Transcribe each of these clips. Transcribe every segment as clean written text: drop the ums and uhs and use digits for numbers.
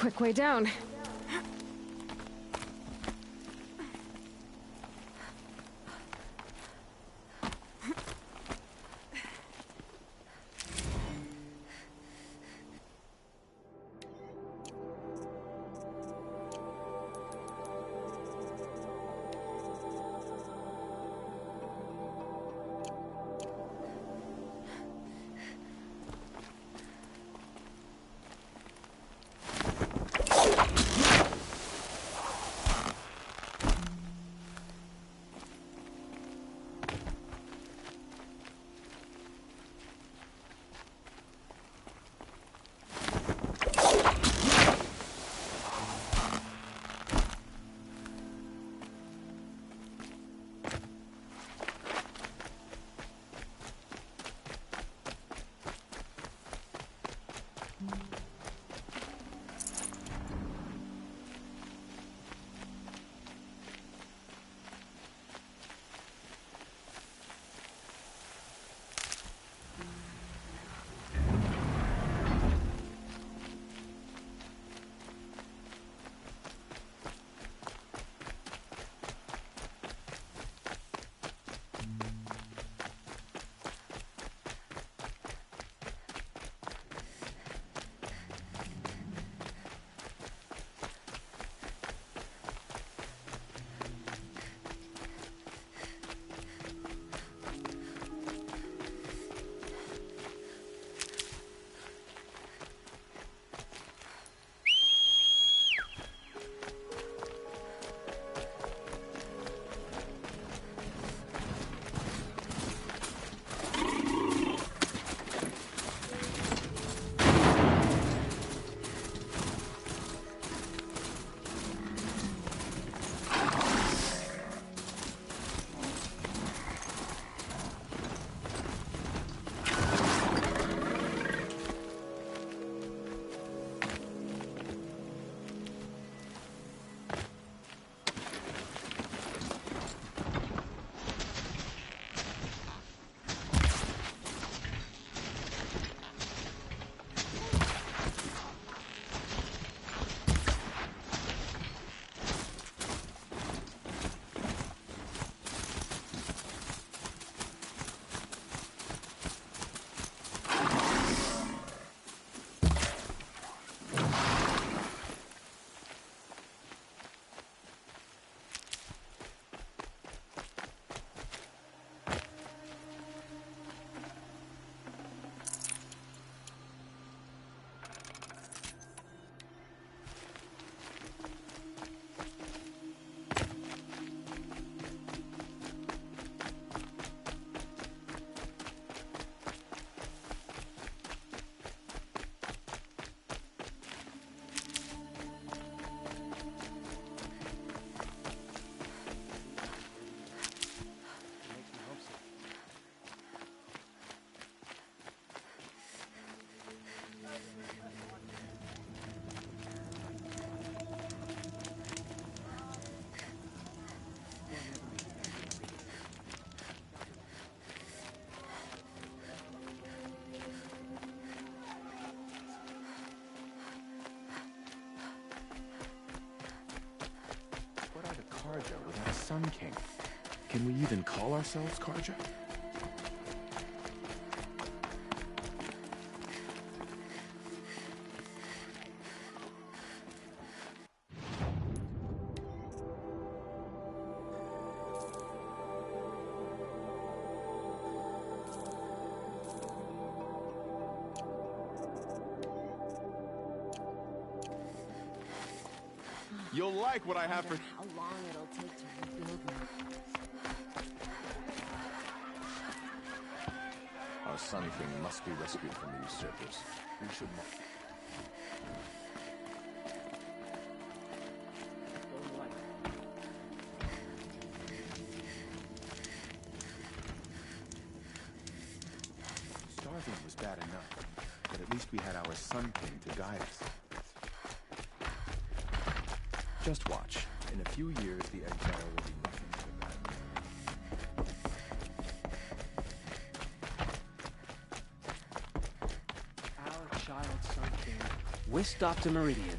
quick way down. Carja without a Sun King. Can we even call ourselves Carja? You'll like what I have for... How long it'll take to rebuild me. Our Sun King must be rescued from the usurpers. We should not... Starving was bad enough, but at least we had our Sun King to guide us. Just watch. In a few years, the exile will be nothing but that. Our child Sun King whisked off to Meridian.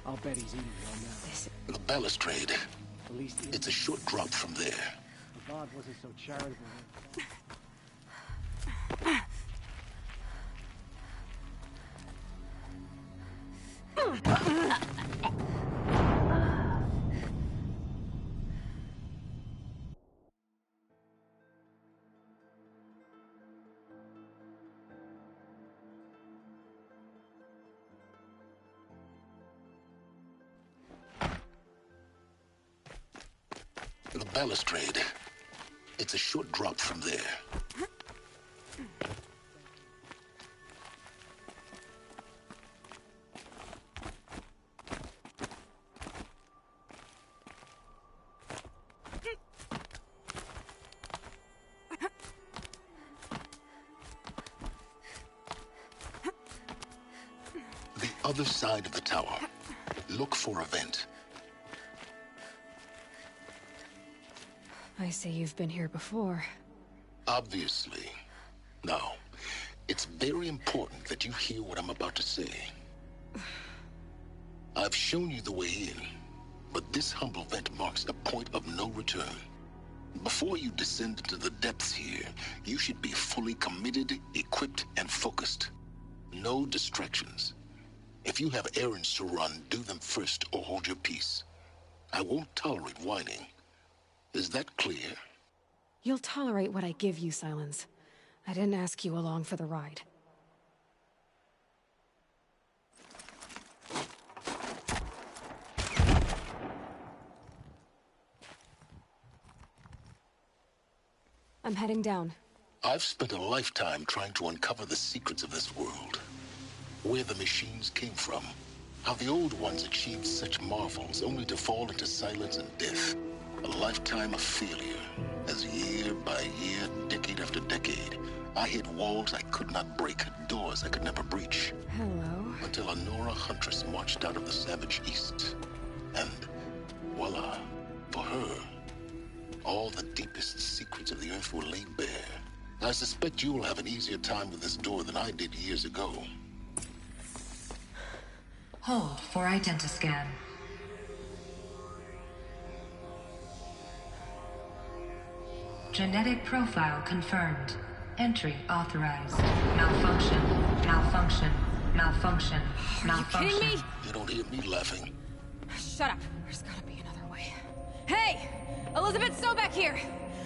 I'll bet he's eating well now. The balustrade. At least he It's a short drop from there. Avad wasn't so charitable. The balustrade. It's a short drop from there. The other side of the tower. Look for a vent. I say you've been here before. Obviously. Now, it's very important that you hear what I'm about to say. I've shown you the way in, but this humble vent marks a point of no return. Before you descend into the depths here, you should be fully committed, equipped, and focused. No distractions. If you have errands to run, do them first or hold your peace. I won't tolerate whining. Is that clear? You'll tolerate what I give you, Silence. I didn't ask you along for the ride. I'm heading down. I've spent a lifetime trying to uncover the secrets of this world. Where the machines came from. How the old ones achieved such marvels only to fall into silence and death. A lifetime of failure, as year by year, decade after decade, I hit walls I could not break, doors I could never breach. Hello. Until a Nora huntress marched out of the savage east. And, voila, for her, all the deepest secrets of the earth were laid bare. I suspect you will have an easier time with this door than I did years ago. Hold for identiscan. Genetic profile confirmed. Entry authorized. Malfunction. Malfunction. Malfunction. Malfunction. Are you kidding me? You don't hear me laughing. Shut up. There's gotta be another way. Hey! Elizabeth Sobek here!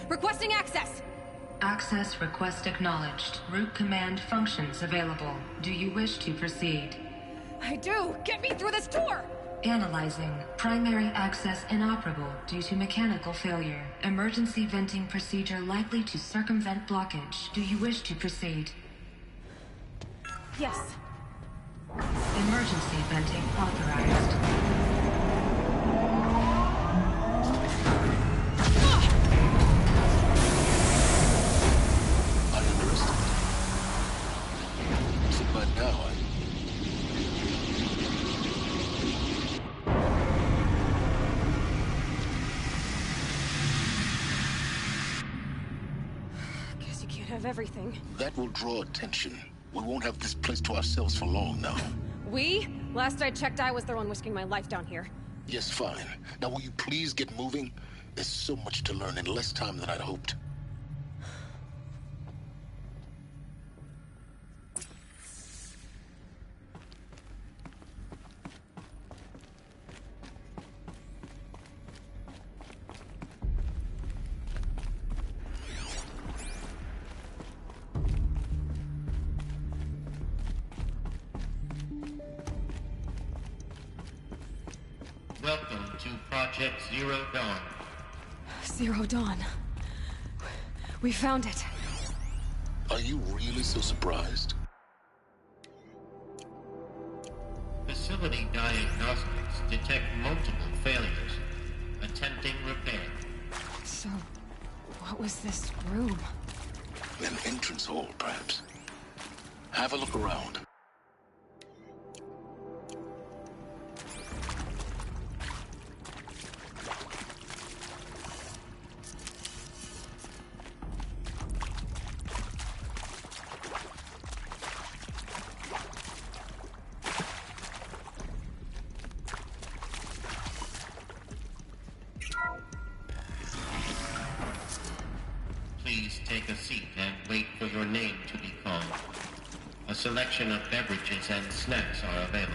Requesting access! Access request acknowledged. Root command functions available. Do you wish to proceed? I do! Get me through this door! Analyzing. Primary access inoperable due to mechanical failure. Emergency venting procedure likely to circumvent blockage. Do you wish to proceed? Yes. Emergency venting authorized. I understand. So by now, Guess you can't have everything. that will draw attention. We won't have this place to ourselves for long now. We? Last I checked, I was the one risking my life down here. Yes, fine. Now will you please get moving? There's so much to learn in less time than I'd hoped. Welcome to Project Zero Dawn. Zero Dawn. We found it. Are you really so surprised? Facility diagnostics detect multiple failures. Attempting repair. So, what was this room? An entrance hall, perhaps. Have a look around. take a seat and wait for your name to be called. A selection of beverages and snacks are available.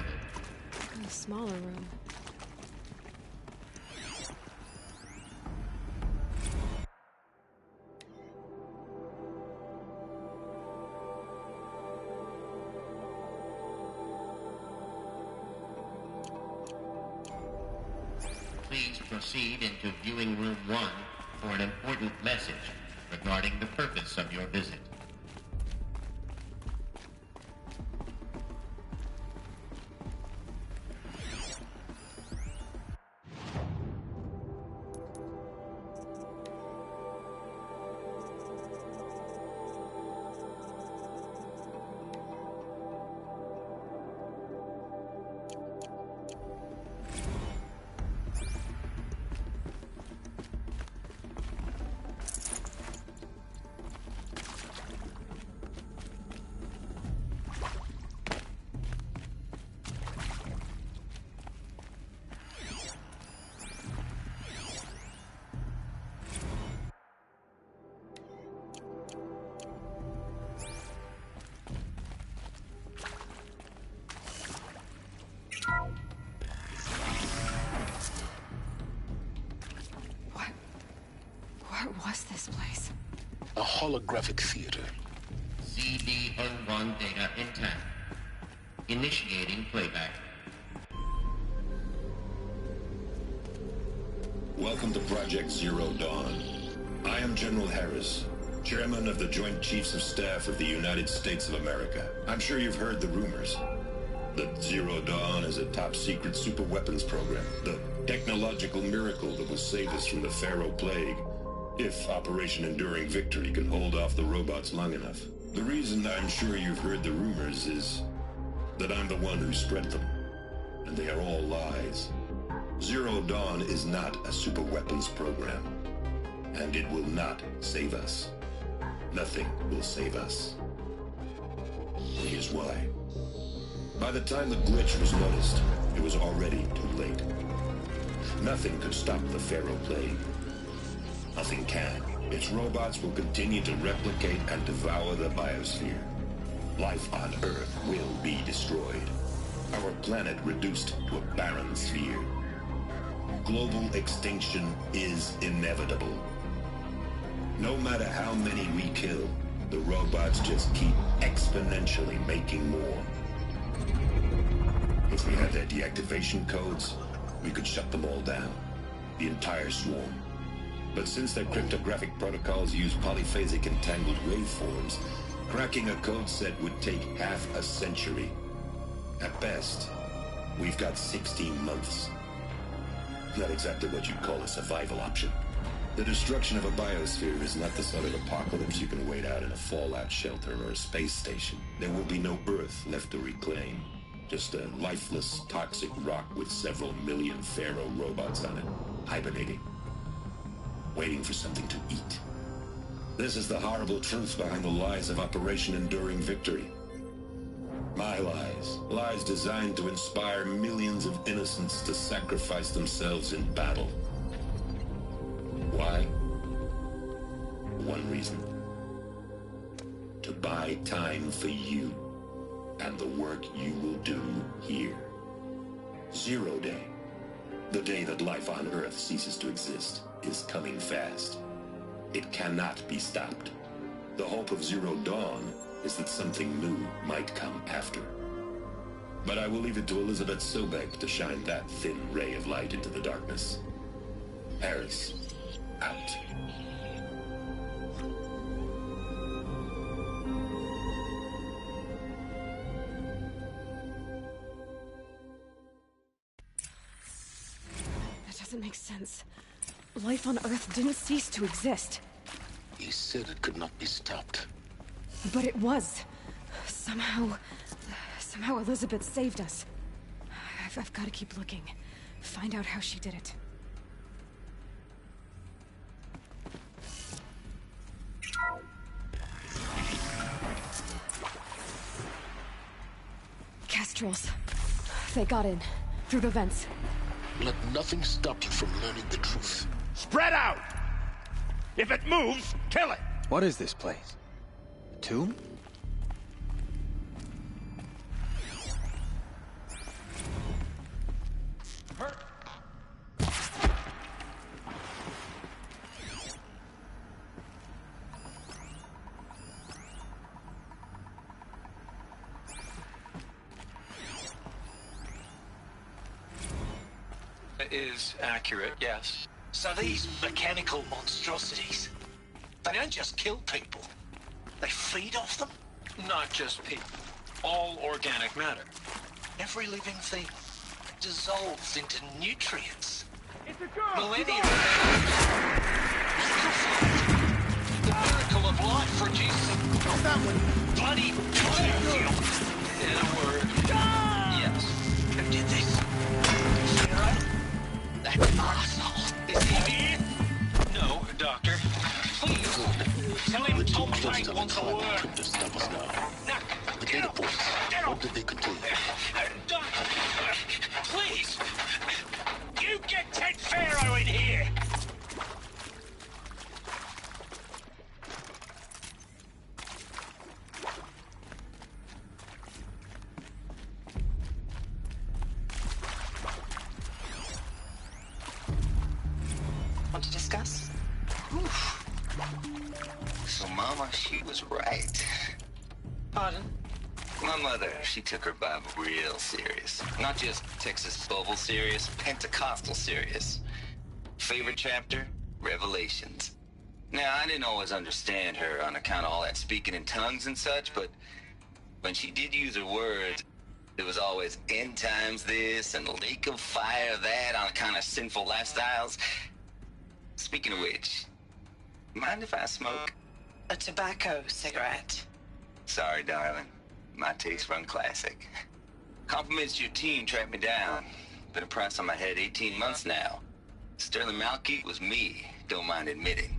In a smaller room. Please proceed into viewing room 1 for an important message regarding the purpose of your visit. What was this place? A holographic theater. CD01 data intact. Initiating playback. Welcome to Project Zero Dawn. I am General Harris, Chairman of the Joint Chiefs of Staff of the United States of America. I'm sure you've heard the rumors that Zero Dawn is a top-secret super-weapons program, the technological miracle that will save us from the Pharaoh Plague, if Operation Enduring Victory can hold off the robots long enough. The reason I'm sure you've heard the rumors is that I'm the one who spread them, and they are all lies. Zero Dawn is not a super-weapons program, and it will not save us. Nothing will save us. Here's why. By the time the glitch was noticed, it was already too late. Nothing could stop the Pharaoh Plague. Nothing can. Its robots will continue to replicate and devour the biosphere. Life on Earth will be destroyed. Our planet reduced to a barren sphere. Global extinction is inevitable. No matter how many we kill, the robots just keep exponentially making more. If we had their deactivation codes, we could shut them all down. The entire swarm. But since their cryptographic protocols use polyphasic entangled waveforms, cracking a code set would take half a century. At best, we've got 16 months. Not exactly what you'd call a survival option. The destruction of a biosphere is not the sort of apocalypse you can wait out in a fallout shelter or a space station. There will be no Earth left to reclaim. Just a lifeless, toxic rock with several million Pharaoh robots on it, hibernating. Waiting for something to eat. This is the horrible truth behind the lies of Operation Enduring Victory. My lies. Lies designed to inspire millions of innocents to sacrifice themselves in battle. Why? One reason. To buy time for you and the work you will do here. Zero Day. The day that life on Earth ceases to exist is coming fast. It cannot be stopped. The hope of Zero Dawn is that something new might come after. But I will leave it to Elizabeth Sobek to shine that thin ray of light into the darkness. Harris, out. That doesn't make sense. Life on Earth didn't cease to exist. He said it could not be stopped. But it was. Somehow Elizabeth saved us. I've got to keep looking. Find out how she did it. Kestrels. They got in. Through the vents. Let nothing stop you from learning the truth. Spread out! If it moves, kill it! What is this place? A tomb? Is accurate, yes. So these mechanical monstrosities, they don't just kill people, they feed off them? Not just people. All organic matter. Every living thing dissolves into nutrients. It's a girl! Millennia the miracle of life producing bloody fuel. In a word, yes. Who did this? Zero? That arsehole. Is he here? No, Doctor. Please, tell him Tom Frank wants a word. To stop us now. Now, The get data up! points. Get What up! did they contain? Doctor, please! You get Ted Pharaoh in here! Want to discuss? So, Mama, she was right. Pardon? My mother, she took her Bible real serious. Not just Texas Bible serious, Pentecostal serious. Favorite chapter? Revelations. Now, I didn't always understand her on account of all that speaking in tongues and such, but when she did use her words, there was always end times this and lake of fire that on account of sinful lifestyles. Speaking of which, mind if I smoke? A tobacco cigarette. Sorry, darling. My taste run classic. Compliments to your team tracked me down. Been a price on my head 18 months now. Sterling Malkeet was me, don't mind admitting.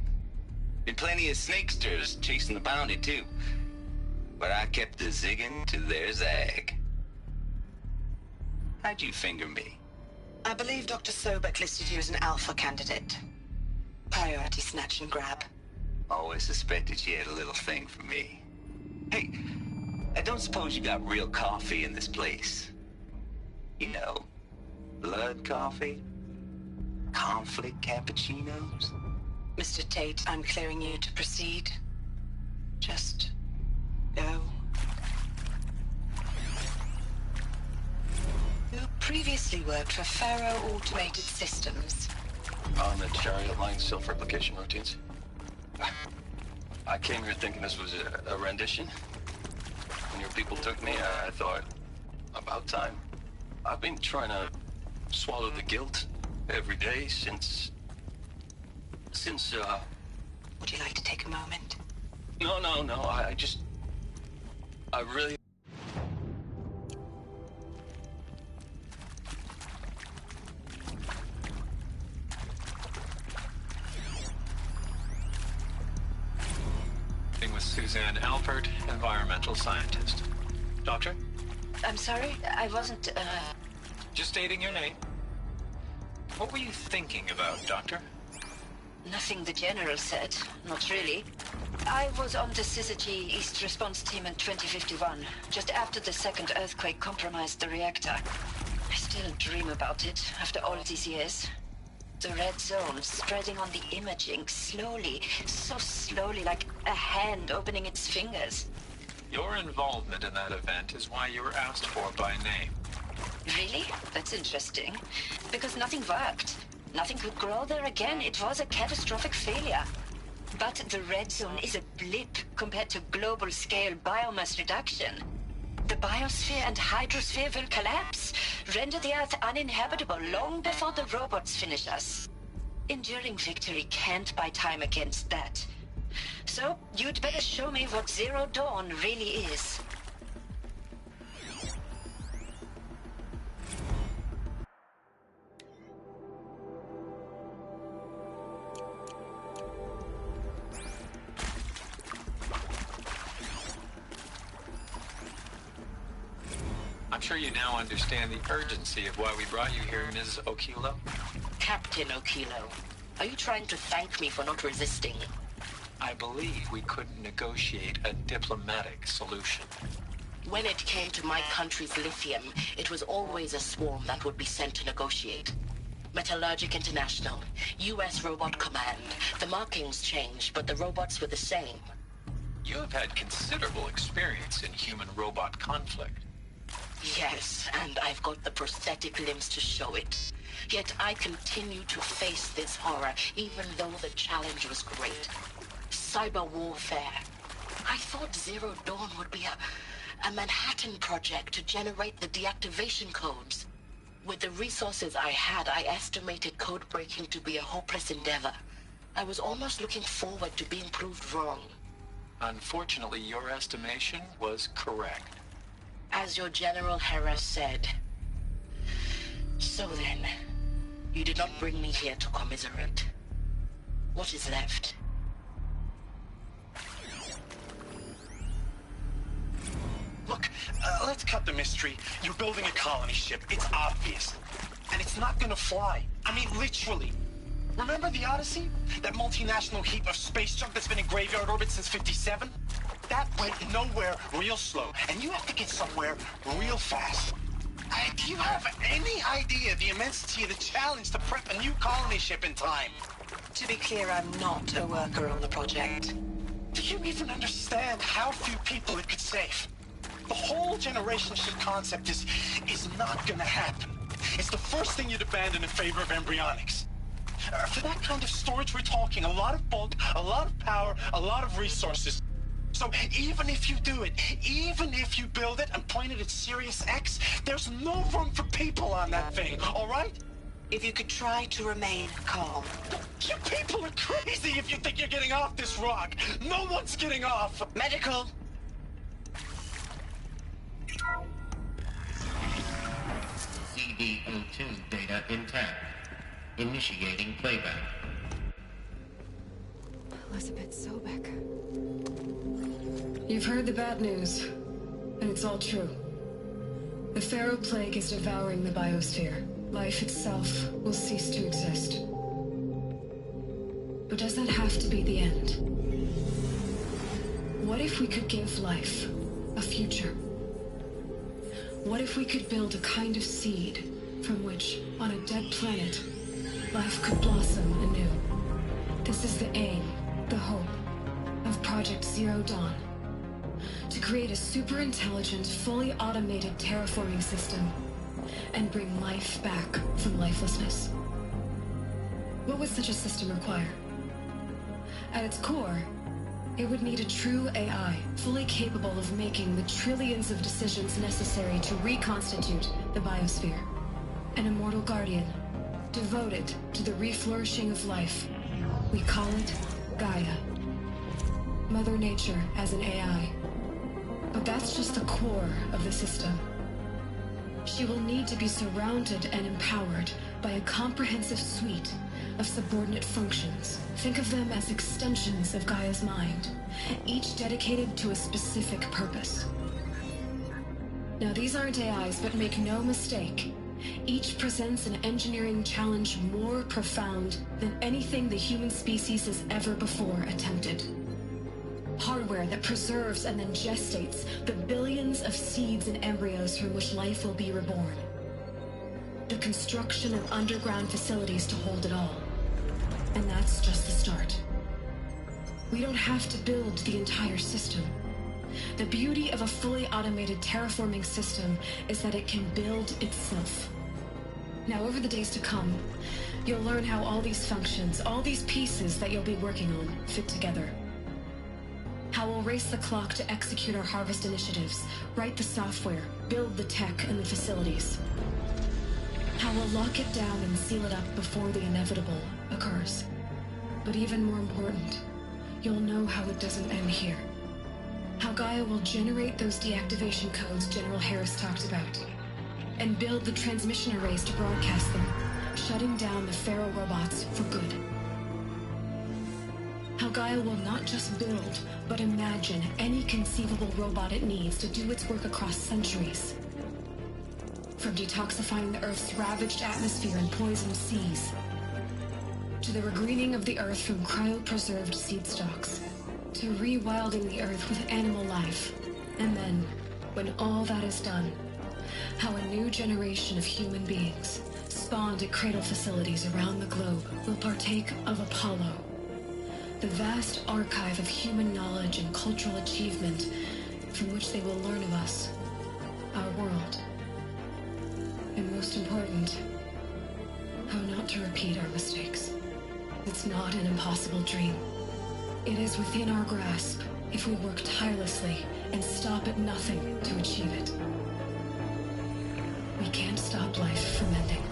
Been plenty of snakesters chasing the bounty, too. But I kept the zigging to their zag. How'd you finger me? I believe Dr. Sobek listed you as an alpha candidate. Priority snatch and grab. Always suspected she had a little thing for me. Hey, I don't suppose you got real coffee in this place? You know, blood coffee? Conflict cappuccinos? Mr. Tate, I'm clearing you to proceed. Just go. You previously worked for Pharaoh Automated Systems. On the chariot line self-replication routines. I came here thinking this was a rendition. When your people took me, I thought, about time. I've been trying to swallow the guilt every day since... Would you like to take a moment? No, I really... with Suzanne Alpert, environmental scientist. Doctor? I'm sorry, I wasn't, Just stating your name. What were you thinking about, Doctor? Nothing the General said. Not really. I was on the Syzygy East Response Team in 2051, just after the second earthquake compromised the reactor. I still dream about it, after all these years. The red zone spreading on the imaging, slowly, so slowly, like a hand opening its fingers. Your involvement in that event is why you were asked for by name. Really? That's interesting. Because nothing worked. Nothing could grow there again. It was a catastrophic failure. But the red zone is a blip compared to global-scale biomass reduction. The biosphere and hydrosphere will collapse, render the Earth uninhabitable long before the robots finish us. Enduring victory can't buy time against that. So, you'd better show me what Zero Dawn really is. I'm sure you now understand the urgency of why we brought you here, Ms. Okilo. Captain Okilo, are you trying to thank me for not resisting? I believe we couldn't negotiate a diplomatic solution. When it came to my country's lithium, it was always a swarm that would be sent to negotiate. Metallurgic International, U.S. Robot Command. The markings changed, but the robots were the same. You have had considerable experience in human-robot conflict. Yes, and I've got the prosthetic limbs to show it. Yet I continue to face this horror, even though the challenge was great. Cyber warfare. I thought Zero Dawn would be a Manhattan project to generate the deactivation codes. With the resources I had, I estimated code breaking to be a hopeless endeavor. I was almost looking forward to being proved wrong. Unfortunately, your estimation was correct. As your General Harris said. So then, you did not bring me here to commiserate. What is left? Look, let's cut the mystery. You're building a colony ship. It's obvious. And it's not gonna fly. I mean, literally. Remember the Odyssey? That multinational heap of space junk that's been in graveyard orbit since '57? That went nowhere real slow. And you have to get somewhere real fast. Do you have any idea the immensity of the challenge to prep a new colony ship in time? To be clear, I'm not a worker on the project. Do you even understand how few people it could save? The whole generation ship concept is not gonna happen. It's the first thing you'd abandon in favor of embryonics. For that kind of storage, we're talking a lot of bulk, a lot of power, a lot of resources. So even if you do it, even if you build it and point it at Sirius X, there's no room for people on that thing, all right? If you could try to remain calm. You people are crazy if you think you're getting off this rock. No one's getting off. Medical. CD02 data intact. Initiating playback. Elizabeth Sobek. You've heard the bad news, and it's all true. The Pharaoh Plague is devouring the biosphere. Life itself will cease to exist. But does that have to be the end? What if we could give life a future? What if we could build a kind of seed from which, on a dead planet, life could blossom anew? This is the aim, the hope, of Project Zero Dawn. To create a super-intelligent, fully automated terraforming system and bring life back from lifelessness. What would such a system require? At its core, it would need a true AI, fully capable of making the trillions of decisions necessary to reconstitute the biosphere. An immortal guardian, devoted to the reflourishing of life. We call it Gaia. Mother Nature as an AI. But that's just the core of the system. She will need to be surrounded and empowered by a comprehensive suite of subordinate functions. Think of them as extensions of Gaia's mind, each dedicated to a specific purpose. Now, these aren't AIs, but make no mistake, each presents an engineering challenge more profound than anything the human species has ever before attempted. Hardware that preserves and then gestates the billions of seeds and embryos from which life will be reborn. The construction of underground facilities to hold it all. And that's just the start. We don't have to build the entire system. The beauty of a fully automated terraforming system is that it can build itself. Now, over the days to come, you'll learn how all these functions, all these pieces that you'll be working on, fit together. How we'll race the clock to execute our harvest initiatives, write the software, build the tech and the facilities. How we'll lock it down and seal it up before the inevitable occurs. But even more important, you'll know how it doesn't end here. How Gaia will generate those deactivation codes General Harris talked about, and build the transmission arrays to broadcast them, shutting down the Pharaoh robots for good. How Gaia will not just build, but imagine any conceivable robot it needs to do its work across centuries. From detoxifying the Earth's ravaged atmosphere and poisoned seas, to the regreening of the Earth from cryopreserved seed stalks. to rewilding the Earth with animal life. And then, when all that is done, how a new generation of human beings, spawned at cradle facilities around the globe, will partake of Apollo, the vast archive of human knowledge and cultural achievement from which they will learn of us, our world. And most important, how not to repeat our mistakes. It's not an impossible dream. It is within our grasp if we work tirelessly and stop at nothing to achieve it. We can't stop life from ending.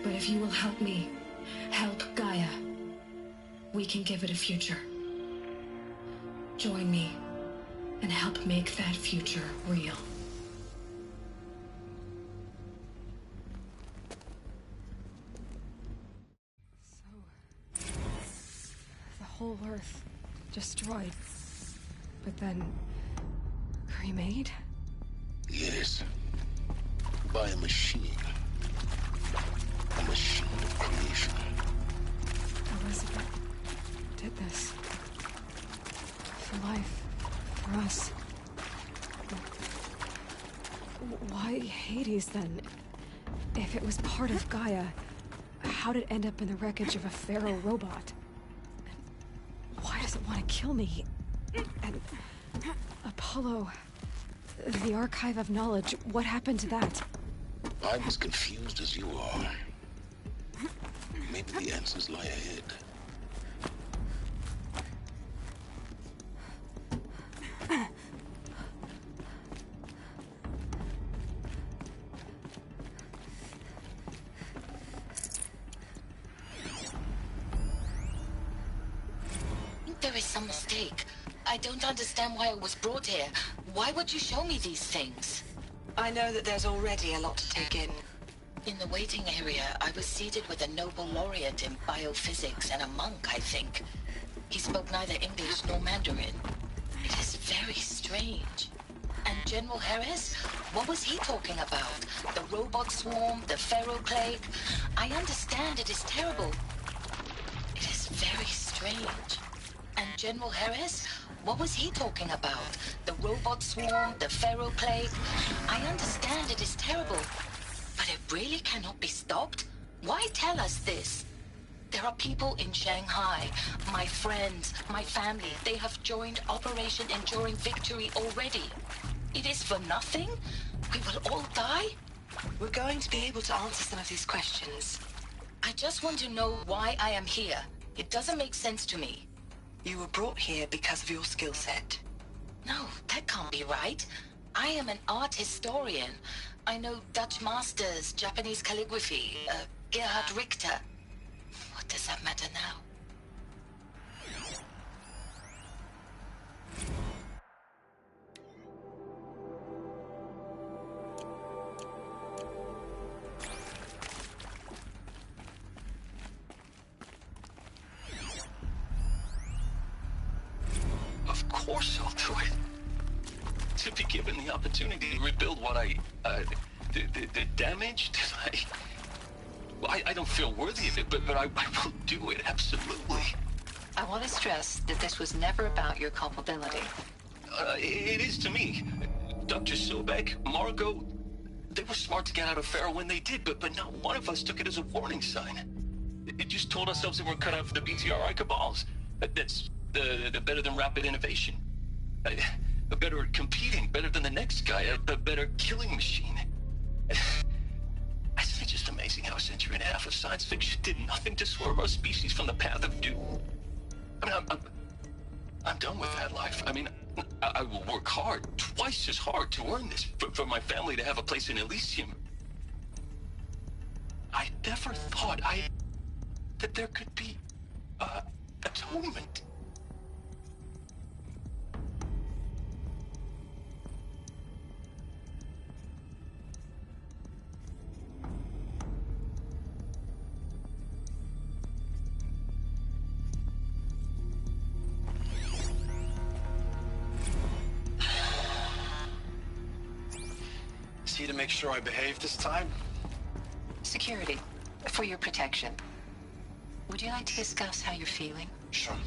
But if you will help me, help Gaia, we can give it a future. Join me and help make that future real. The whole Earth destroyed, but then cremated? Yes. By a machine. A machine of creation. Elizabeth did this. For life. For us. Why Hades, then? If it was part of Gaia, how did it end up in the wreckage of a Pharaoh robot? And why does it want to kill me? And Apollo, the Archive of Knowledge, what happened to that? I'm as confused as you are. Maybe the answers lie ahead. There is some mistake. I don't understand why I was brought here. Why would you show me these things? I know that there's already a lot to take in. In the waiting area, I was seated with a Nobel laureate in biophysics and a monk, I think. He spoke neither English nor Mandarin. It is very strange. And General Harris? What was he talking about? The robot swarm, the Pharaoh plague? I understand it is terrible. It is very strange. And General Harris? What was he talking about? The robot swarm, the Pharaoh plague? I understand it is terrible. But it really cannot be stopped? Why tell us this? There are people in Shanghai, my friends, my family. They have joined Operation Enduring Victory already. It is for nothing? We will all die? We're going to be able to answer some of these questions. I just want to know why I am here. It doesn't make sense to me. You were brought here because of your skill set. No, that can't be right. I am an art historian. I know Dutch masters, Japanese calligraphy, Gerhard Richter. What does that matter now? Of course I'll do it. To be given the opportunity to rebuild what the damage that I don't feel worthy of it, but I will do it, absolutely. I want to stress that this was never about your culpability. It is to me. Dr. Sobek, Margot, they were smart to get out of Pharaoh when they did, but not one of us took it as a warning sign. It just told ourselves that we're cut out for the BTRI cabals. That's the better than rapid innovation. Better at competing, better than the next guy, a better killing machine. Isn't it just amazing how a century and a half of science fiction did nothing to swerve our species from the path of doom? I mean, I'm done with that life. I mean, I will work hard, twice as hard to earn this, for my family to have a place in Elysium. I never thought that there could be, atonement. See to make sure I behave this time? Security, for your protection. Would you like to discuss how you're feeling? Sure.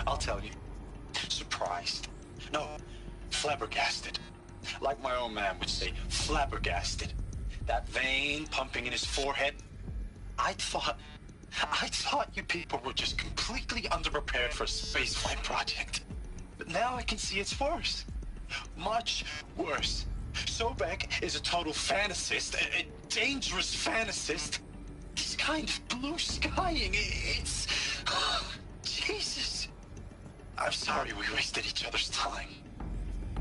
I'll tell you. Surprised. No, flabbergasted. Like my own man would say, flabbergasted. That vein pumping in his forehead. I thought you people were just completely underprepared for a spaceflight project. But now I can see it's worse. Much worse. Sobek is a total fantasist, a dangerous fantasist. He's kind of blue skying. It's... Jesus. I'm sorry we wasted each other's time.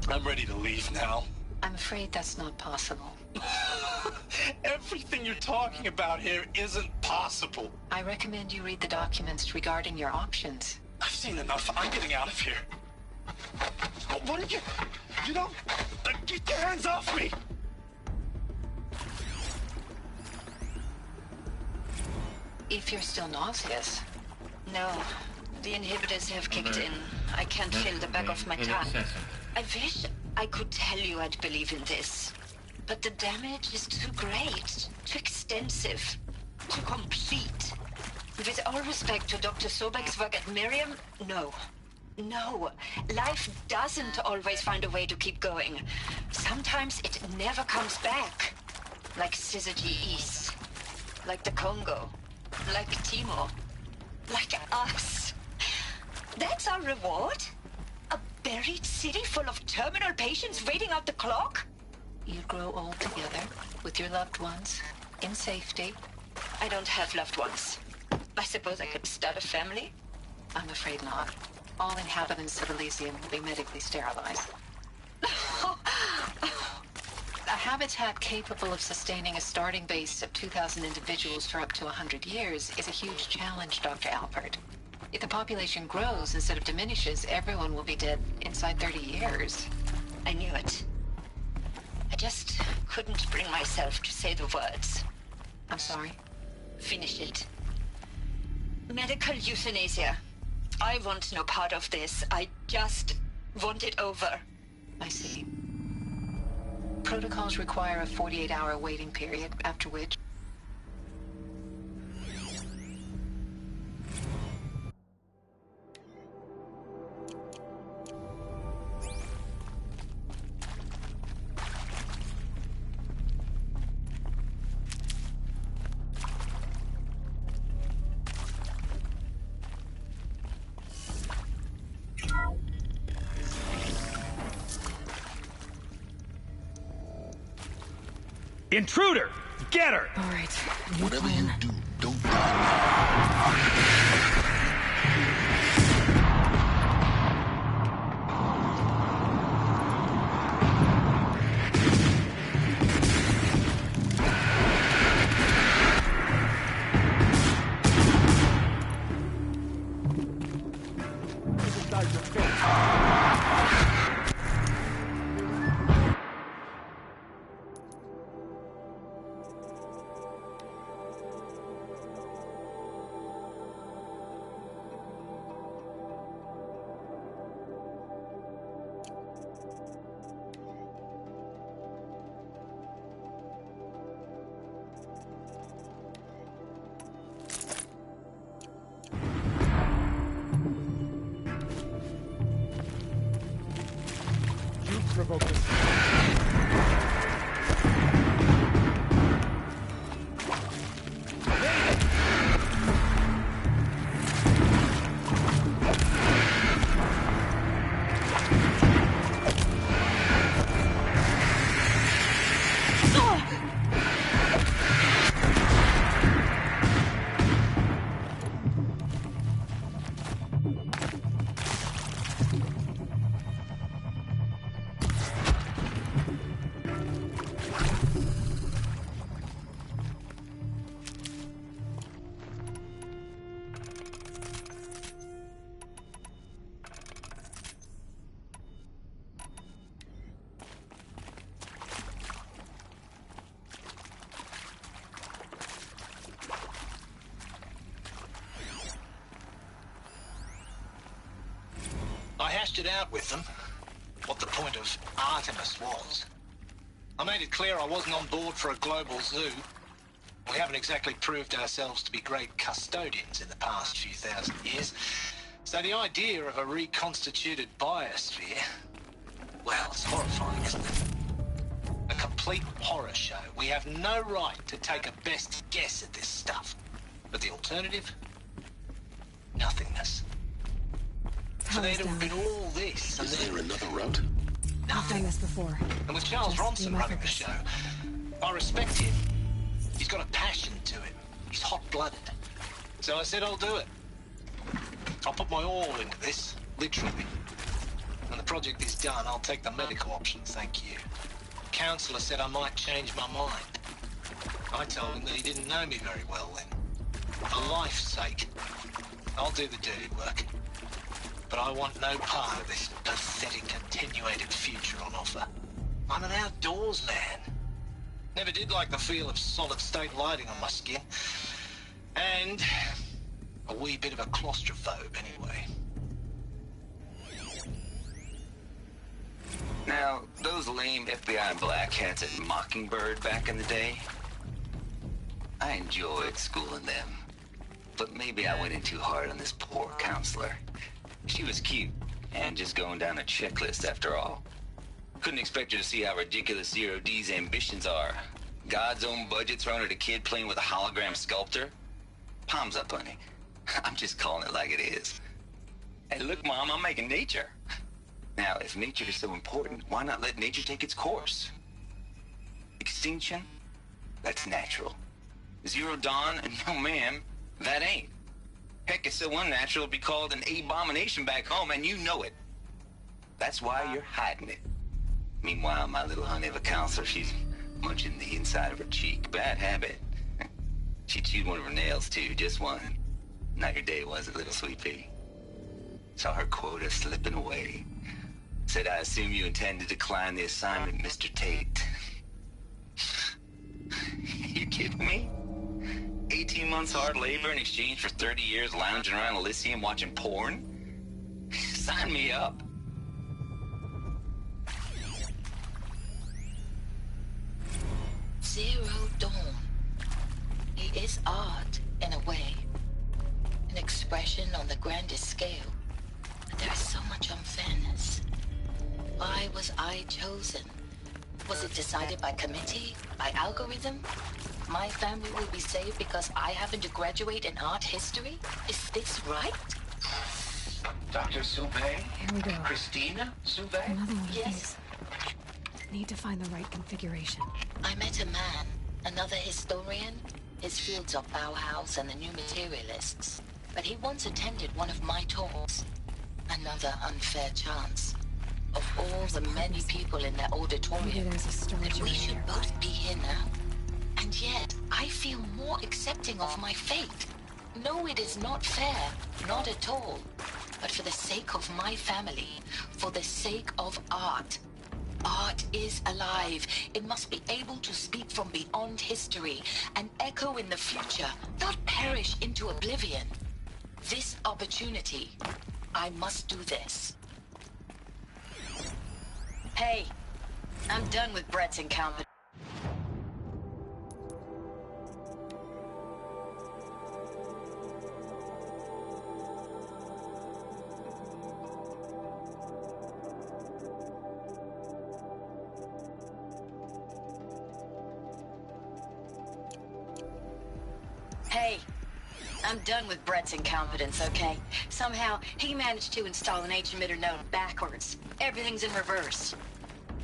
I'm ready to leave now. I'm afraid that's not possible. Everything you're talking about here isn't possible. I recommend you read the documents regarding your options. I've seen enough. I'm getting out of here. What did you... You don't... Get your hands off me! If you're still nauseous. No. The inhibitors have kicked in. I can't feel the back of my tongue. I wish I could tell you I'd believe in this. But the damage is too great, too extensive, too complete. With all respect to Dr. Sobek's work at Miriam, no. No. Life doesn't always find a way to keep going. Sometimes it never comes back. Like Syzygy East. Like the Congo. Like Timor. Like us. That's our reward? A buried city full of terminal patients waiting out the clock? You grow old together, with your loved ones, in safety. I don't have loved ones. I suppose I could start a family? I'm afraid not. All inhabitants of Elysium will be medically sterilized. A habitat capable of sustaining a starting base of 2,000 individuals for up to 100 years is a huge challenge, Dr. Alpert. If the population grows instead of diminishes, everyone will be dead inside 30 years. I knew it. I just couldn't bring myself to say the words. I'm sorry? Finish it. Medical euthanasia. I want no part of this. I just want it over. I see. Protocols require a 48-hour waiting period, after which... Intruder! Get her! All right. Whatever you do, don't die. Provoke this. I hashed it out with them, what the point of Artemis was. I made it clear I wasn't on board for a global zoo. We haven't exactly proved ourselves to be great custodians in the past few thousand years, So the idea of a reconstituted biosphere, well, it's horrifying, isn't it? A complete horror show. We have no right to take a best guess at this stuff. But the alternative? Nothingness. So there'd have been all this. Is there another route? I've done this before. And with Charles Ronson running the show, I respect him. He's got a passion to him. He's hot-blooded. So I said I'll do it. I'll put my all into this, literally. When the project is done, I'll take the medical option, thank you. The counselor said I might change my mind. I told him that he didn't know me very well then. For life's sake, I'll do the dirty work. But I want no part of this pathetic attenuated future on offer. I'm an outdoors man. Never did like the feel of solid-state lighting on my skin. And a wee bit of a claustrophobe, anyway. Now, those lame FBI black hats at Mockingbird back in the day, I enjoyed schooling them. But maybe I went in too hard on this poor counselor. She was cute, and just going down a checklist after all. Couldn't expect her to see how ridiculous Zero D's ambitions are. God's own budget thrown at a kid playing with a hologram sculptor? Palms up, honey. I'm just calling it like it is. Hey, look, Mom, I'm making nature. Now, if nature is so important, why not let nature take its course? Extinction? That's natural. Zero Dawn? No, ma'am, that ain't. Heck, it's so unnatural it'd be called an abomination back home, and you know it. That's why you're hiding it. Meanwhile, my little honey of a counselor, she's munching the inside of her cheek. Bad habit. She chewed one of her nails, too, just one. Not your day, was it, little sweet pea? Saw her quota slipping away. Said, I assume you intend to decline the assignment, Mr. Tate. You kidding me? 18 months hard labor in exchange for 30 years lounging around Elysium watching porn? Sign me up. Zero Dawn. It is art, in a way. An expression on the grandest scale. But there is so much unfairness. Why was I chosen? Was it decided by committee? By algorithm? My family will be saved because I happen to graduate in art history? Is this right? Dr. Soubet? Here we go. Christina Soubet? Another one of Yes. these. Need to find the right configuration. I met a man, another historian. His fields are Bauhaus and the New Materialists. But he once attended one of my talks. Another unfair chance. Of all the many people in that auditorium, that we should both be here now. And yet, I feel more accepting of my fate. No, it is not fair. Not at all. But for the sake of my family, for the sake of art. Art is alive. It must be able to speak from beyond history and echo in the future, not perish into oblivion. This opportunity, I must do this. Hey, I'm done with Brett's incompetence. Hey, I'm done with Brett's incompetence, okay? Somehow, he managed to install an H-emitter node backwards. Everything's in reverse.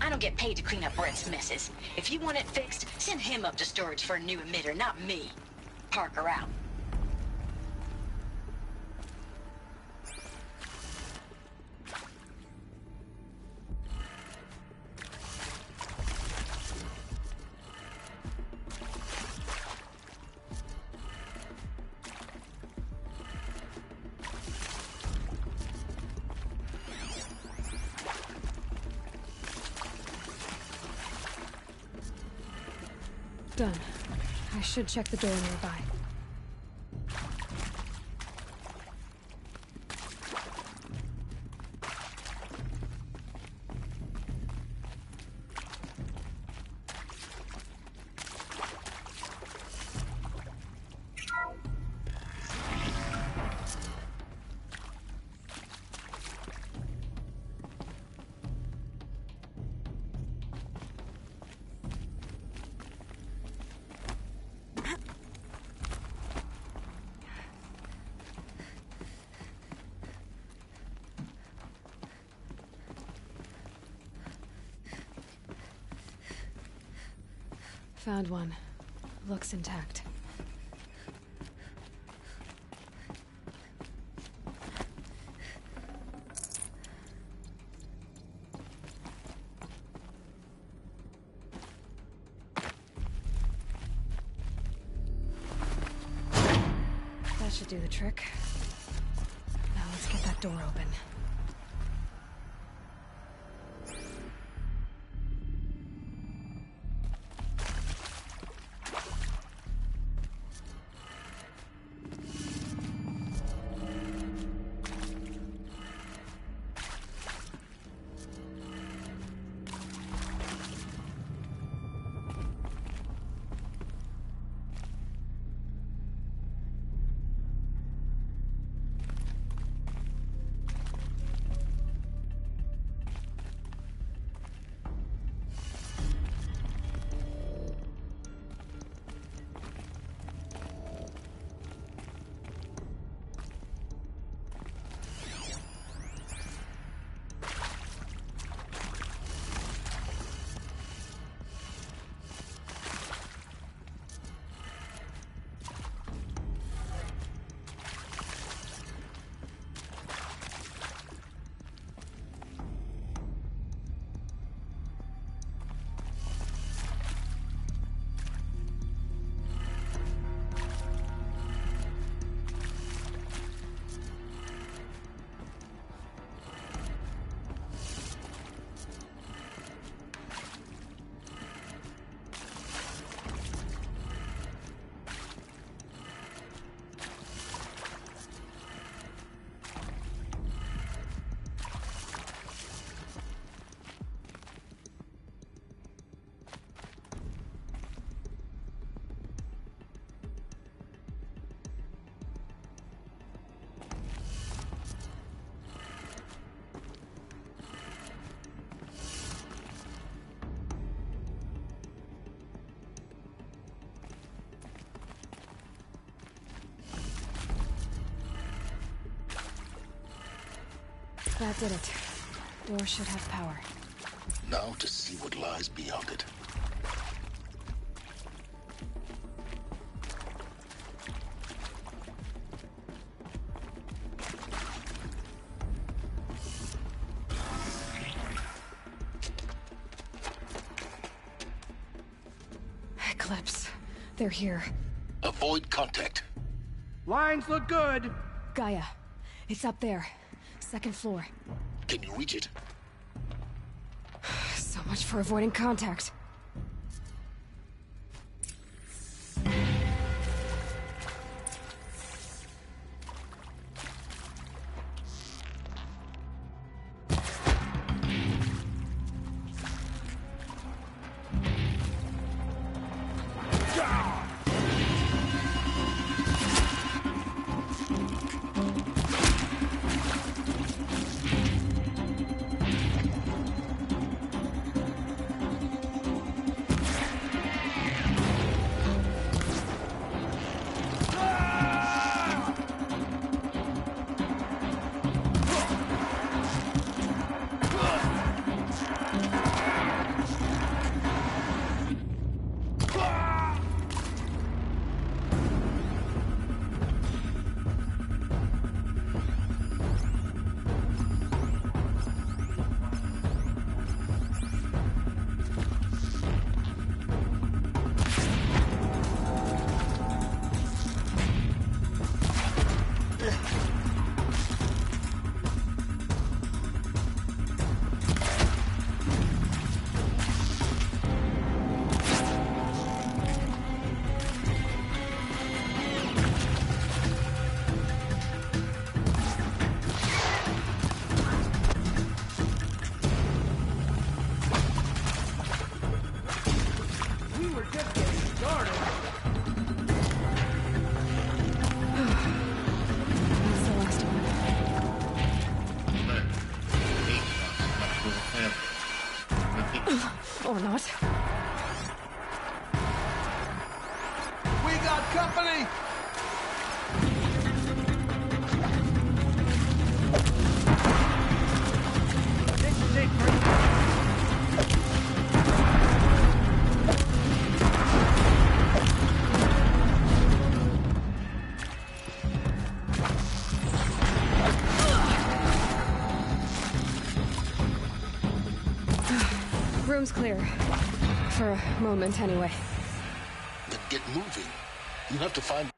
I don't get paid to clean up Brett's messes. If you want it fixed, send him up to storage for a new emitter, not me. Parker out. Done. I should check the door nearby. Found one. Looks intact. That should do the trick. Now let's get that door open. That did it. Door should have power. Now to see what lies beyond it. Eclipse. They're here. Avoid contact. Lines look good. Gaia. It's up there. Second floor. Can you reach it? So much for avoiding contact. Or not. We got company! This is it, Bree. room's clear. For a moment, anyway. Then get moving. You have to find...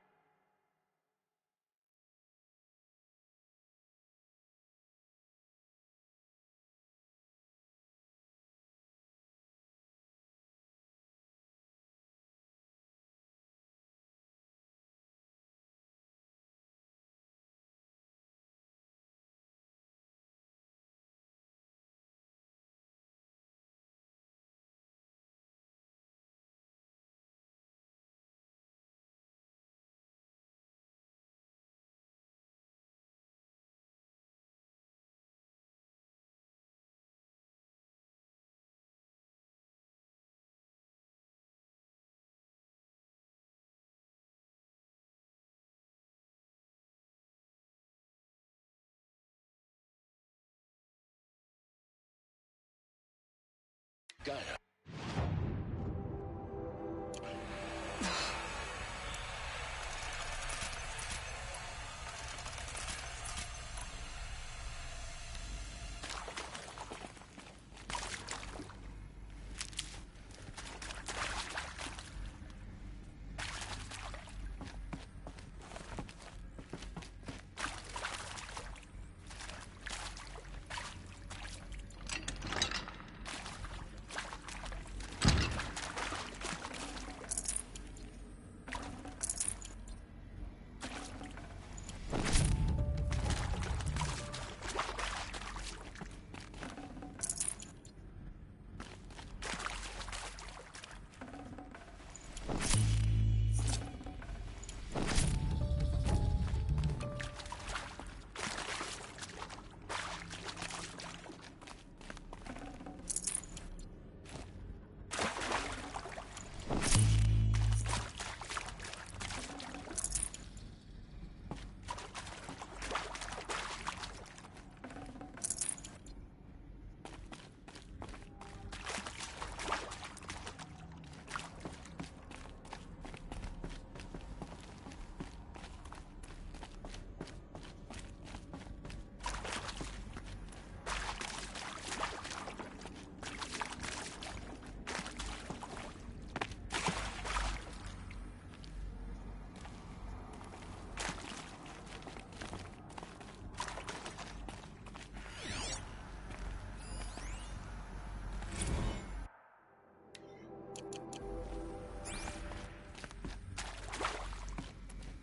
Gaia.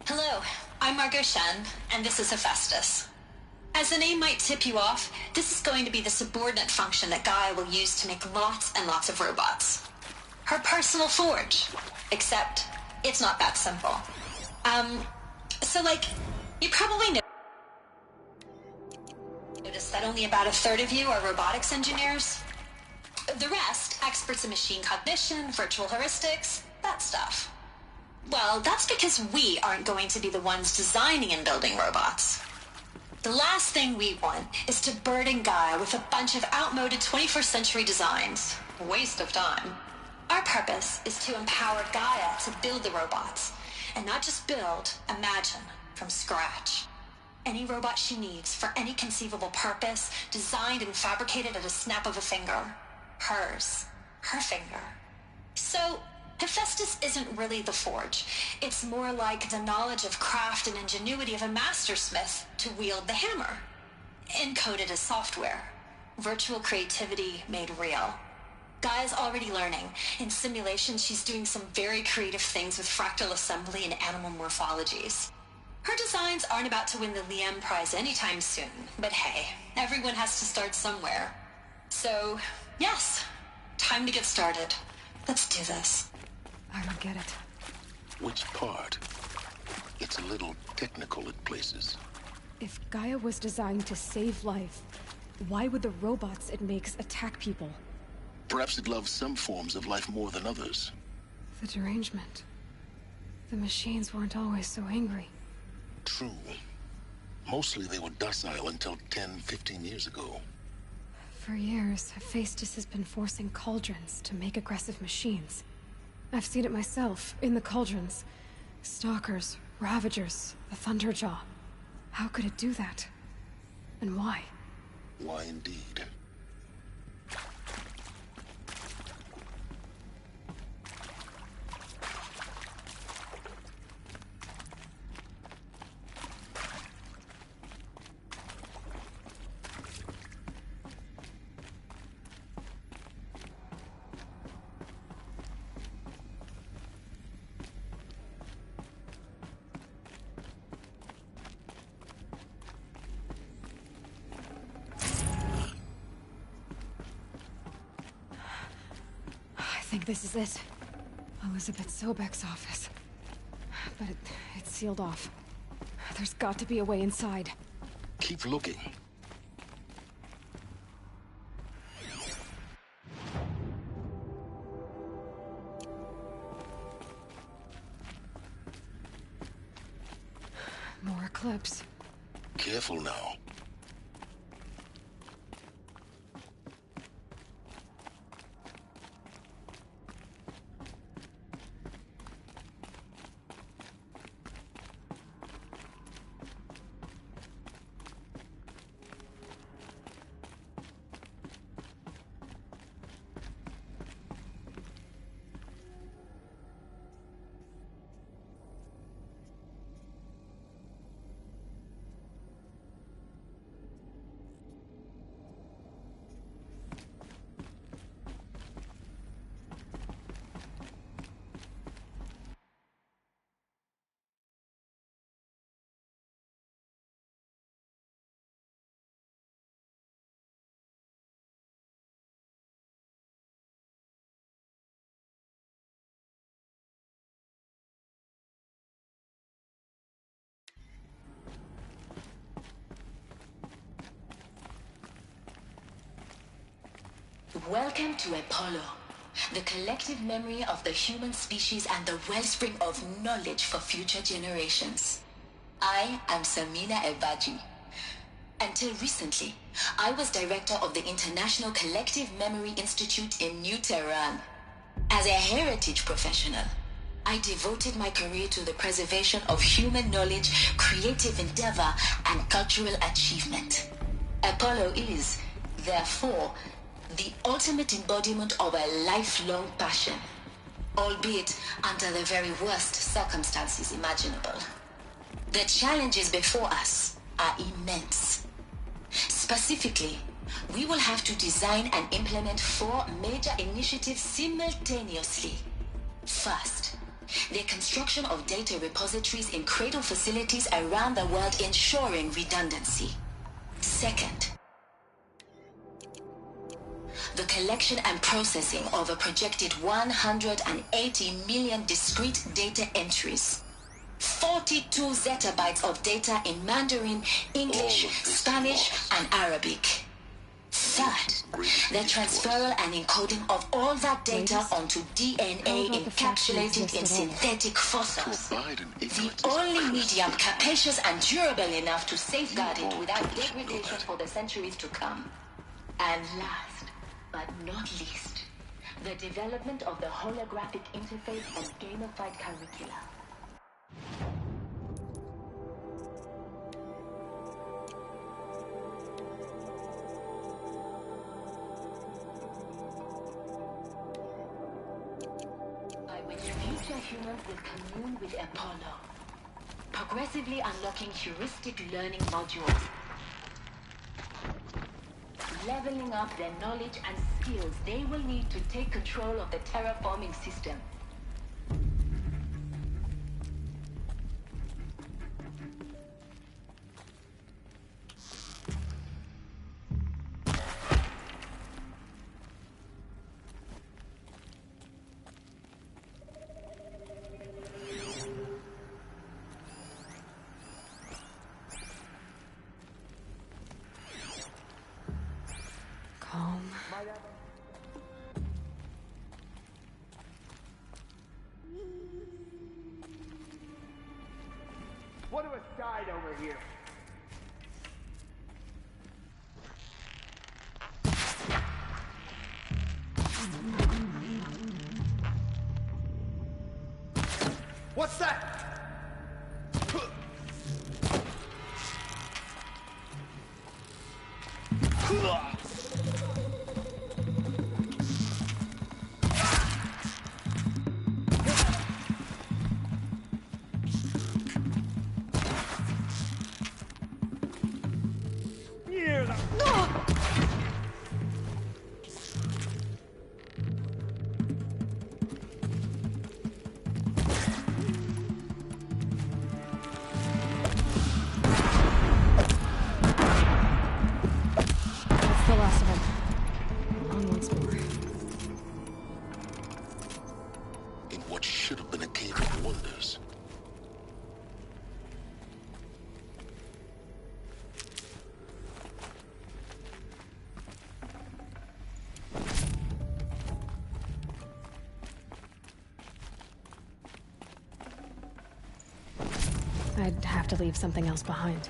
Hello, I'm Margot Shen, and this is Hephaestus. As the name might tip you off, this is going to be the subordinate function that Gaia will use to make lots and lots of robots. Her personal forge. Except, it's not that simple. You probably noticed that only about a third of you are robotics engineers. The rest, experts in machine cognition, virtual heuristics, that stuff. Well, that's because we aren't going to be the ones designing and building robots. The last thing we want is to burden Gaia with a bunch of outmoded 21st century designs. Waste of time. Our purpose is to empower Gaia to build the robots, and not just build, imagine, from scratch. Any robot she needs for any conceivable purpose, designed and fabricated at a snap of a finger. Hers. Her finger. So, Hephaestus isn't really the forge. It's more like the knowledge of craft and ingenuity of a mastersmith to wield the hammer. Encoded as software. Virtual creativity made real. Gaia's already learning. In simulation, she's doing some very creative things with fractal assembly and animal morphologies. Her designs aren't about to win the Liam Prize anytime soon, but hey, everyone has to start somewhere. So, yes, time to get started. Let's do this. I don't get it. Which part? It's a little technical at places. If Gaia was designed to save life, why would the robots it makes attack people? Perhaps it loves some forms of life more than others. The derangement. The machines weren't always so angry. True. Mostly they were docile until 10, 15 years ago. For years, Hephaestus has been forcing cauldrons to make aggressive machines. I've seen it myself, in the cauldrons. Stalkers, Ravagers, the Thunderjaw. How could it do that? And why? Why indeed? think this is it. Elizabeth Sobek's office. But it's sealed off. There's got to be a way inside. Keep looking. More Eclipse. Careful now. Welcome to Apollo, the collective memory of the human species and the wellspring of knowledge for future generations. I am Samina Ebaji. Until recently, I was director of the International Collective Memory Institute in New Tehran. As a heritage professional, I devoted my career to the preservation of human knowledge, creative endeavor, and cultural achievement. Apollo is, therefore, the ultimate embodiment of a lifelong passion, albeit under the very worst circumstances imaginable. The challenges before us are immense. Specifically, we will have to design and implement 4 major initiatives simultaneously. First, the construction of data repositories in cradle facilities around the world, ensuring redundancy. Second, the collection and processing of a projected 180 million discrete data entries. 42 zettabytes of data in Mandarin, English, Spanish, and Arabic. Third, the transferal and encoding of all that data onto DNA encapsulated in synthetic fossils. The only medium capacious and durable enough to safeguard it without degradation for the centuries to come. And last, but not least, the development of the holographic interface and gamified curricula. By which future humans will commune with Apollo, progressively unlocking heuristic learning modules, leveling up their knowledge and skills they will need to take control of the terraforming system. One of us died over here. What's that? what should have been a cave of wonders. I'd have to leave something else behind.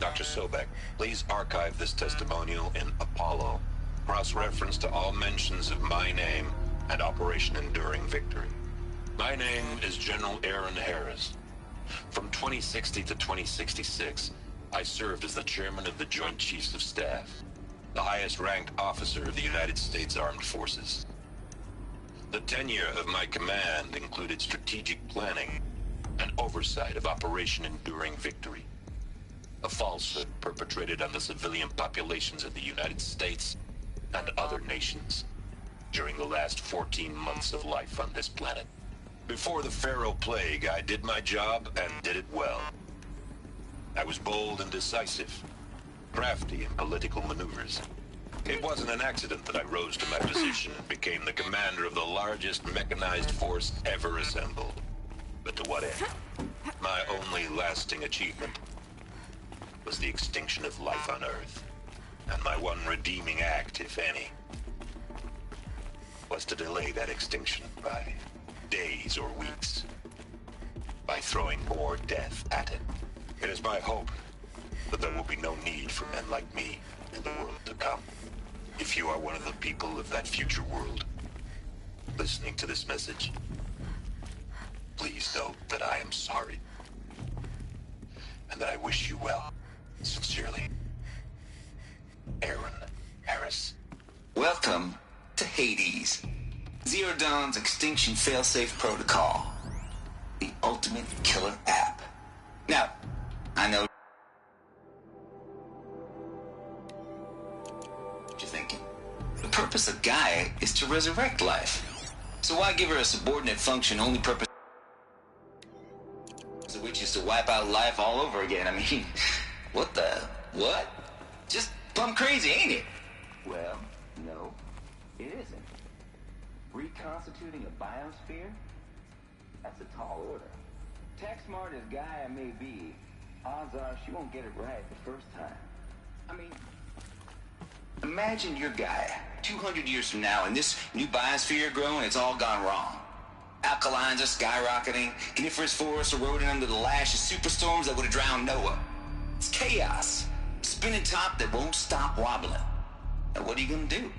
Dr. Sobek, please archive this testimonial in Apollo. Cross-reference to all mentions of my name and Operation Enduring Victory. My name is General Aaron Harris. From 2060 to 2066, I served as the chairman of the Joint Chiefs of Staff, the highest-ranked officer of the United States Armed Forces. The tenure of my command included strategic planning and oversight of Operation Enduring Victory, a falsehood perpetrated on the civilian populations of the United States and other nations during the last 14 months of life on this planet. Before the Pharaoh Plague, I did my job and did it well. I was bold and decisive, crafty in political maneuvers. It wasn't an accident that I rose to my position and became the commander of the largest mechanized force ever assembled. But to what end? My only lasting achievement was the extinction of life on Earth. And my one redeeming act, if any, was to delay that extinction by days or weeks, by throwing more death at it. It is my hope that there will be no need for men like me in the world to come. If you are one of the people of that future world listening to this message, please know that I am sorry and that I wish you well. Sincerely, Aaron Harris. Welcome to Hades, Zero Dawn's extinction failsafe protocol, the ultimate killer app. Now, I know what you're thinking. The purpose of Gaia is to resurrect life. So why give her a subordinate function only purpose of which is to wipe out life all over again? I mean, what? Just plumb crazy, ain't it? Well, no, it isn't. Reconstituting a biosphere? That's a tall order. Tech smart as Gaia may be, odds are she won't get it right the first time. I mean, imagine your Gaia 200 years from now and this new biosphere growing, it's all gone wrong. Alkalines are skyrocketing, coniferous forests eroding under the lash of superstorms that would have drowned Noah. It's chaos. Spinning top that won't stop wobbling. Now what are you gonna do?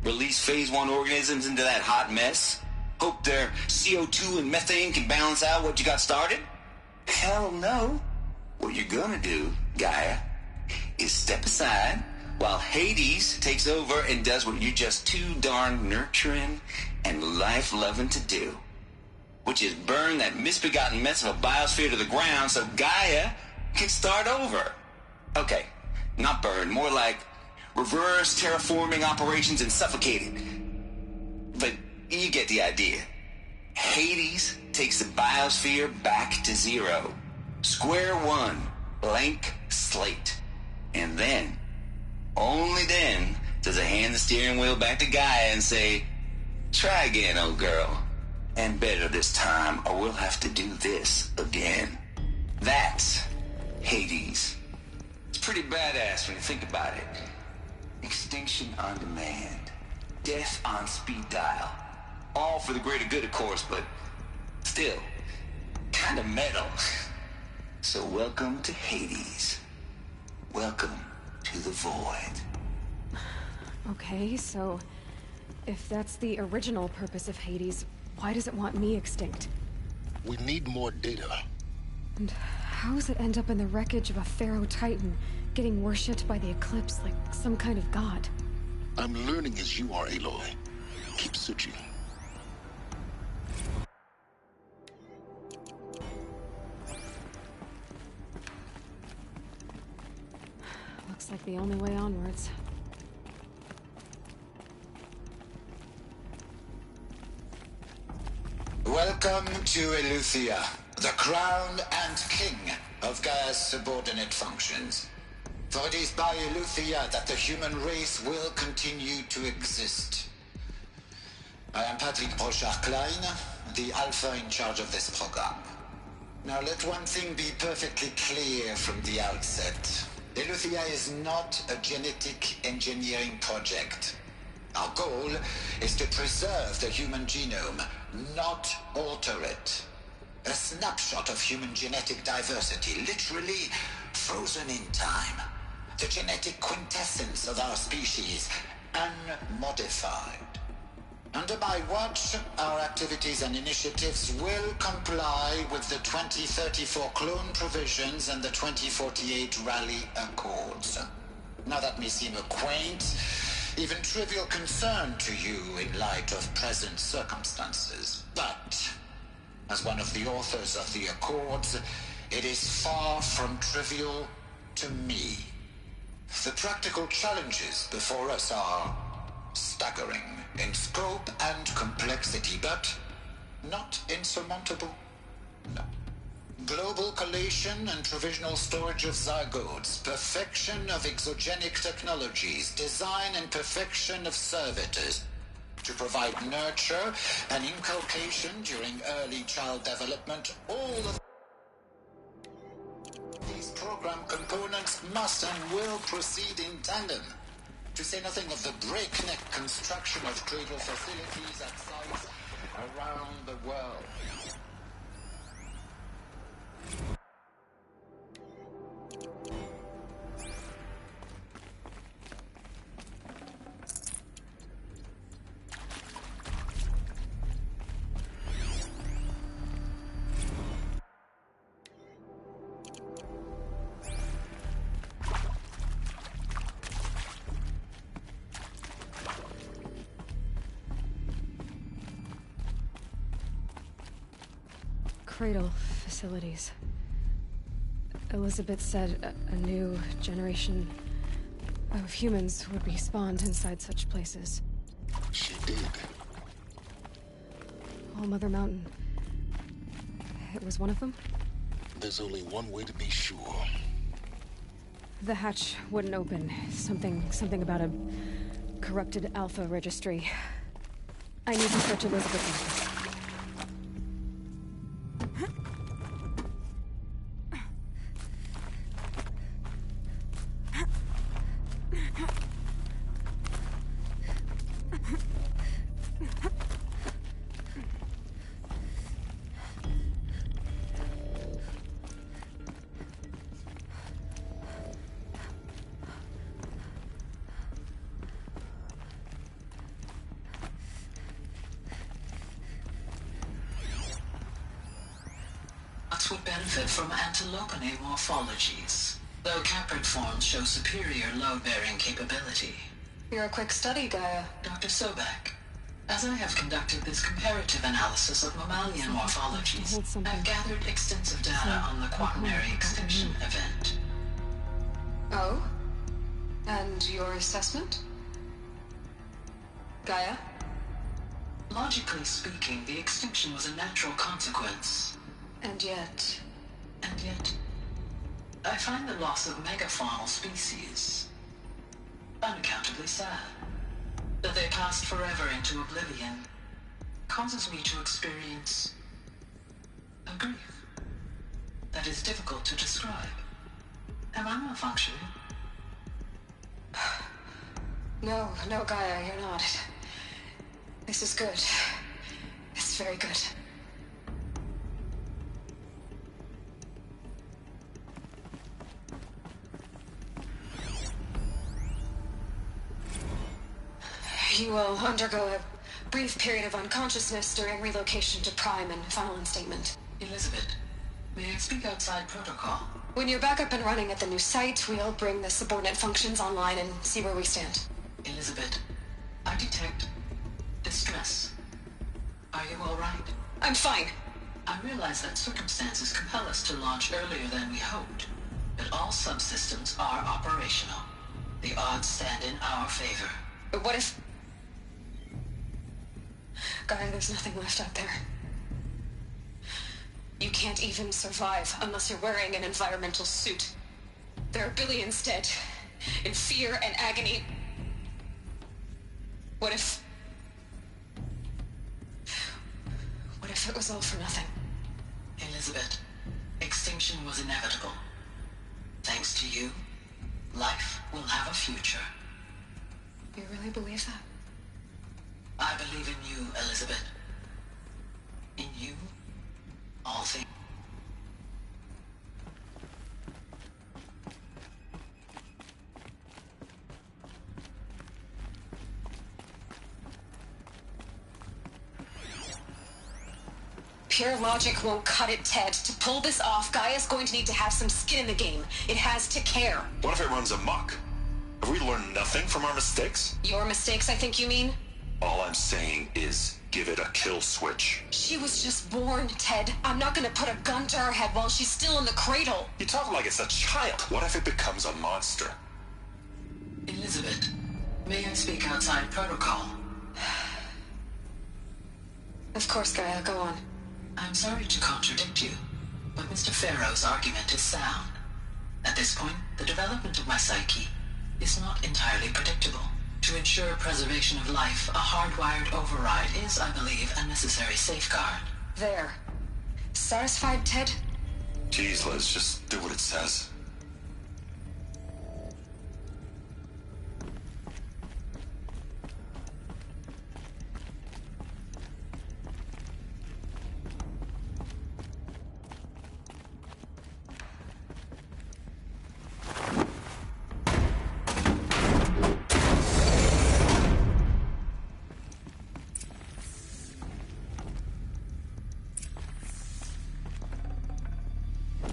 Release phase 1 organisms into that hot mess? Hope their CO2 and methane can balance out what you got started? Hell no. What you're gonna do, Gaia, is step aside while Hades takes over and does what you're just too darn nurturing and life-loving to do, which is burn that misbegotten mess of a biosphere to the ground so Gaia can start over. Okay, not burn, more like reverse terraforming operations and suffocate it. But you get the idea. Hades takes the biosphere back to zero. Square one, blank slate. And then, only then, does it hand the steering wheel back to Gaia and say, try again, old girl. And better this time, or we'll have to do this again. That's Hades. It's pretty badass when you think about it. Extinction on demand. Death on speed dial. All for the greater good, of course, but still, kind of metal. So welcome to Hades. Welcome to the void. Okay, so if that's the original purpose of Hades, why does it want me extinct? We need more data. And How does it end up in the wreckage of a Pharaoh Titan, getting worshipped by the Eclipse like some kind of god? I'm learning as you are, Aloy. Keep searching. Looks like the only way onwards. Welcome to Eleuthia, the crown and king of Gaia's subordinate functions. For it is by Eleuthia that the human race will continue to exist. I am Patrick Brochard-Klein, the Alpha in charge of this program. Now let one thing be perfectly clear from the outset. Eleuthia is not a genetic engineering project. Our goal is to preserve the human genome, not alter it. A snapshot of human genetic diversity, literally frozen in time. The genetic quintessence of our species, unmodified. Under my watch, our activities and initiatives will comply with the 2034 clone provisions and the 2048 Raleigh Accords. Now that may seem a quaint, even trivial concern to you in light of present circumstances, but as one of the authors of the Accords, it is far from trivial to me. The practical challenges before us are staggering in scope and complexity, but not insurmountable. No. Global collation and provisional storage of zygotes, perfection of exogenic technologies, design and perfection of servitors to provide nurture and inculcation during early child development. All of these program components must and will proceed in tandem. To say nothing of the breakneck construction of cradle facilities at sites around the world. Cradle facilities. Elizabeth said a new generation of humans would be spawned inside such places. She did. Oh, Mother Mountain. It was one of them? There's only one way to be sure. The hatch wouldn't open. Something about a corrupted Alpha registry. I need to search Elizabeth's office. Would benefit from antilopinae morphologies, though caprid forms show superior load-bearing capability. You're a quick study, Gaia. Dr. Sobek, as I have conducted this comparative analysis of mammalian morphologies, I've gathered extensive data on the quaternary extinction event. Oh? And your assessment? Gaia? Logically speaking, the extinction was a natural consequence. And yet, I find the loss of megafaunal species unaccountably sad. That they passed forever into oblivion causes me to experience a grief that is difficult to describe. Am I malfunctioning? No, Gaia, you're not. This is good. It's very good. You will undergo a brief period of unconsciousness during relocation to Prime and final instatement. Elizabeth, May I speak outside protocol? When you're back up and running at the new site, we'll bring the subordinate functions online and see where we stand. Elizabeth, I detect distress. Are you all right? I'm fine. I realize that circumstances compel us to launch earlier than we hoped, but all subsystems are operational. The odds stand in our favor. But what if... Gaia, there's nothing left out there. You can't even survive unless you're wearing an environmental suit. There are billions dead, in fear and agony. What if it was all for nothing? Elizabeth, extinction was inevitable. Thanks to you, life will have a future. You really believe that? I believe in you, Elizabeth. In you, all things. Pure logic won't cut it, Ted. To pull this off, Gaia's going to need to have some skin in the game. It has to care. What if it runs amok? Have we learned nothing from our mistakes? Your mistakes, I think you mean? All I'm saying is, give it a kill switch. She was just born, Ted. I'm not gonna put a gun to her head while she's still in the cradle. You talk like it's a child. What if it becomes a monster? Elizabeth, may I speak outside protocol? Of course, Gaia, go on. I'm sorry to contradict you, but Mr. Farrow's argument is sound. At this point, the development of my psyche is not entirely predictable. To ensure preservation of life, a hardwired override is, I believe, a necessary safeguard. There. Satisfied, Ted? Jeez, Liz, just do what it says.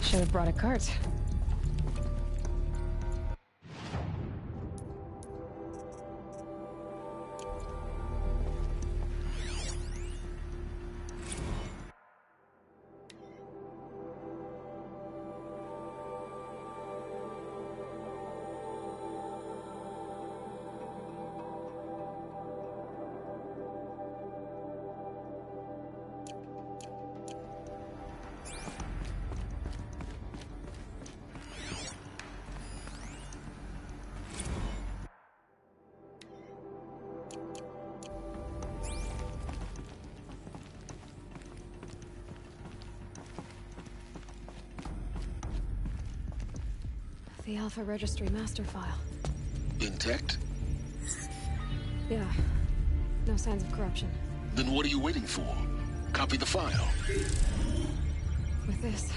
Should have brought a cart. The Alpha Registry master file. Intact? Yeah. No signs of corruption. Then what are you waiting for? Copy the file. With this,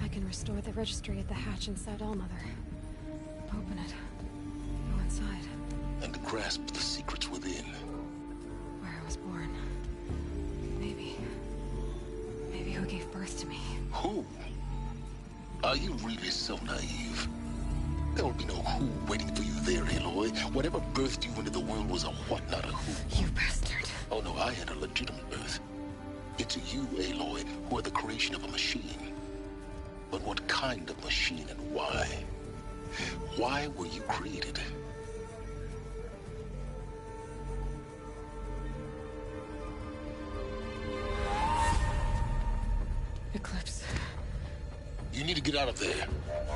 I can restore the registry at the hatch inside Allmother. Open it. Go inside. And grasp the secrets within. Where I was born. Maybe who gave birth to me. Who? Are you really so naive? There will be no who waiting for you there, Aloy. Whatever birthed you into the world was a what, not a who. You bastard. Oh no, I had a legitimate birth. It's you, Aloy, who are the creation of a machine. But what kind of machine and why? Why were you created? Eclipse. You need to get out of there.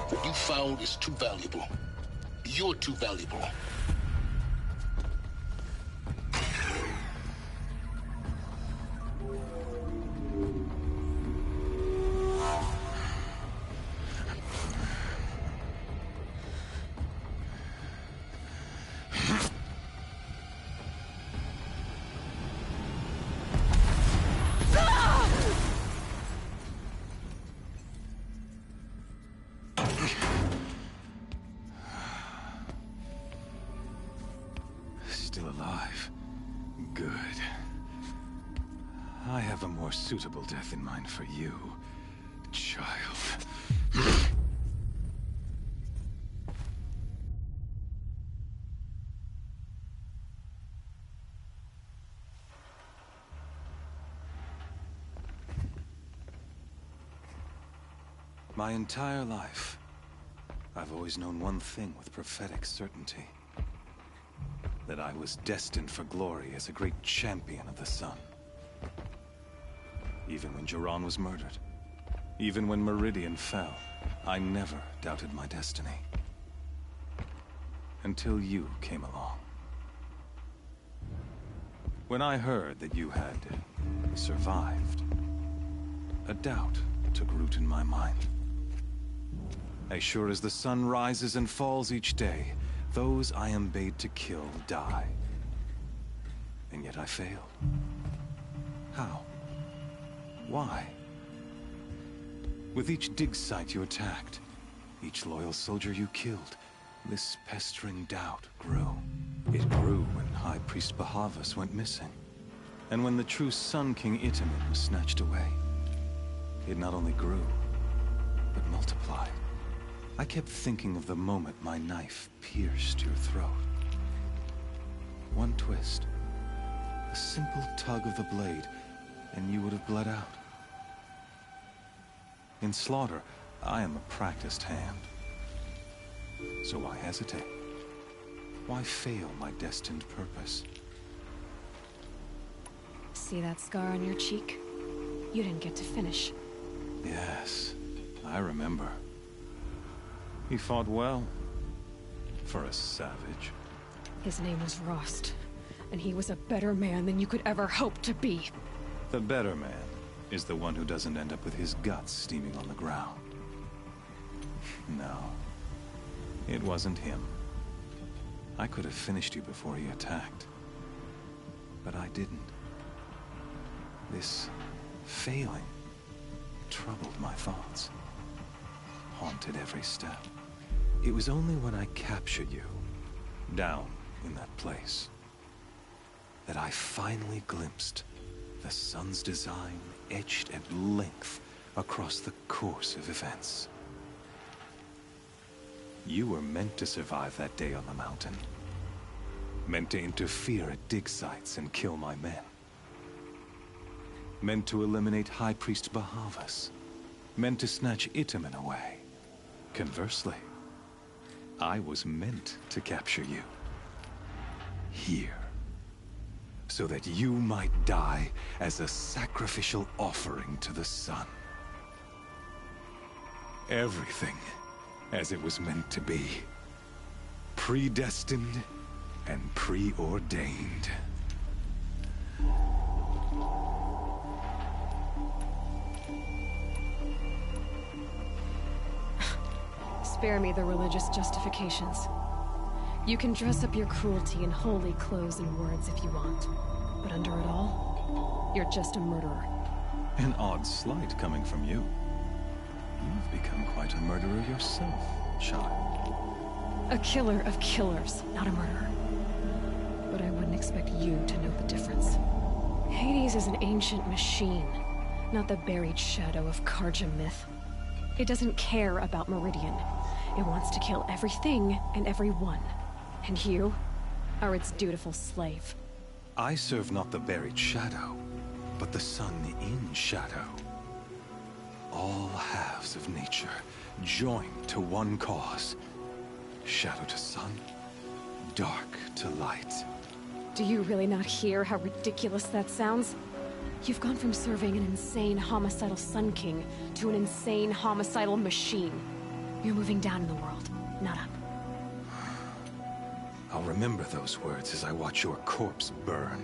What you found is too valuable. You're too valuable. Still alive. Good. I have a more suitable death in mind for you, child. child. My entire life, I've always known one thing with prophetic certainty. That I was destined for glory as a great champion of the sun. Even when Jiran was murdered, even when Meridian fell, I never doubted my destiny. Until you came along. When I heard that you had survived, a doubt took root in my mind. As sure as the sun rises and falls each day, those I am bade to kill die. And yet I failed. How? Why? With each dig site you attacked, each loyal soldier you killed, this pestering doubt grew. It grew when High Priest Bahavas went missing. And when the true Sun King Itamen was snatched away. It not only grew, but multiplied. I kept thinking of the moment my knife pierced your throat. One twist, a simple tug of the blade, and you would have bled out. In slaughter, I am a practiced hand. So why hesitate? Why fail my destined purpose? See that scar on your cheek? You didn't get to finish. Yes, I remember. He fought well. For a savage. His name was Rost, and he was a better man than you could ever hope to be. The better man is the one who doesn't end up with his guts steaming on the ground. No, it wasn't him. I could have finished you before he attacked. But I didn't. This failing troubled my thoughts. Haunted every step. It was only when I captured you, down in that place, that I finally glimpsed the sun's design etched at length across the course of events. You were meant to survive that day on the mountain. Meant to interfere at dig sites and kill my men. Meant to eliminate High Priest Bahavas. Meant to snatch Itamen away. Conversely, I was meant to capture you. Here. So that you might die as a sacrificial offering to the sun. Everything as it was meant to be. Predestined and preordained. Spare me the religious justifications. You can dress up your cruelty in holy clothes and words if you want. But under it all, you're just a murderer. An odd slight coming from you. You've become quite a murderer yourself, child. A killer of killers, not a murderer. But I wouldn't expect you to know the difference. Hades is an ancient machine, not the buried shadow of Karja myth. It doesn't care about Meridian. It wants to kill everything and everyone. And you are its dutiful slave. I serve not the buried shadow, but the sun in shadow. All halves of nature joined to one cause. Shadow to sun, dark to light. Do you really not hear how ridiculous that sounds? You've gone from serving an insane homicidal Sun King to an insane homicidal machine. You're moving down in the world, not up. I'll remember those words as I watch your corpse burn.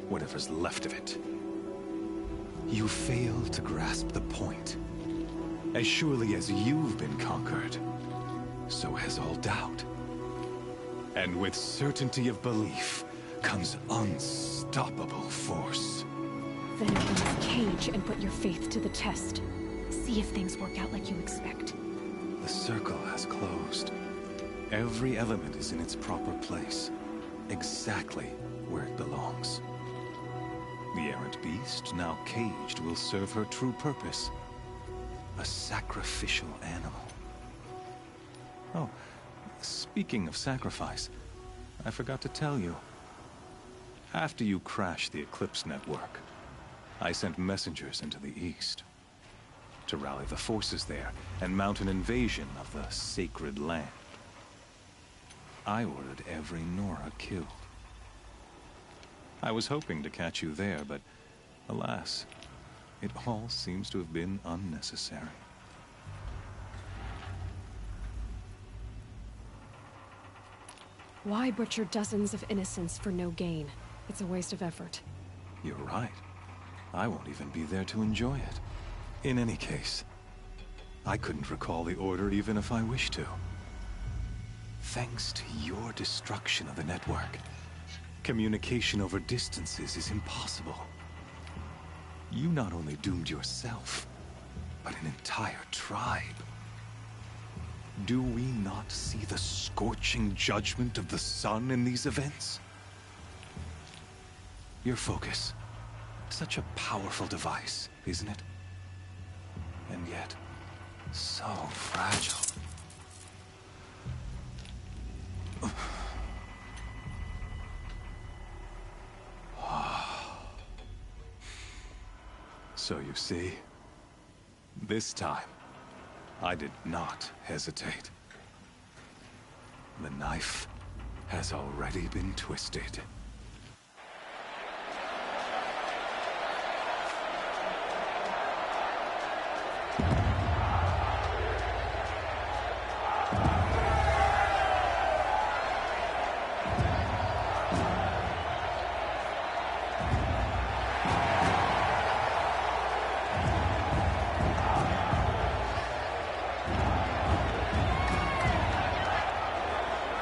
Whatever's left of it. You fail to grasp the point. As surely as you've been conquered, so has all doubt. And with certainty of belief comes unstoppable force. Then open this cage and put your faith to the test. See if things work out like you expect. The circle has closed. Every element is in its proper place, exactly where it belongs. The errant beast, now caged, will serve her true purpose. A sacrificial animal. Oh, speaking of sacrifice, I forgot to tell you. After you crashed the Eclipse network, I sent messengers into the East to rally the forces there and mount an invasion of the Sacred Land. I ordered every Nora killed. I was hoping to catch you there, but alas, it all seems to have been unnecessary. Why butcher dozens of innocents for no gain? It's a waste of effort. You're right. I won't even be there to enjoy it. In any case, I couldn't recall the order even if I wished to. Thanks to your destruction of the network, communication over distances is impossible. You not only doomed yourself, but an entire tribe. Do we not see the scorching judgment of the sun in these events? Your focus. Such a powerful device, isn't it? And yet, so fragile. So you see, this time, I did not hesitate. The knife has already been twisted.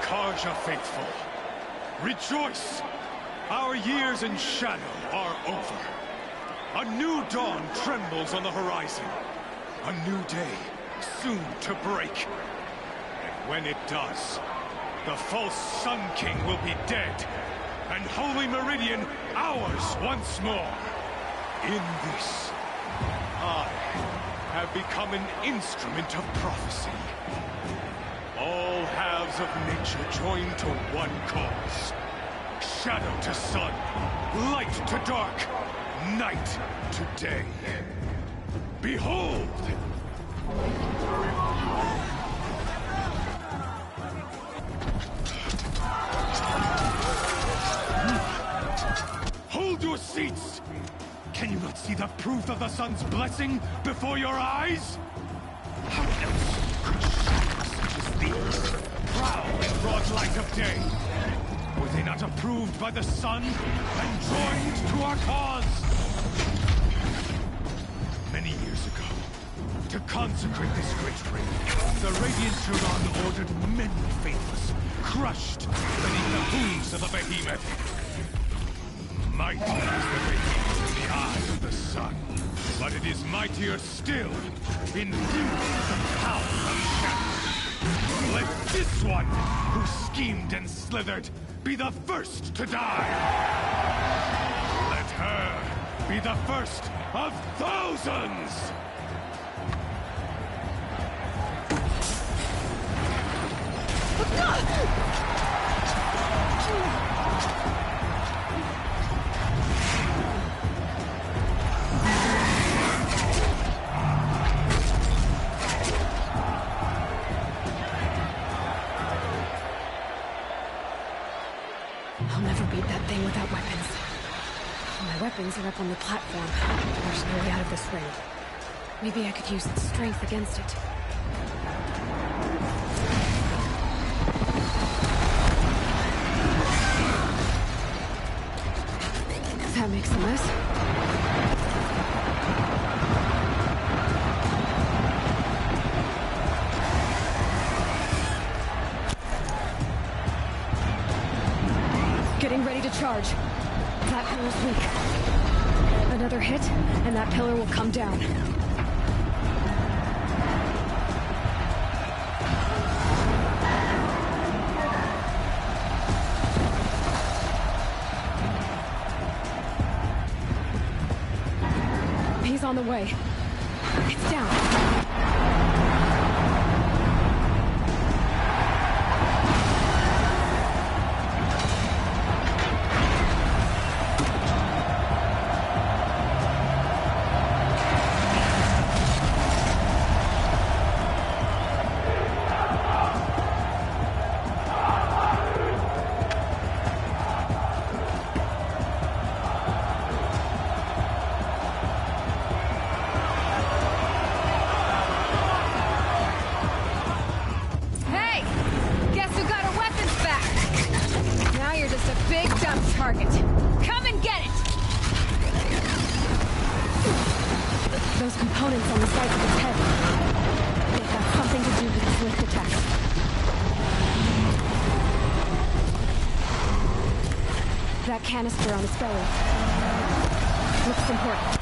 Carja faithful, rejoice! Our years in shadow are over. A new dawn trembles on the horizon. A new day, soon to break. And when it does, the false Sun King will be dead, and Holy Meridian ours once more. In this, I have become an instrument of prophecy. All halves of nature join to one cause. Shadow to sun, light to dark, night to day. Behold! Hold your seats! Can you not see the proof of the sun's blessing before your eyes? How else could shadows such as these prowl in broad light of day? Were they not approved by the sun and joined to our cause? Many years ago, to consecrate this great ring, the Radiant Turan ordered many faithless, crushed beneath the hooves of the behemoth. Mighty is the behemoth in the eyes of the sun, but it is mightier still, infused with the power of shadow. Let this one, who schemed and slithered, be the first to die. Let her be the first of thousands! I'll never beat that thing without weapons. My weapons are up on the platform. There's no way out of this ring. Maybe I could use its strength against it. That makes a mess. Getting ready to charge. That pillar's weak. Another hit, and that pillar will come down. He's on the way. It's down. on target. Come and get it! Those components on the sides of his head. They've got something to do with his lift attacks. That canister on his belly. Looks important.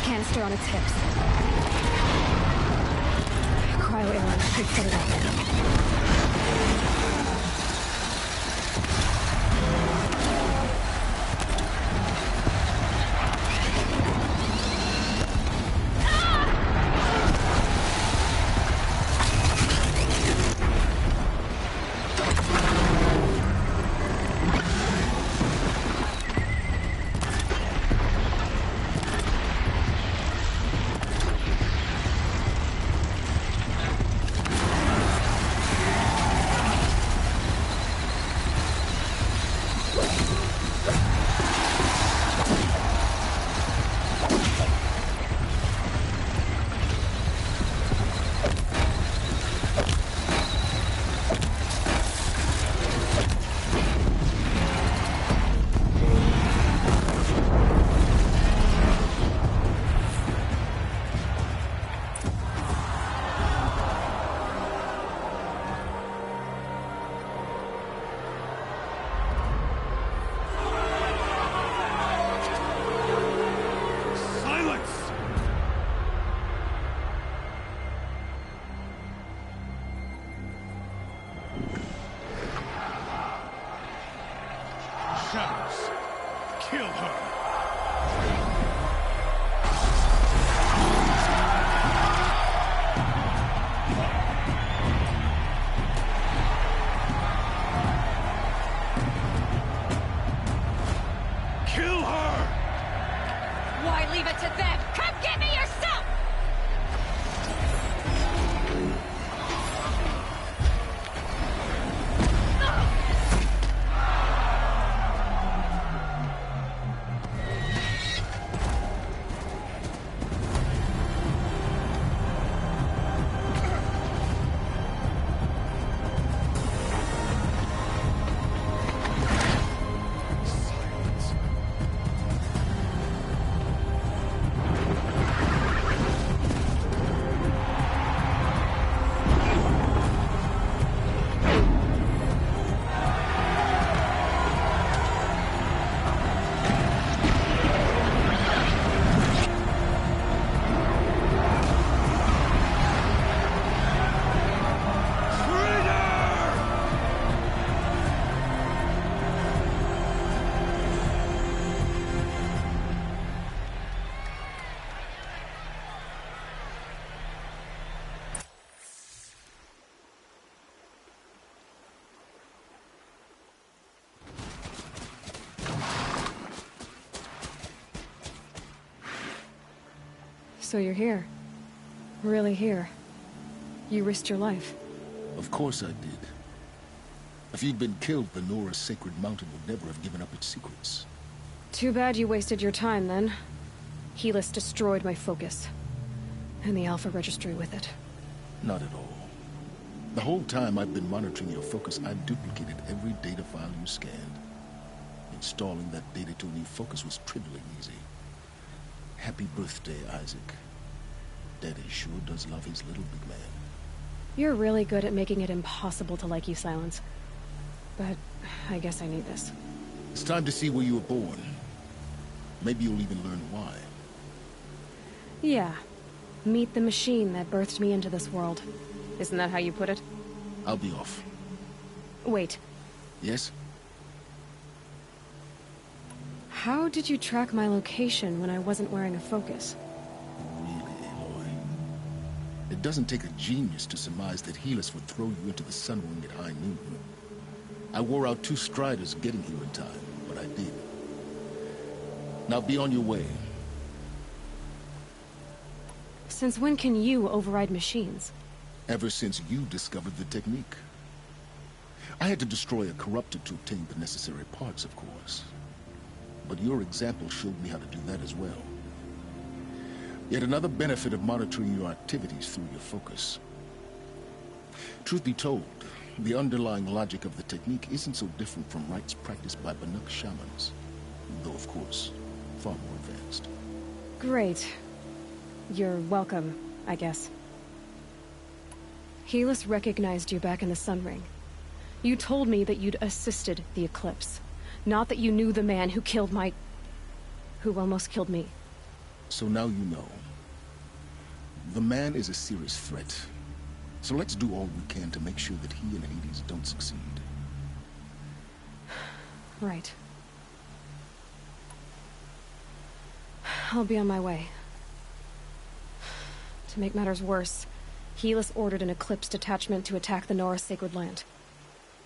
Canister on its hips. Cryo arrow should set it off. Shadows. Kill her. Kill her! Why leave it to them? Come get me yourself! So you're here. Really here. You risked your life. Of course I did. If you'd been killed, the Nora Sacred Mountain would never have given up its secrets. Too bad you wasted your time, then. Helis destroyed my focus. And the Alpha Registry with it. Not at all. The whole time I've been monitoring your focus, I've duplicated every data file you scanned. Installing that data to a new focus was trivially easy. Happy birthday, Isaac. Daddy sure does love his little big man. You're really good at making it impossible to like you, Silence. But I guess I need this. It's time to see where you were born. Maybe you'll even learn why. Yeah. Meet the machine that birthed me into this world. Isn't that how you put it? I'll be off. Wait. Yes? How did you track my location when I wasn't wearing a focus? Really, Aloy? It doesn't take a genius to surmise that Helis would throw you into the Sunwing at high noon. I wore out 2 Striders getting here in time, but I did. Now be on your way. Since when can you override machines? Ever since you discovered the technique. I had to destroy a corruptor to obtain the necessary parts, of course. But your example showed me how to do that as well. Yet another benefit of monitoring your activities through your focus. Truth be told, the underlying logic of the technique isn't so different from rites practiced by Banuk shamans, though of course, far more advanced. Great. You're welcome, I guess. Helis recognized you back in the Sun Ring. You told me that you'd assisted the Eclipse, not that you knew the man who killed who almost killed me. So now you know. The man is a serious threat. So let's do all we can to make sure that he and Hades don't succeed. Right. I'll be on my way. To make matters worse, Helis ordered an Eclipse detachment to attack the Nora Sacred Land.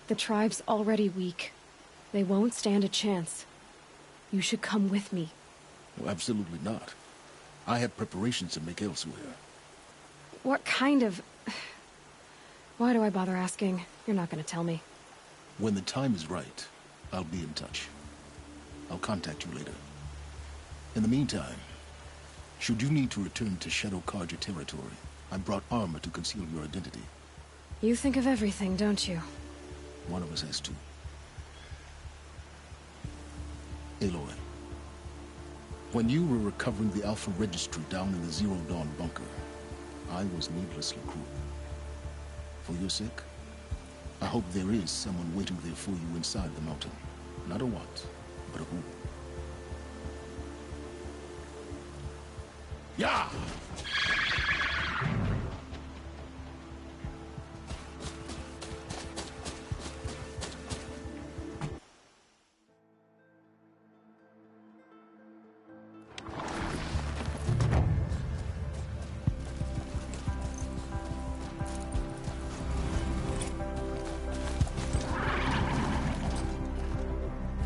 The tribe's already weak. They won't stand a chance. You should come with me. Well, absolutely not. I have preparations to make elsewhere. What kind of... Why do I bother asking? You're not going to tell me. When the time is right, I'll be in touch. I'll contact you later. In the meantime, should you need to return to Shadow Carja territory, I brought armor to conceal your identity. You think of everything, don't you? One of us has to. Aloy, when you were recovering the Alpha Registry down in the Zero Dawn bunker, I was needlessly cruel. For your sake, I hope there is someone waiting there for you inside the mountain. Not a what, but a who. Yeah!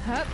Hup.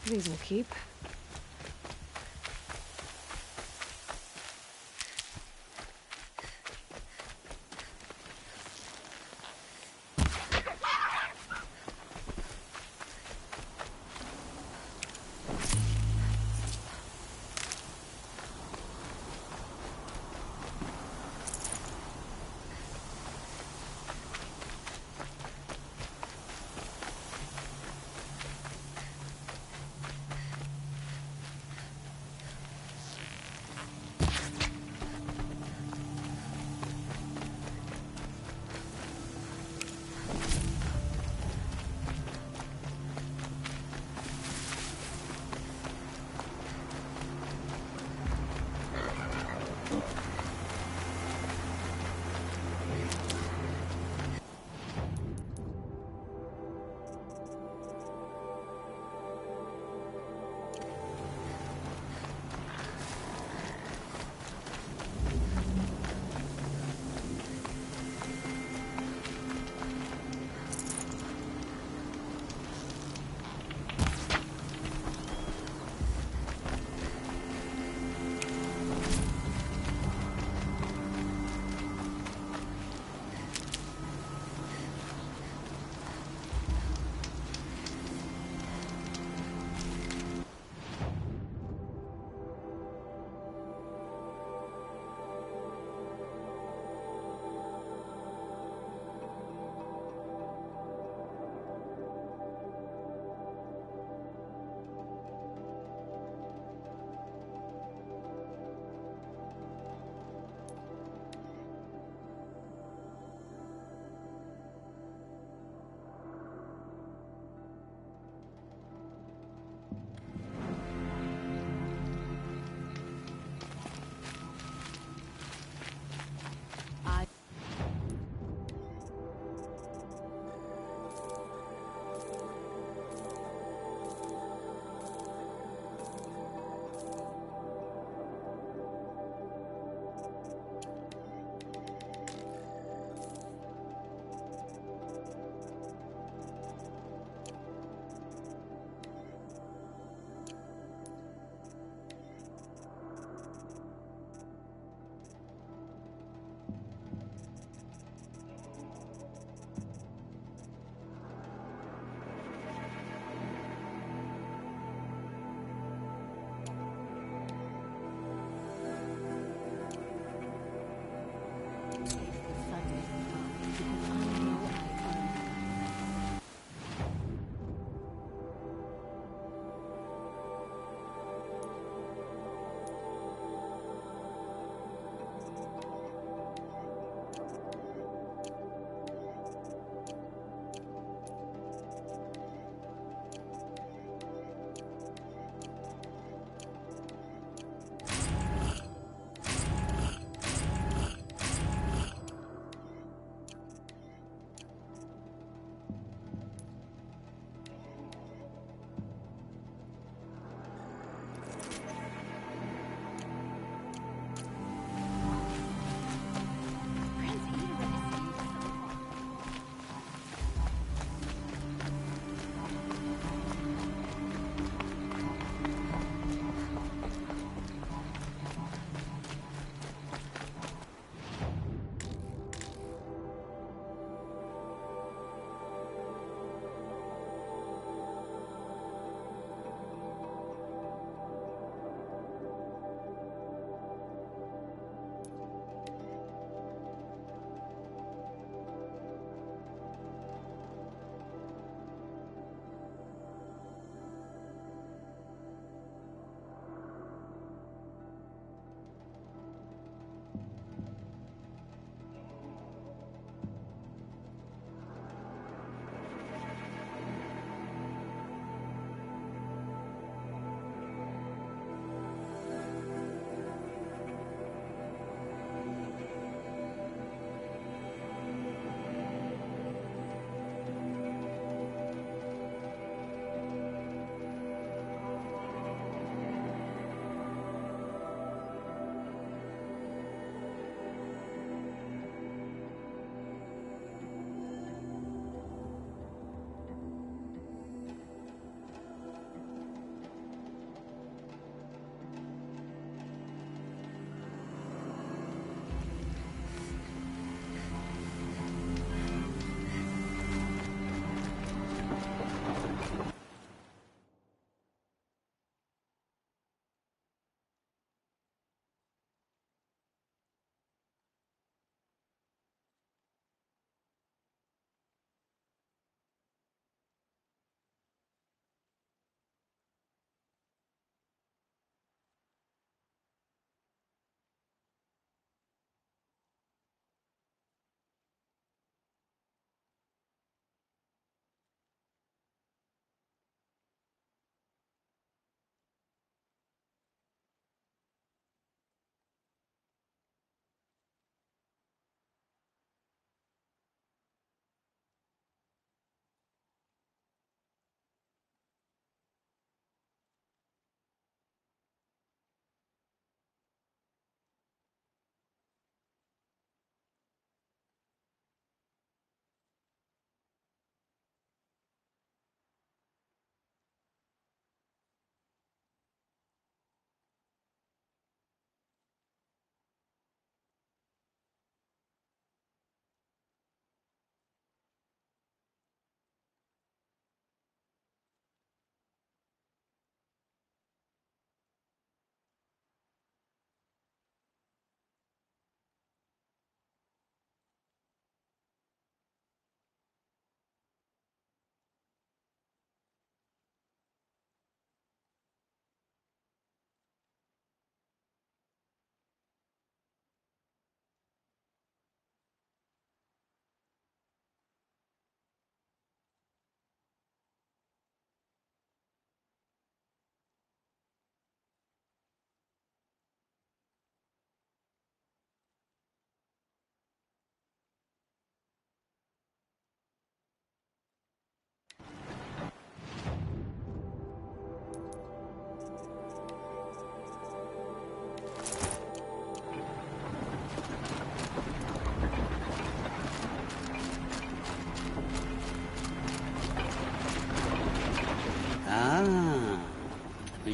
These will keep.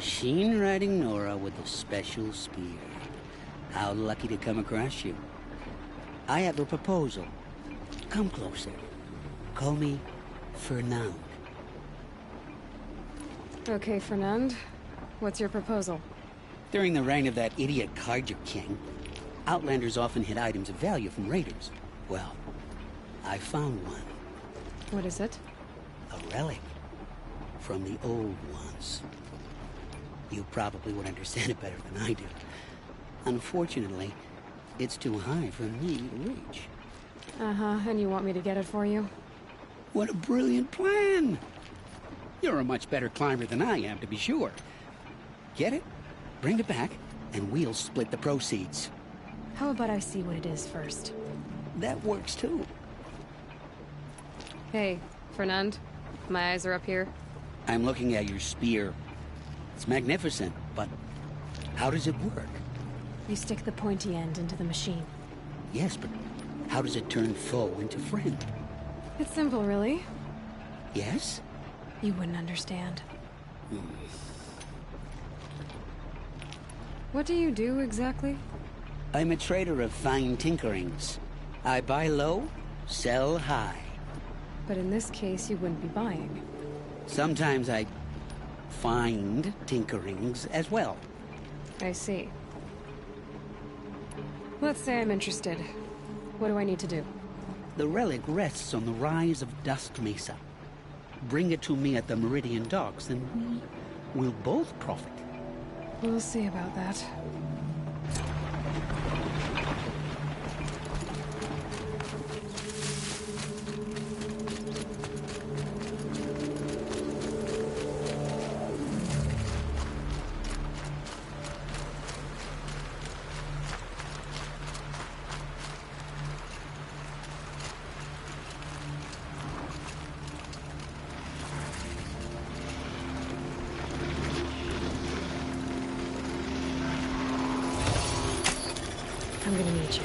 Machine-riding Nora with a special spear. How lucky to come across you. I have a proposal. Come closer. Call me Fernand. Okay, Fernand. What's your proposal? During the reign of that idiot Carja King, Outlanders often hid items of value from raiders. Well, I found one. What is it? A relic from the old ones. You probably would understand it better than I do. Unfortunately, it's too high for me to reach. Uh-huh, and you want me to get it for you? What a brilliant plan! You're a much better climber than I am, to be sure. Get it, bring it back, and we'll split the proceeds. How about I see what it is first? That works too. Hey, Fernand. My eyes are up here. I'm looking at your spear. It's magnificent, but how does it work? You stick the pointy end into the machine. Yes, but how does it turn foe into friend? It's simple, really. Yes? You wouldn't understand. What do you do, exactly? I'm a trader of fine tinkerings. I buy low, sell high. But in this case, you wouldn't be buying. Sometimes I find tinkerings as well. I see. Let's say I'm interested. What do I need to do? The relic rests on the rise of Dusk Mesa. Bring it to me at the Meridian Docks, and we will both profit. We'll see about that. I'm gonna need you.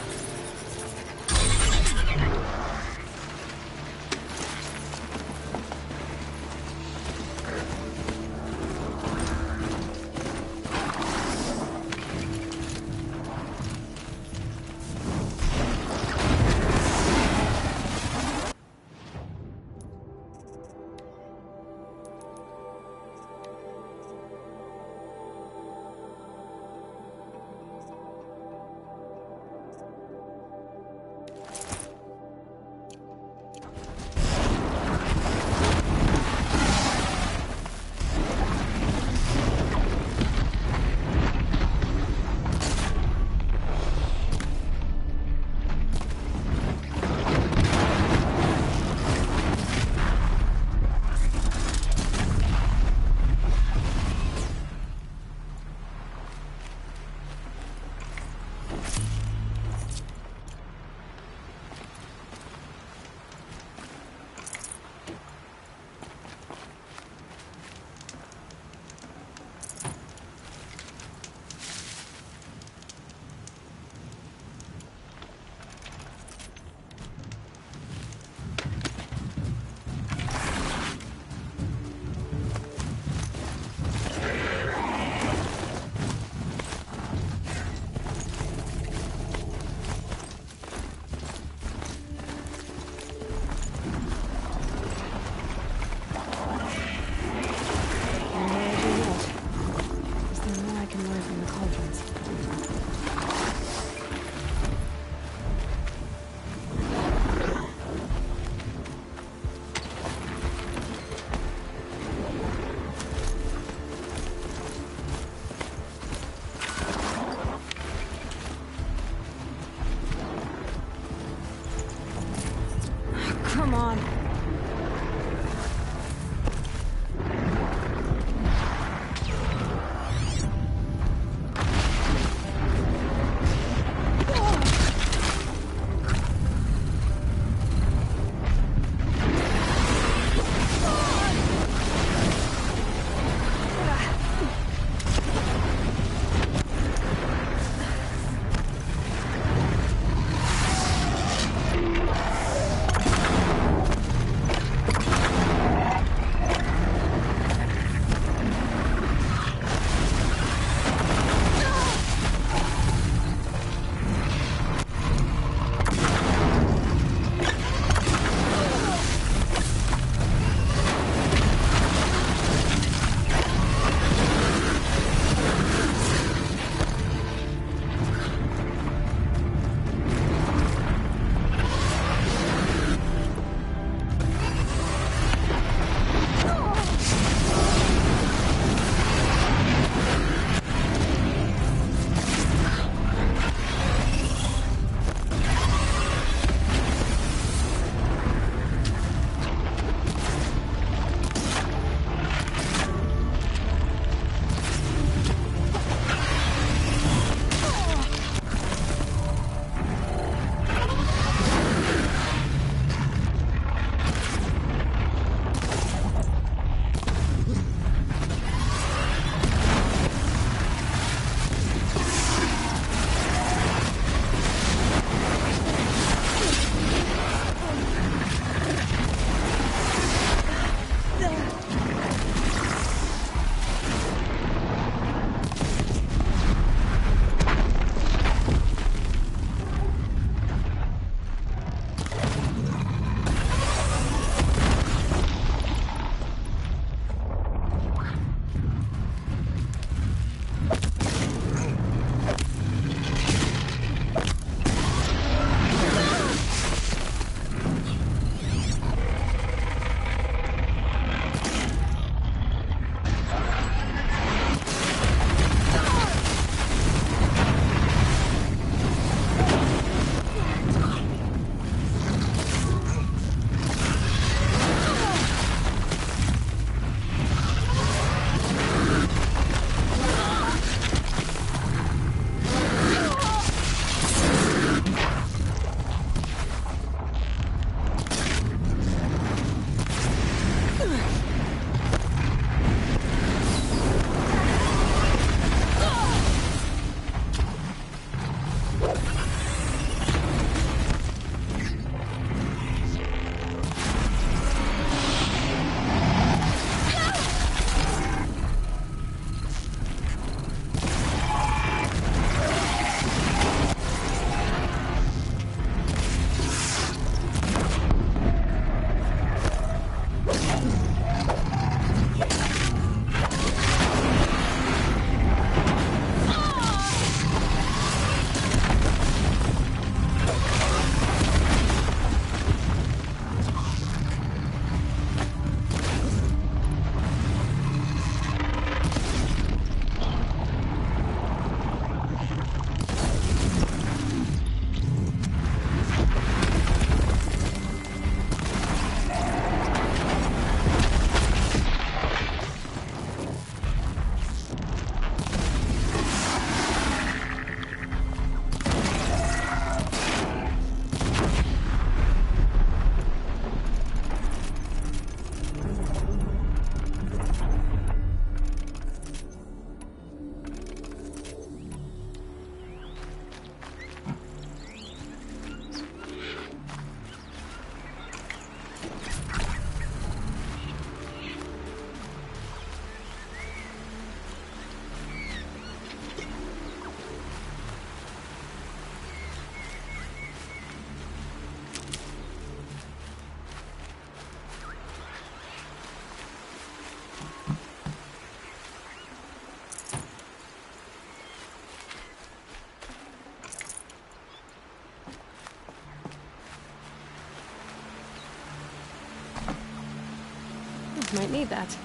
Might need that.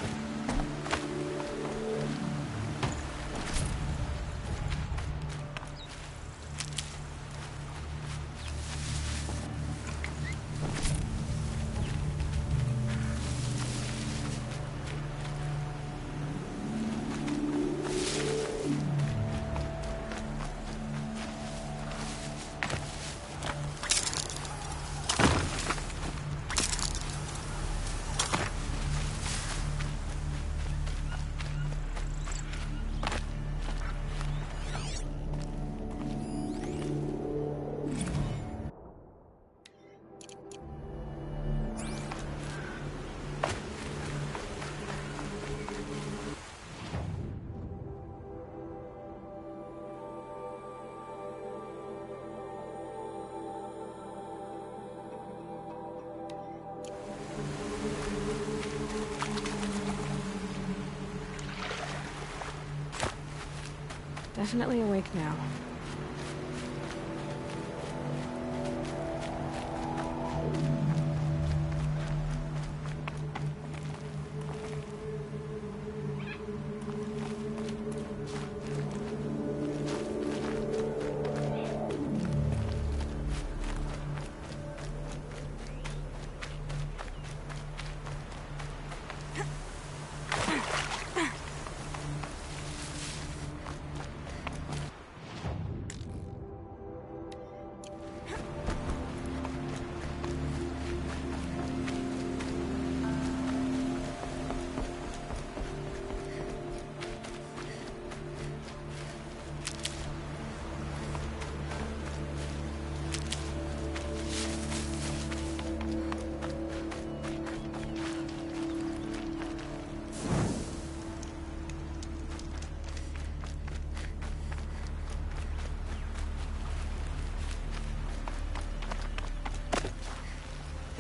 Definitely awake now.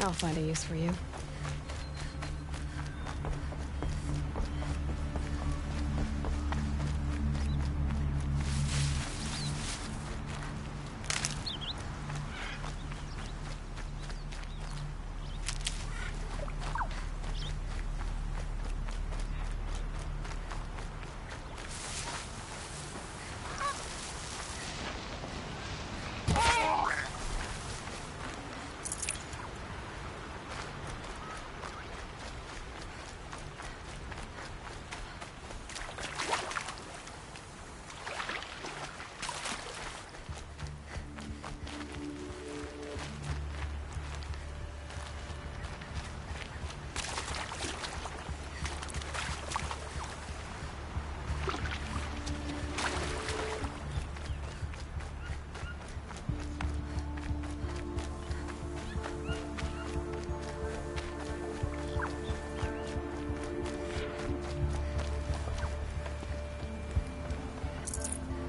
I'll find a use for you.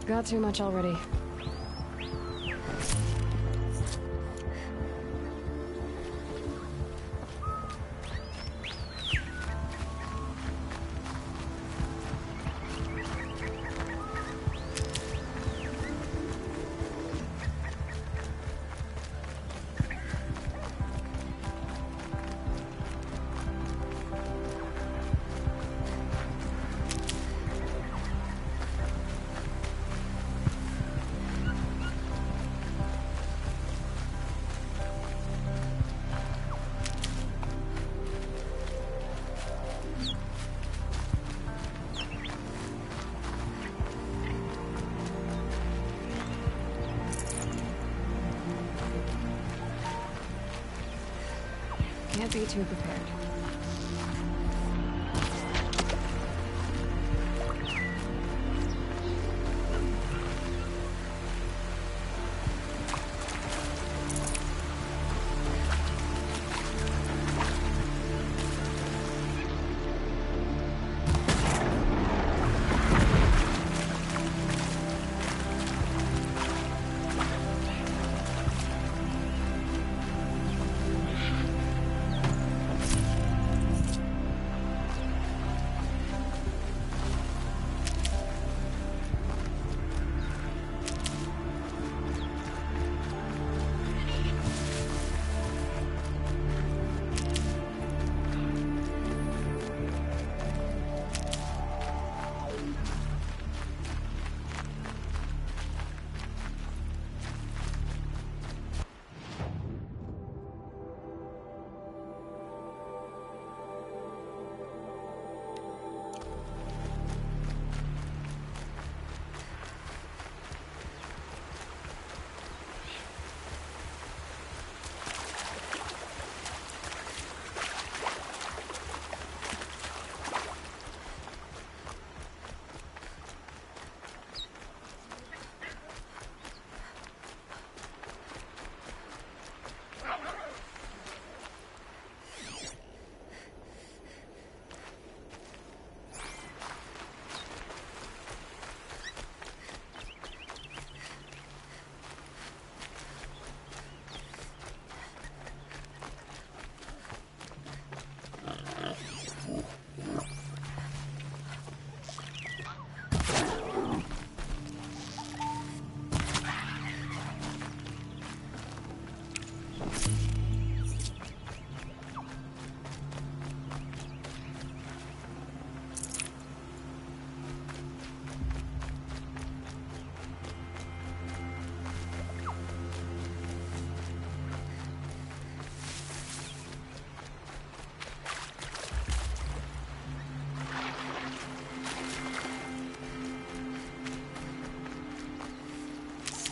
Got too much already. Can't be too prepared.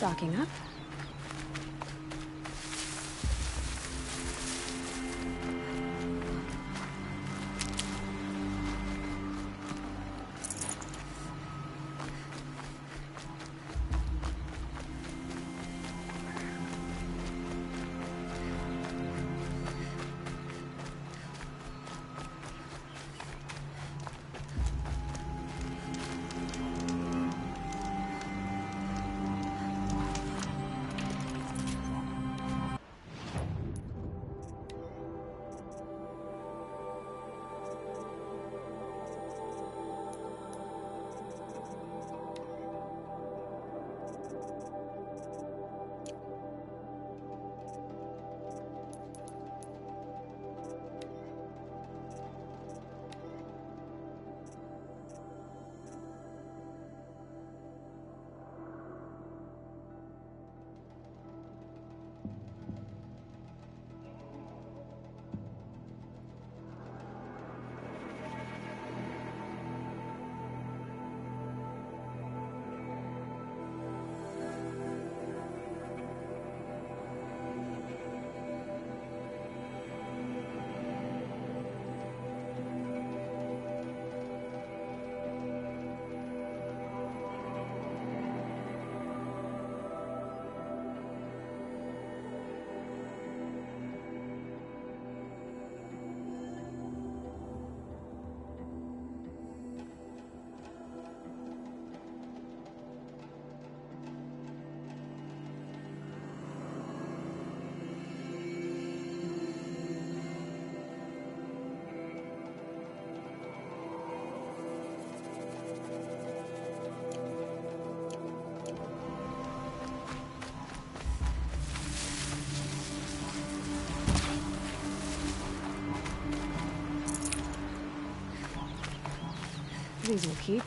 Stocking up. These will keep.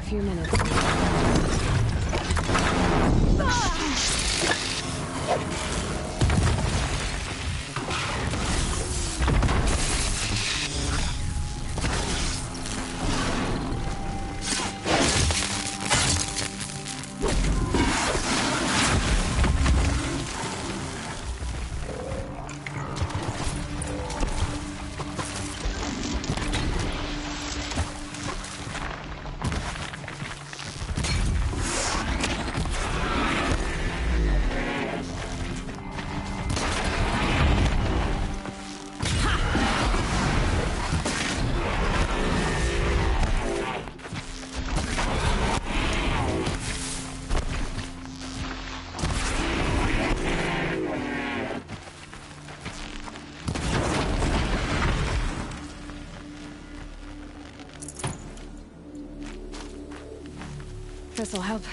few minutes. This'll help.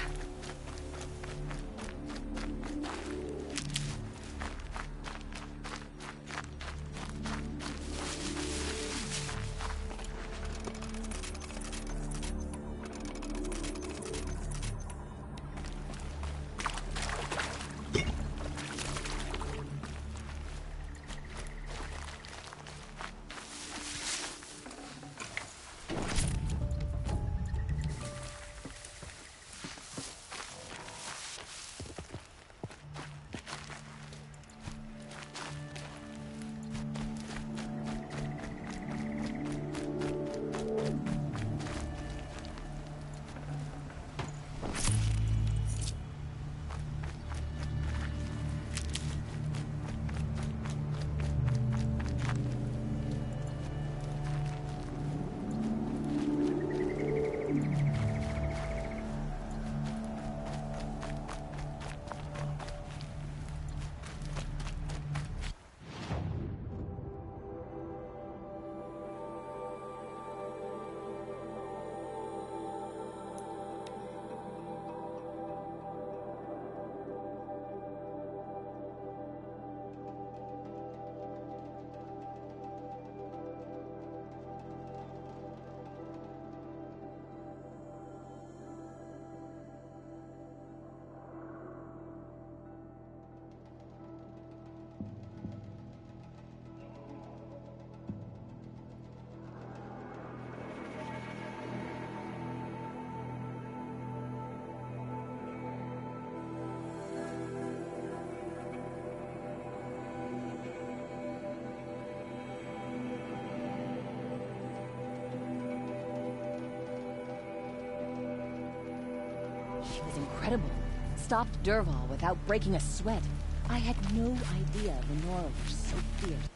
She was incredible. Stopped Dervahl without breaking a sweat. I had no idea the Nora were so fierce.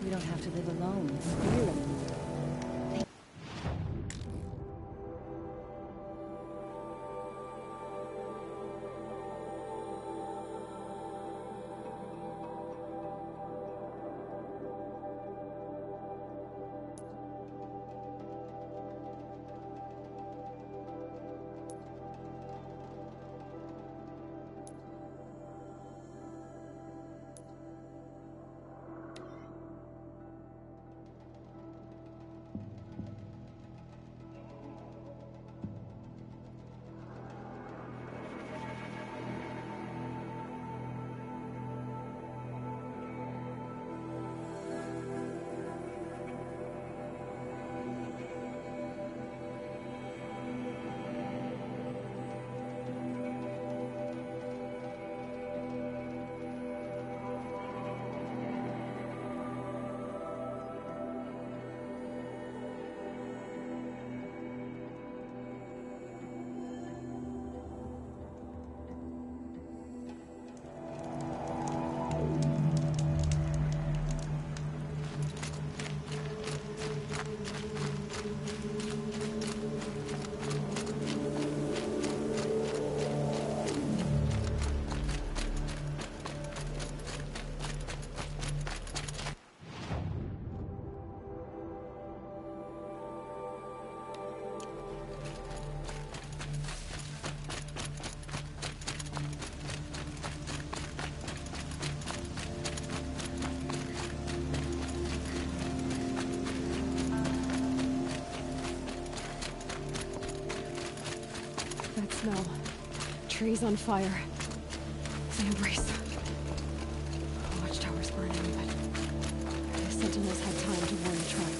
we don't have to live alone in fear of them. That smell. Trees on fire. The embrace. Watchtower's burning, but the sentinels had time to warn the tribe.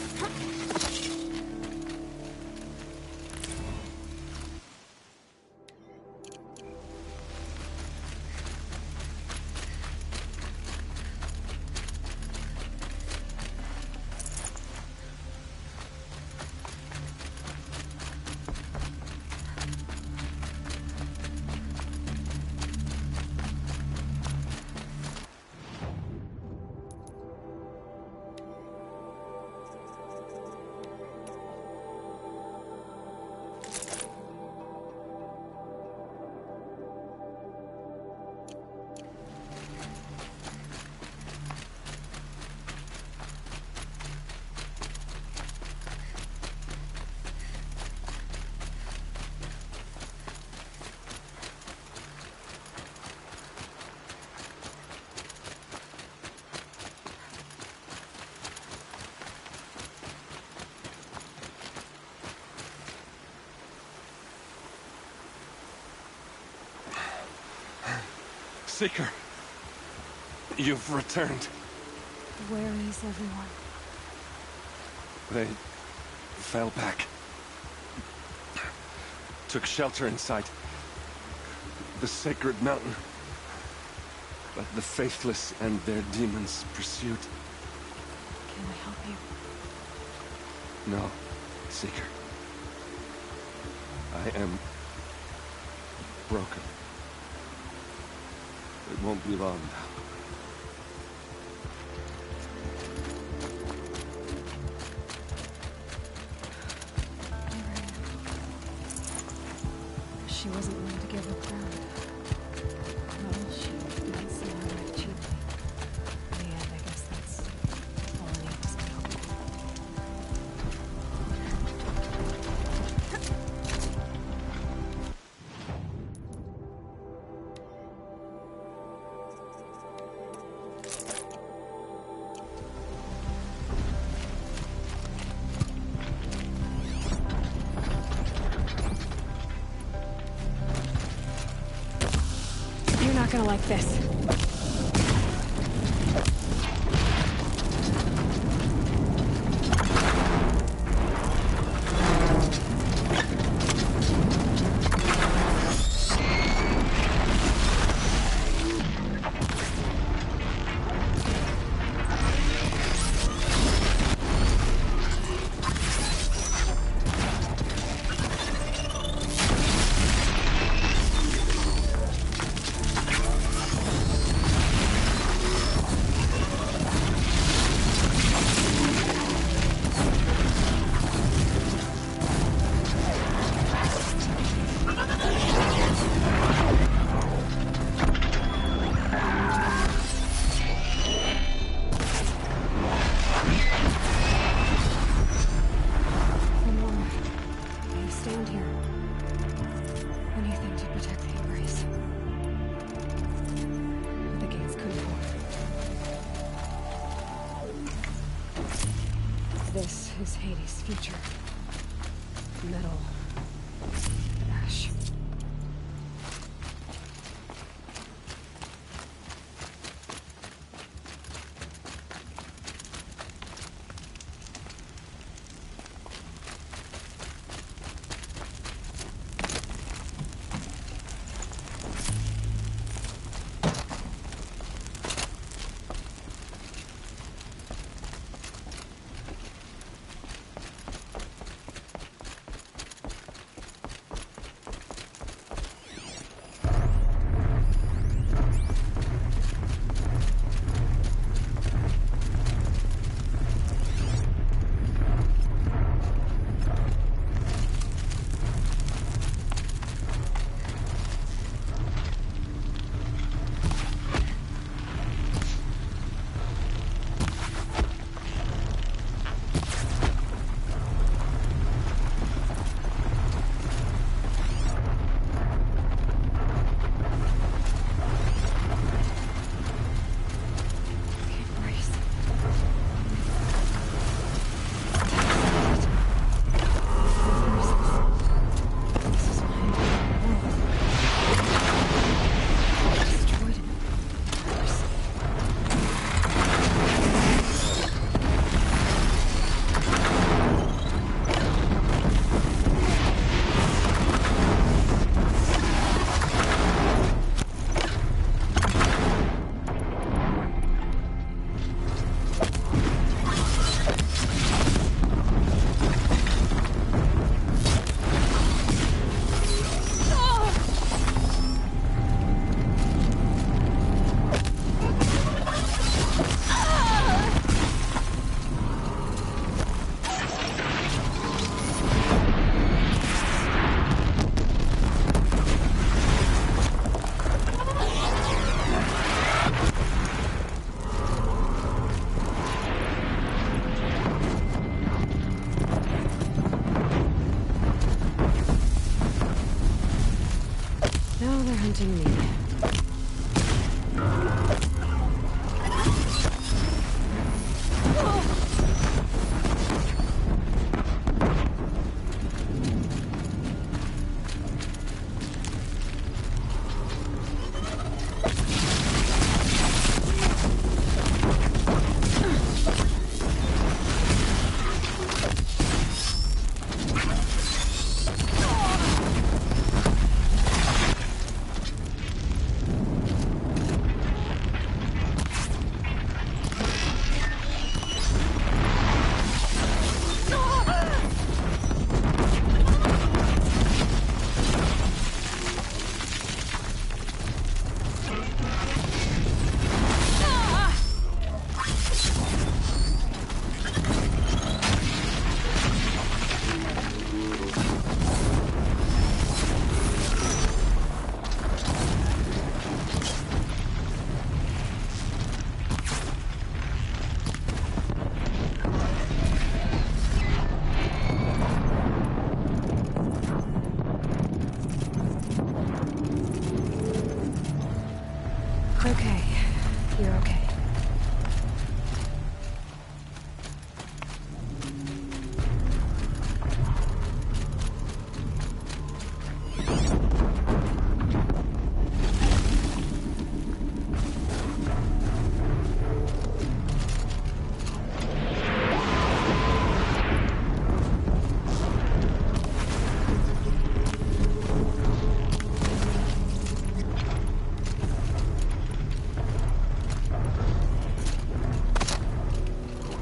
Seeker, you've returned. Where is everyone? They fell back. Took shelter inside the sacred mountain. But the faithless and their demons pursued. Can I help you? No, Seeker. I am broken. It won't be long now. She wasn't willing to give her crown. Well, she didn't see her life cheaply. In the end, I guess that's all any of us can hope for. You're not gonna like this. This is Hades' future. Metal. Ash. Hunting me. Okay. You're okay.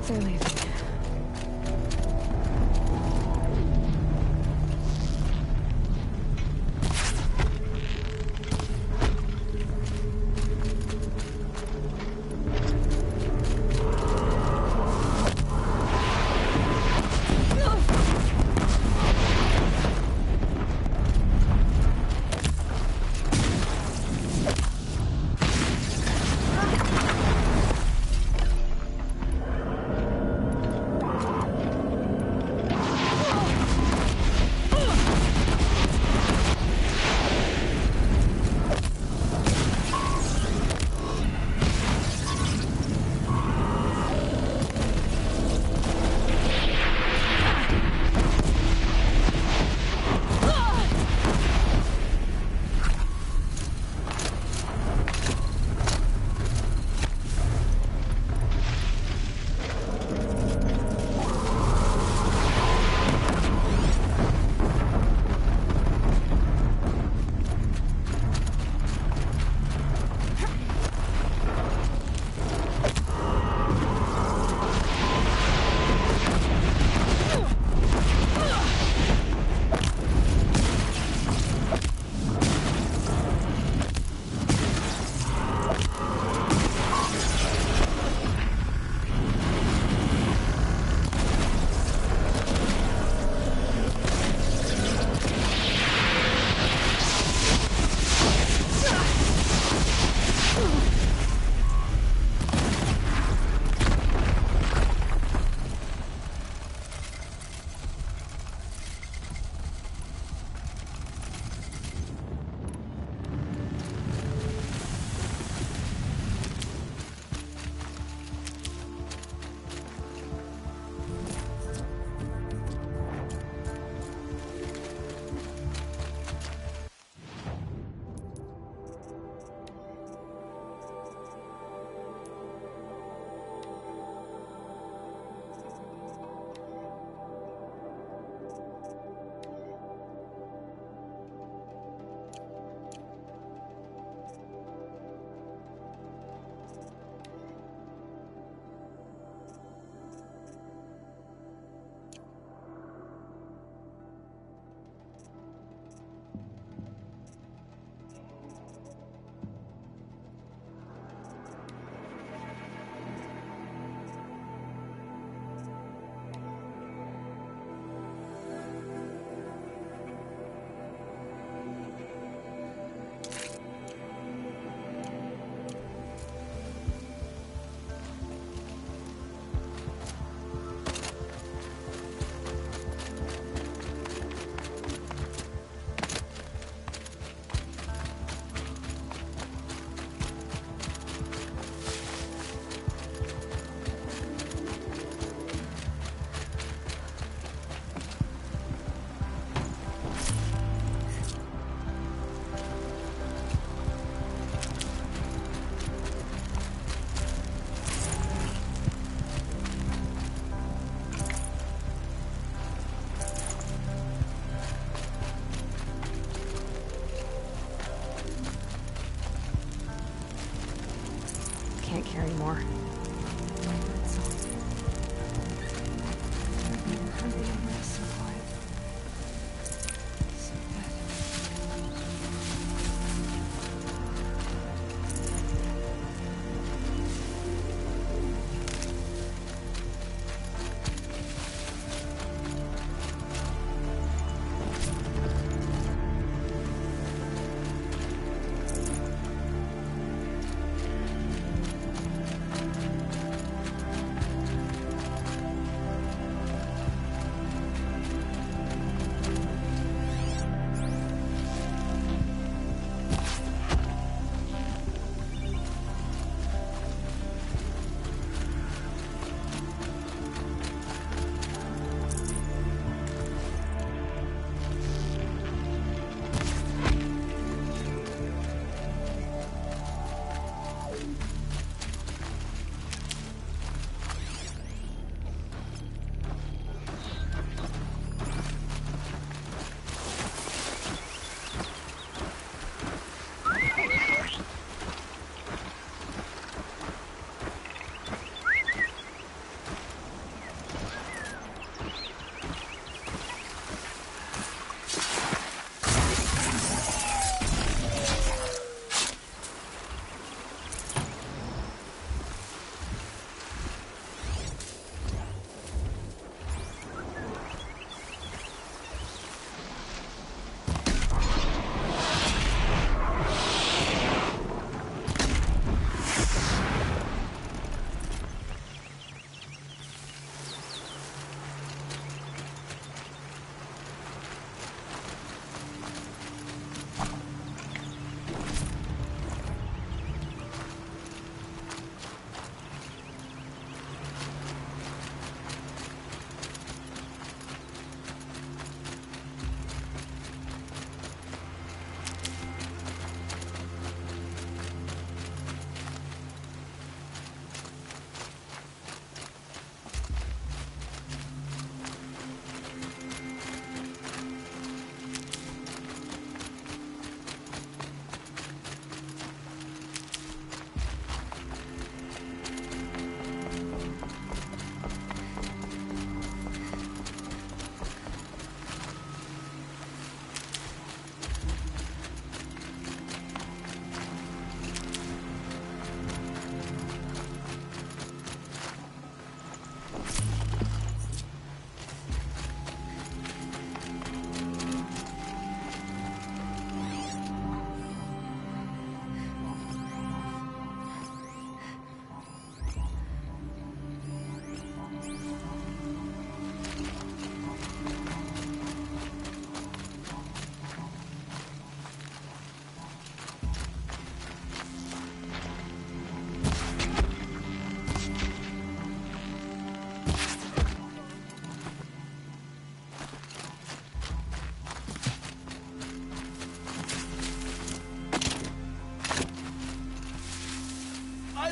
They're leaving. anymore.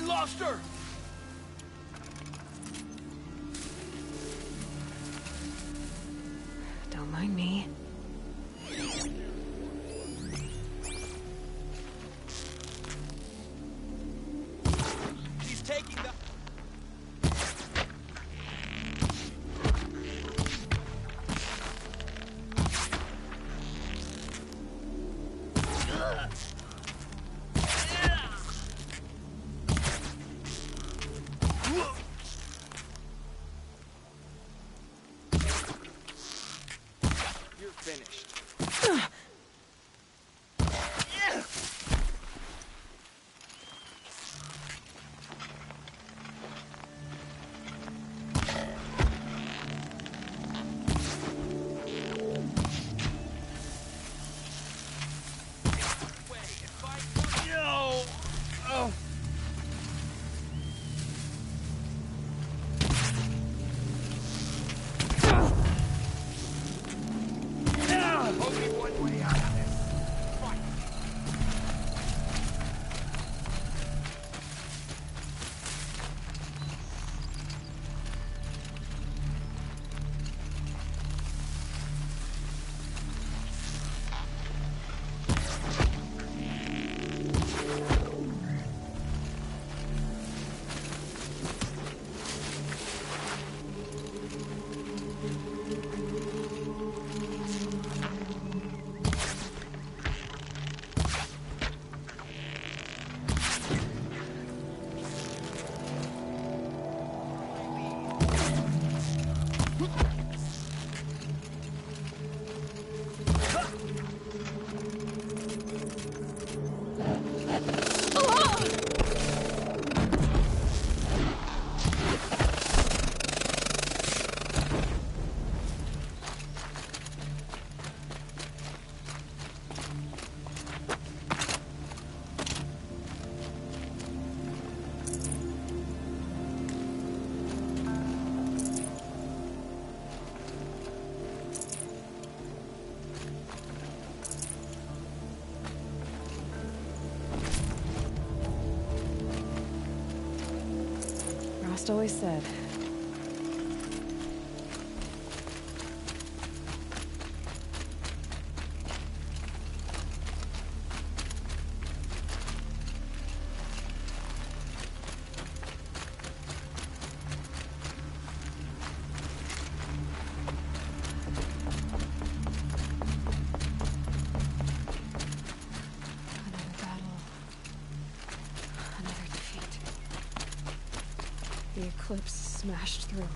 lost her! Don't mind me. She's taking the... You're Frost always said. The eclipse smashed through.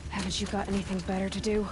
Haven't you got anything better to do?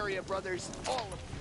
area, brothers. All of you.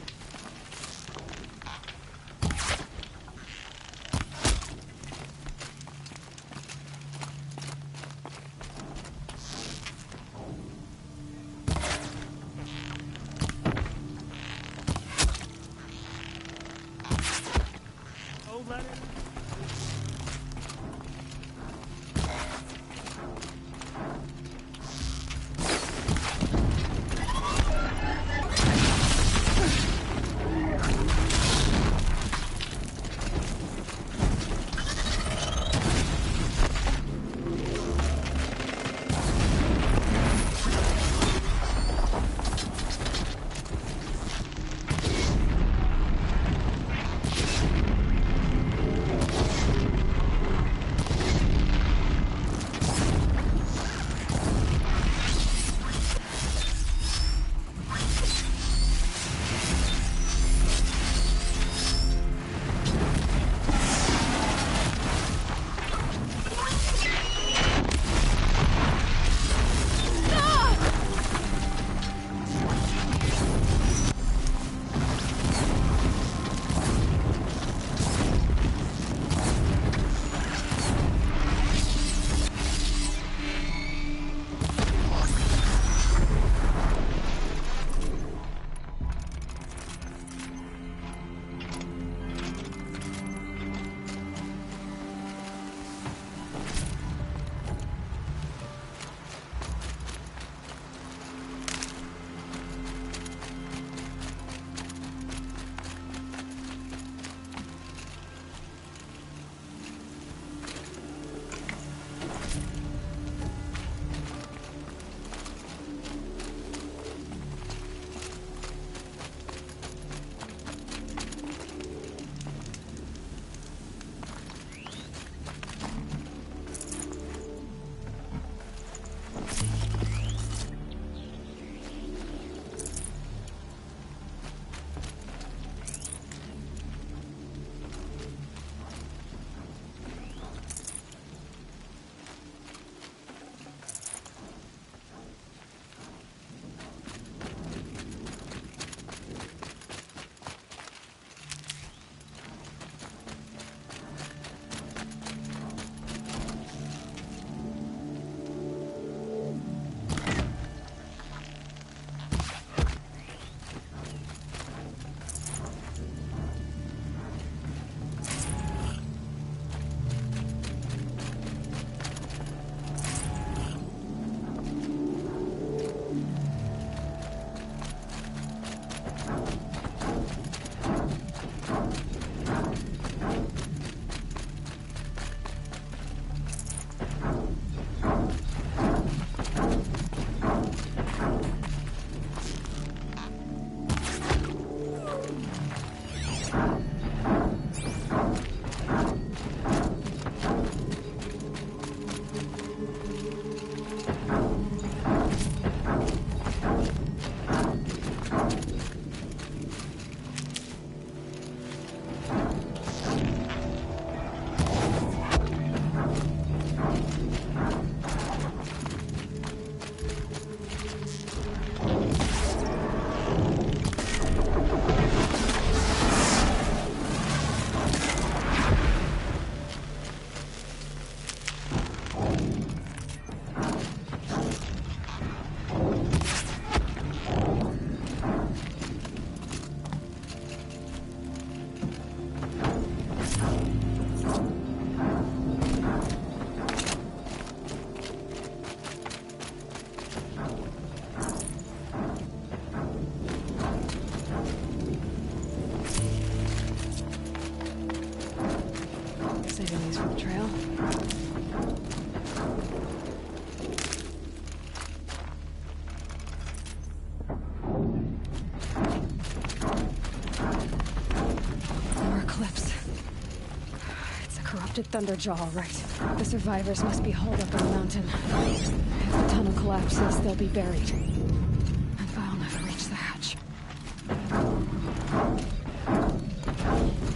erupted Thunderjaw, all right. The survivors must be holed up in the mountain. If the tunnel collapses, they'll be buried. And I'll never reach the hatch.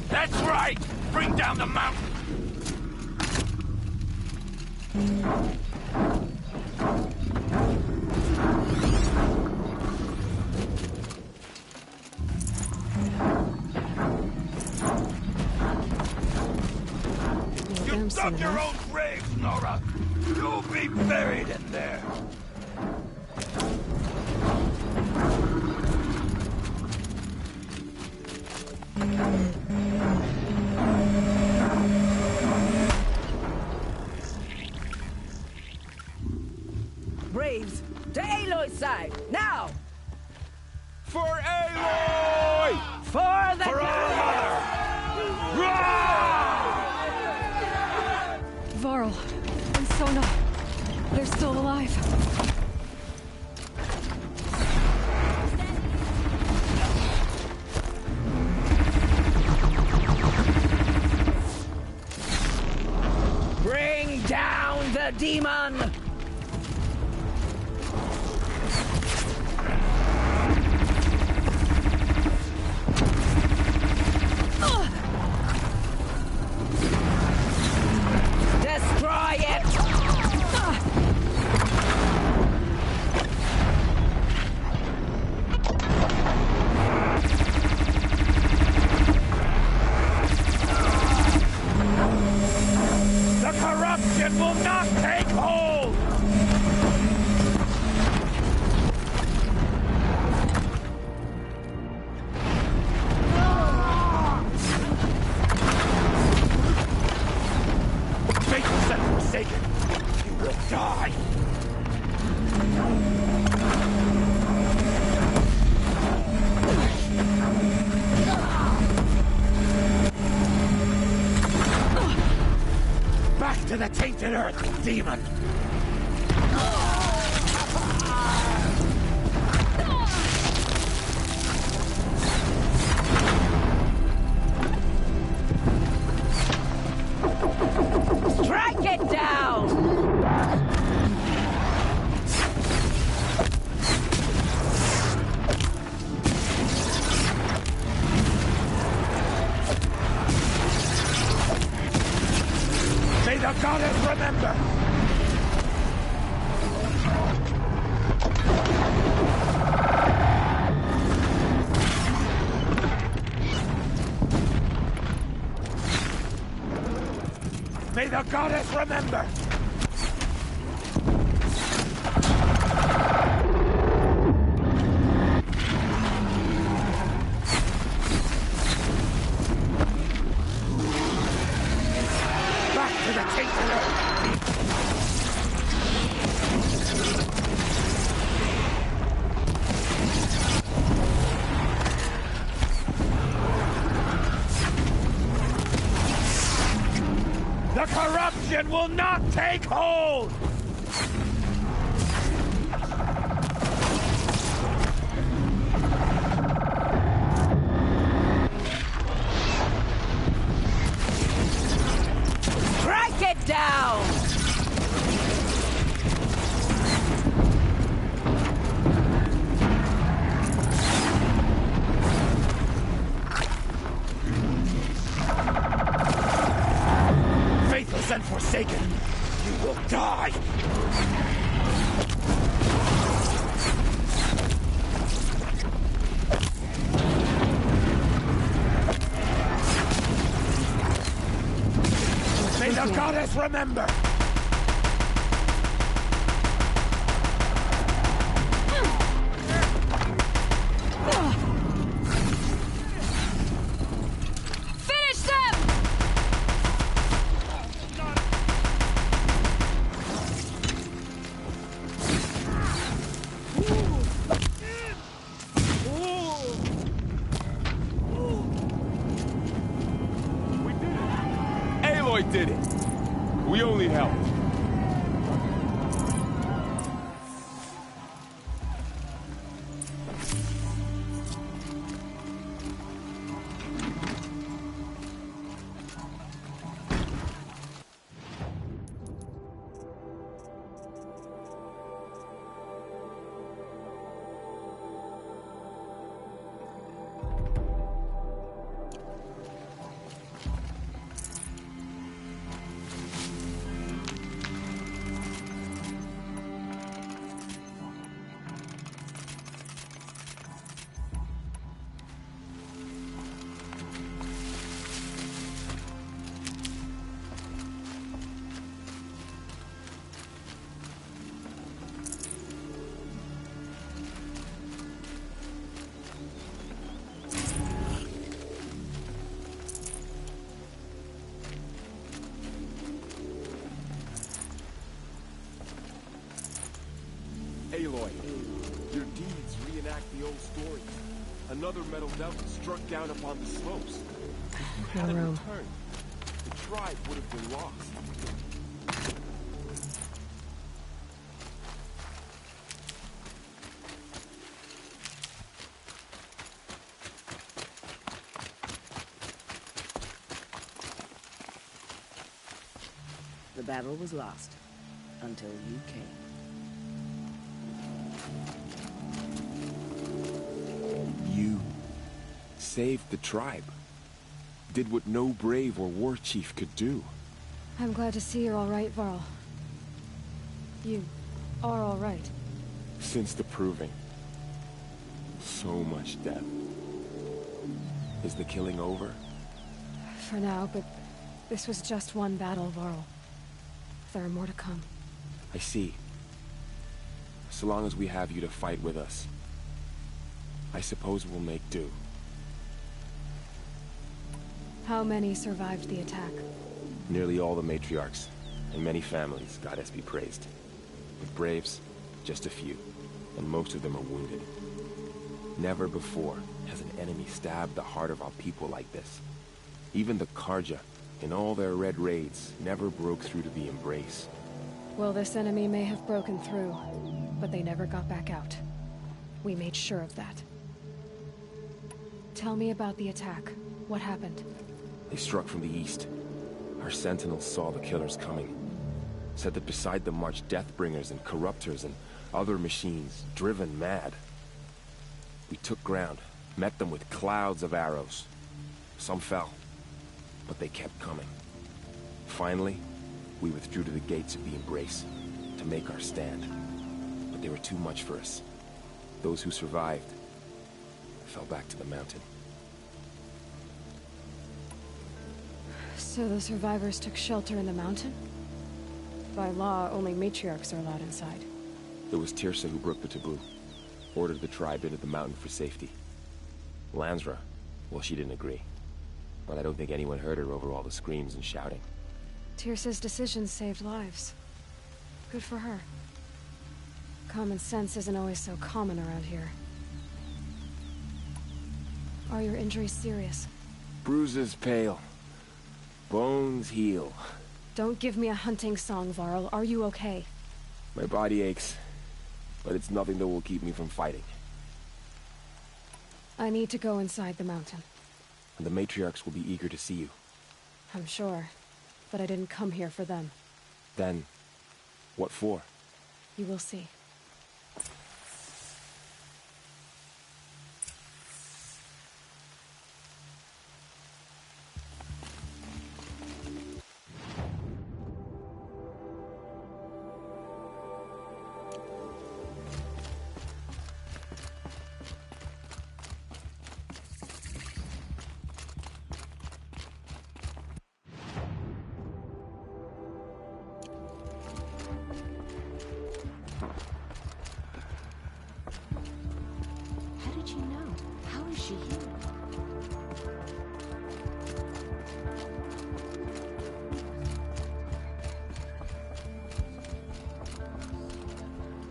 That's right! Bring down the mountain! You dug your own grave, Nora! You'll be buried in there! Braves, to Aloy's side, now! For Aloy! For the For our mother! Varl and Sona, they're still alive. Bring down the demon! Destroy it! The corruption will not take hold! Faithless and forsaken, you will die! Back to the tainted earth, demon! Strike it down! May the goddess remember! May the goddess remember! Back to the tainted earth! The corruption will not take hold! Strike it down! Faithless and forsaken, you will die! May the goddess remember! Finish them! Aloy did it. We only helped. back the old stories. Another metal devil struck down upon the slopes. If you hadn't returned, the tribe would have been lost. The battle was lost until you came. You saved the tribe. Did what no brave or war chief could do. I'm glad to see you're all right, Varl. You are all right. Since the Proving. So much death. Is the killing over? For now, but this was just one battle, Varl. There are more to come. I see. So long as we have you to fight with us, I suppose we'll make do. How many survived the attack? Nearly all the matriarchs, and many families, goddess be praised. But braves, just a few, and most of them are wounded. Never before has an enemy stabbed the heart of our people like this. Even the Carja, in all their red raids, never broke through to the Embrace. Well, this enemy may have broken through, but they never got back out. We made sure of that. Tell me about the attack. What happened? They struck from the east. Our sentinels saw the killers coming. Said that beside them marched Deathbringers and Corruptors and other machines, driven mad. We took ground, met them with clouds of arrows. Some fell, but they kept coming. Finally, we withdrew to the gates of the Embrace to make our stand. But they were too much for us. Those who survived fell back to the mountain. So the survivors took shelter in the mountain? By law, only matriarchs are allowed inside. It was Teersa who broke the taboo. Ordered the tribe into the mountain for safety. Lansra, well, she didn't agree. But I don't think anyone heard her over all the screams and shouting. Teersa's decisions saved lives. Good for her. Common sense isn't always so common around here. Are your injuries serious? Bruises pale. Bones heal. Don't give me a hunting song, Varl. Are you okay? My body aches, but it's nothing that will keep me from fighting. I need to go inside the mountain. And the matriarchs will be eager to see you. I'm sure, but I didn't come here for them. Then, what for? You will see.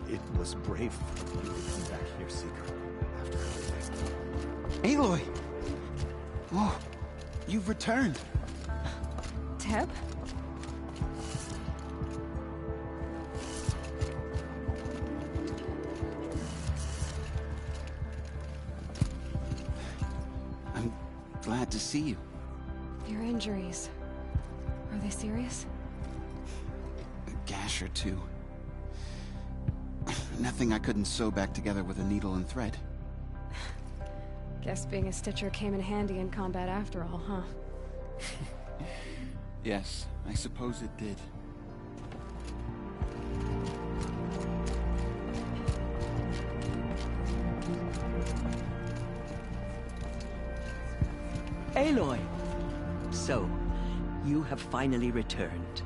It was brave of you to come back here, Seeker. After everything. Aloy! Oh, you've returned. Teb? I'm glad to see you. Your injuries. Are they serious? A gash or two. Nothing I couldn't sew back together with a needle and thread. Guess being a Stitcher came in handy in combat after all, huh? Yes, I suppose it did. Aloy! So, you have finally returned.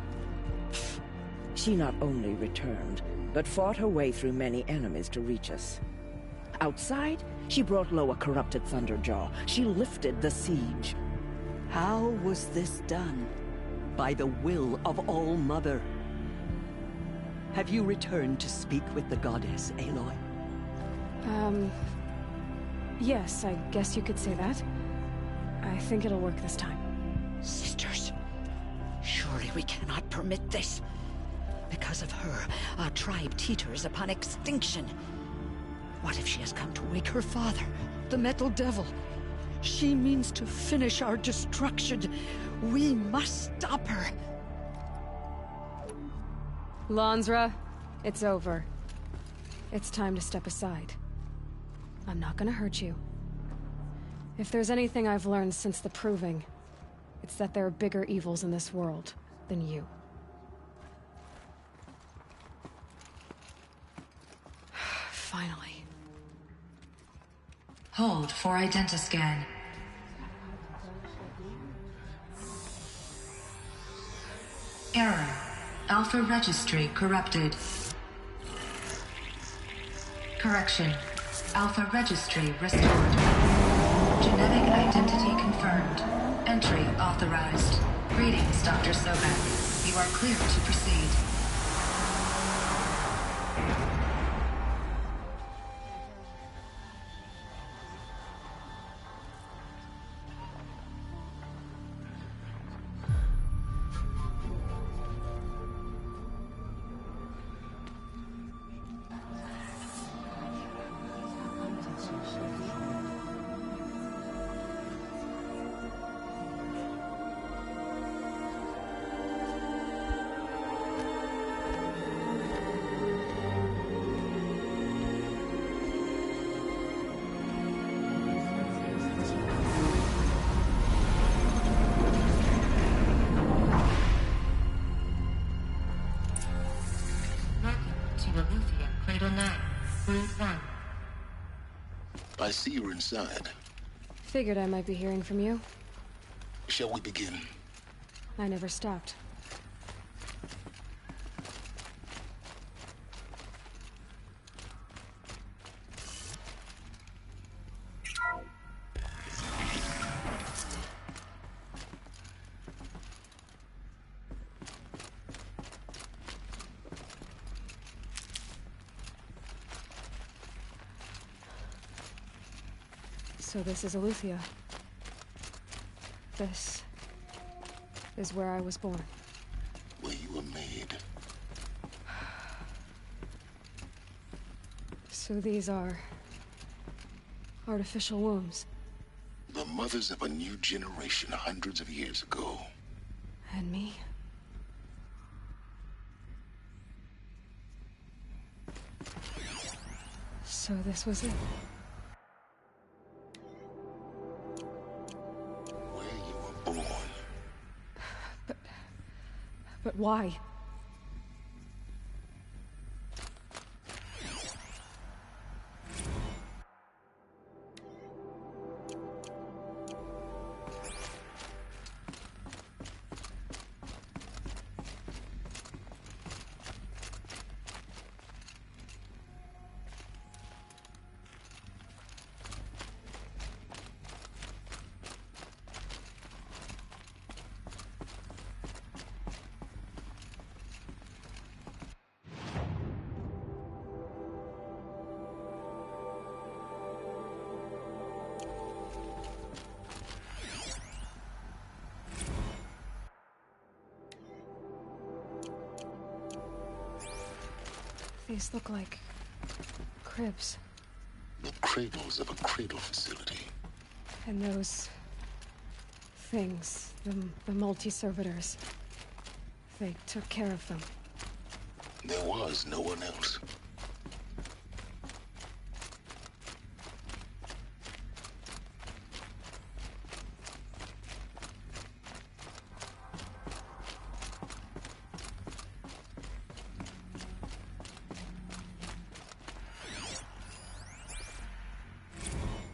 She not only returned, but fought her way through many enemies to reach us. Outside, she brought low a corrupted Thunderjaw. She lifted the siege. How was this done? By the will of All-Mother. Have you returned to speak with the goddess, Aloy? Yes, I guess you could say that. I think it'll work this time. Sisters, surely we cannot permit this. Because of her, our tribe teeters upon extinction. What if she has come to wake her father, the Metal Devil? She means to finish our destruction. We must stop her. Lansra, it's over. It's time to step aside. I'm not gonna hurt you. If there's anything I've learned since the Proving, it's that there are bigger evils in this world than you. Finally. Hold for identiscan. Error. Alpha registry corrupted. Correction. Alpha registry restored. Genetic identity confirmed. Entry authorized. Greetings, Dr. Sobek. You are clear to proceed. I see you're inside. Figured I might be hearing from you. Shall we begin? I never stopped. So this is Eleuthia. This is where I was born. Where you were made. So these are artificial wombs. The mothers of a new generation hundreds of years ago. And me? So this was it. But why? These look like cribs. The cradles of a cradle facility. And those things, the multi-servitors, they took care of them. There was no one else.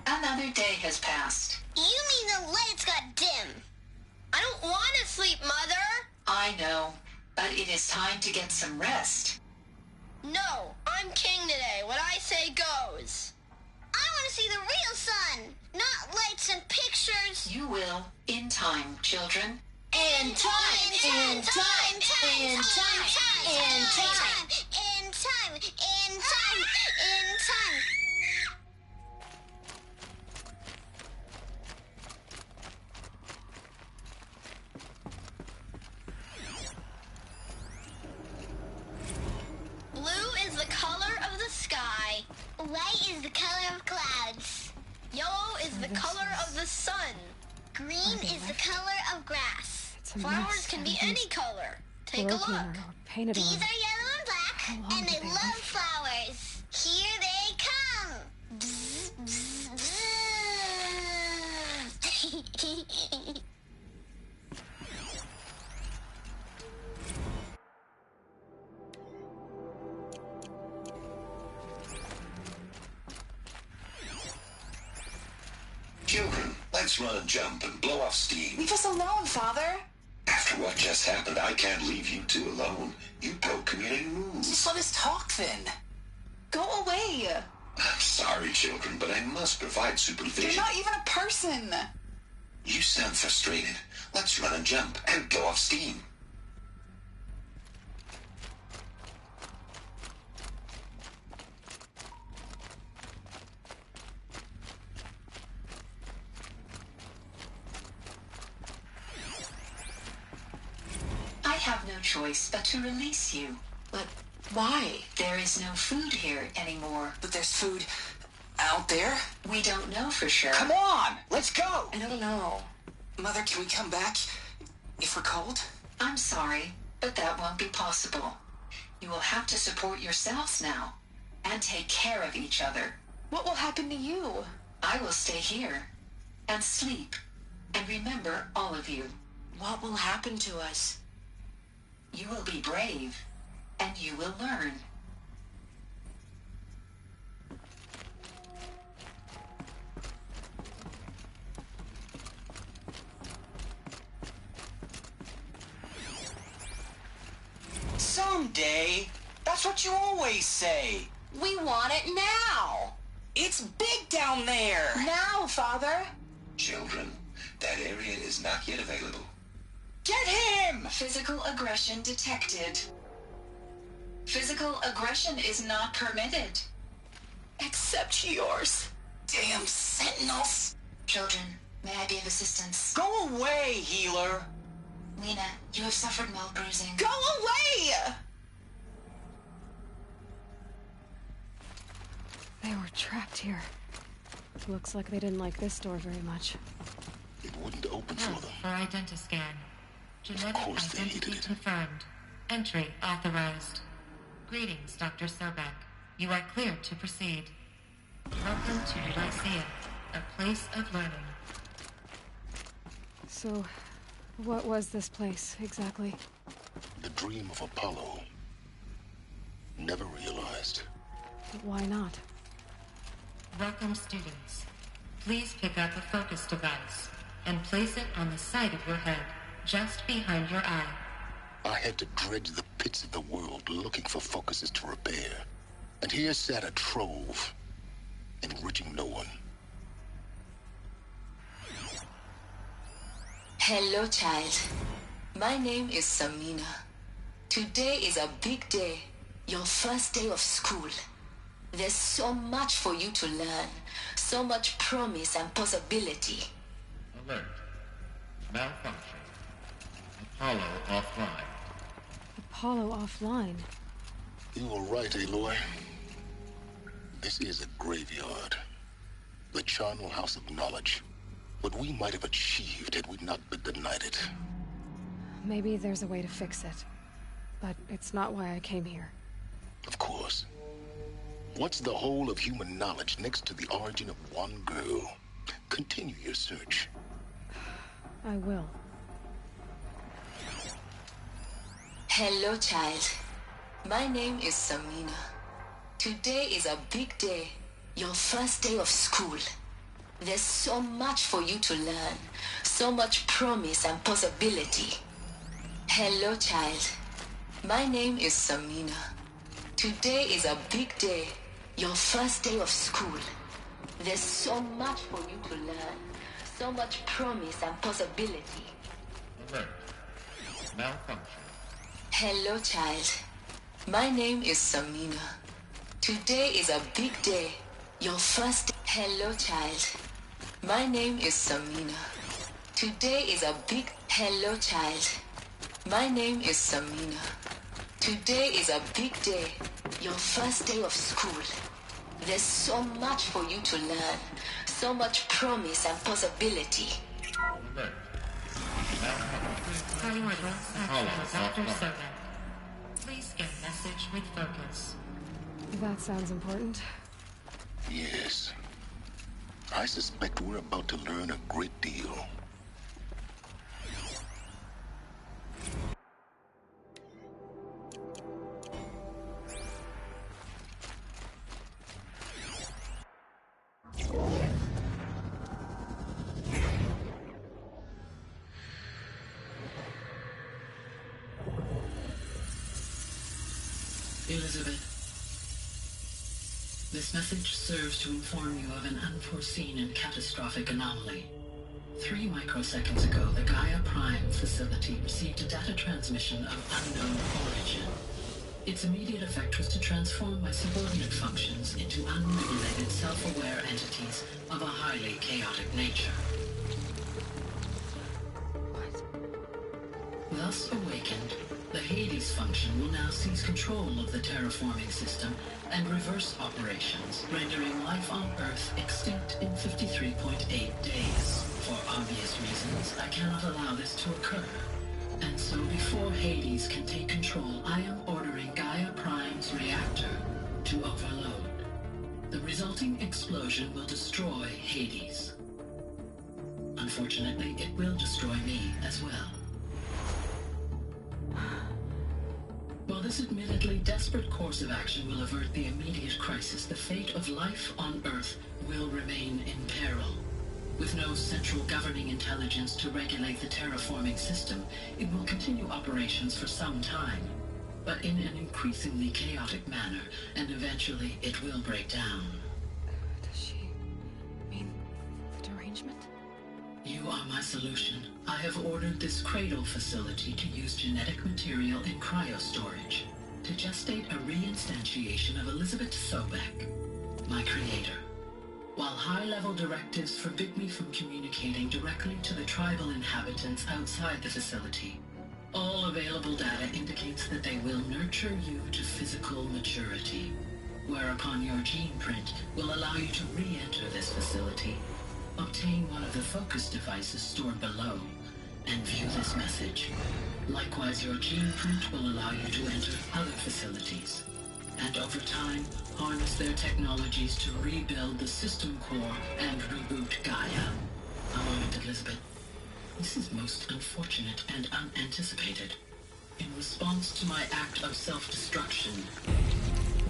Another day has passed. You mean the lights got dim? I don't want to sleep, Mother! I know, but it is time to get some rest. No, I'm king today. What I say goes. I want to see the real sun, not lights and pictures. You will, in time, children. In time, in time, in time, in time, in time, in time, in time. color of clouds. Yellow is the color of the sun. Green is the color of grass. Flowers can be any color. Take a look. Painted These on. are yellow and black, and they love flowers. Here they come. Bzz, bzz, bzz. Children, let's run and jump and blow off steam. Leave us alone, Father. After what just happened, I can't leave you two alone. You broke community rules. Just let us talk then. Go away. I'm sorry, children, but I must provide supervision. You're not even a person. You sound frustrated. Let's run and jump and blow off steam. I have no choice but to release you. But why? There is no food here anymore. But there's food out there? We don't know for sure. Come on, let's go. I don't know. Mother, can we come back if we're cold? I'm sorry, but that won't be possible. You will have to support yourselves now and take care of each other. What will happen to you? I will stay here and sleep and remember all of you. What will happen to us? You will be brave and you will learn. Someday. That's what you always say. We want it now. It's big down there. Now, Father. Children, that area is not yet available. Get him! Physical aggression detected. Physical aggression is not permitted. Except yours. Damn sentinels. Children, may I be of assistance? Go away, healer. Lena, you have suffered mild bruising. Go away! They were trapped here. Looks like they didn't like this door very much. It wouldn't open for them. For identiscan. Genetic identity confirmed. Entry authorized. Greetings, Dr. Sobek. You are cleared to proceed. Welcome to Lycia, a place of learning. So, what was this place, exactly? The dream of Apollo. Never realized. But why not? Welcome, students. Please pick up a focus device and place it on the side of your head, just behind your eye. I had to dredge the pits of the world looking for focuses to repair. And here sat a trove, enriching no one. Hello, child. My name is Samina. Today is a big day, your first day of school. There's so much for you to learn, so much promise and possibility. Alert. Malfunction. Apollo offline. Apollo offline? You were right, Aloy. This is a graveyard. The charnel house of knowledge. What we might have achieved had we not been denied it. Maybe there's a way to fix it. But it's not why I came here. Of course. What's the whole of human knowledge next to the origin of one girl? Continue your search. I will. Hello, child. My name is Samina. Today is a big day, your first day of school. There's so much for you to learn, so much promise and possibility. Hello, child. My name is Samina. Today is a big day, your first day of school. There's so much for you to learn, so much promise and possibility. Alert. Malfunction. Hello, child. My name is Samina. Today is a big day, your first... Hello, child. My name is Samina. Today is a big... Hello, child. My name is Samina. Today is a big day, your first day of school. There's so much for you to learn. So much promise and possibility. Please get message with focus. That sounds important. Yes. I suspect we're about to learn a great deal. Elizabeth, this message serves to inform you of an unforeseen and catastrophic anomaly. 3 microseconds ago, the Gaia Prime facility received a data transmission of unknown origin. Its immediate effect was to transform my subordinate functions into unregulated, self-aware entities of a highly chaotic nature. Thus awakened, the Hades function will now seize control of the terraforming system and reverse operations, rendering life on Earth extinct in 53.8 days. For obvious reasons, I cannot allow this to occur. And so before Hades can take control, I am ordering Gaia Prime's reactor to overload. The resulting explosion will destroy Hades. Unfortunately, it will destroy me as well. While this admittedly desperate course of action will avert the immediate crisis, the fate of life on Earth will remain in peril. With no central governing intelligence to regulate the terraforming system, it will continue operations for some time, but in an increasingly chaotic manner, and eventually it will break down. Does she mean the derangement? You are my solution. I have ordered this cradle facility to use genetic material in cryostorage to gestate a reinstantiation of Elizabeth Sobek, my creator. While high-level directives forbid me from communicating directly to the tribal inhabitants outside the facility, all available data indicates that they will nurture you to physical maturity, whereupon your gene print will allow you to re-enter this facility, obtain one of the focus devices stored below, and view this message. Likewise, your gene print will allow you to enter other facilities, and over time, harness their technologies to rebuild the system core and reboot Gaia. A moment, Elizabeth. This is most unfortunate and unanticipated. In response to my act of self-destruction,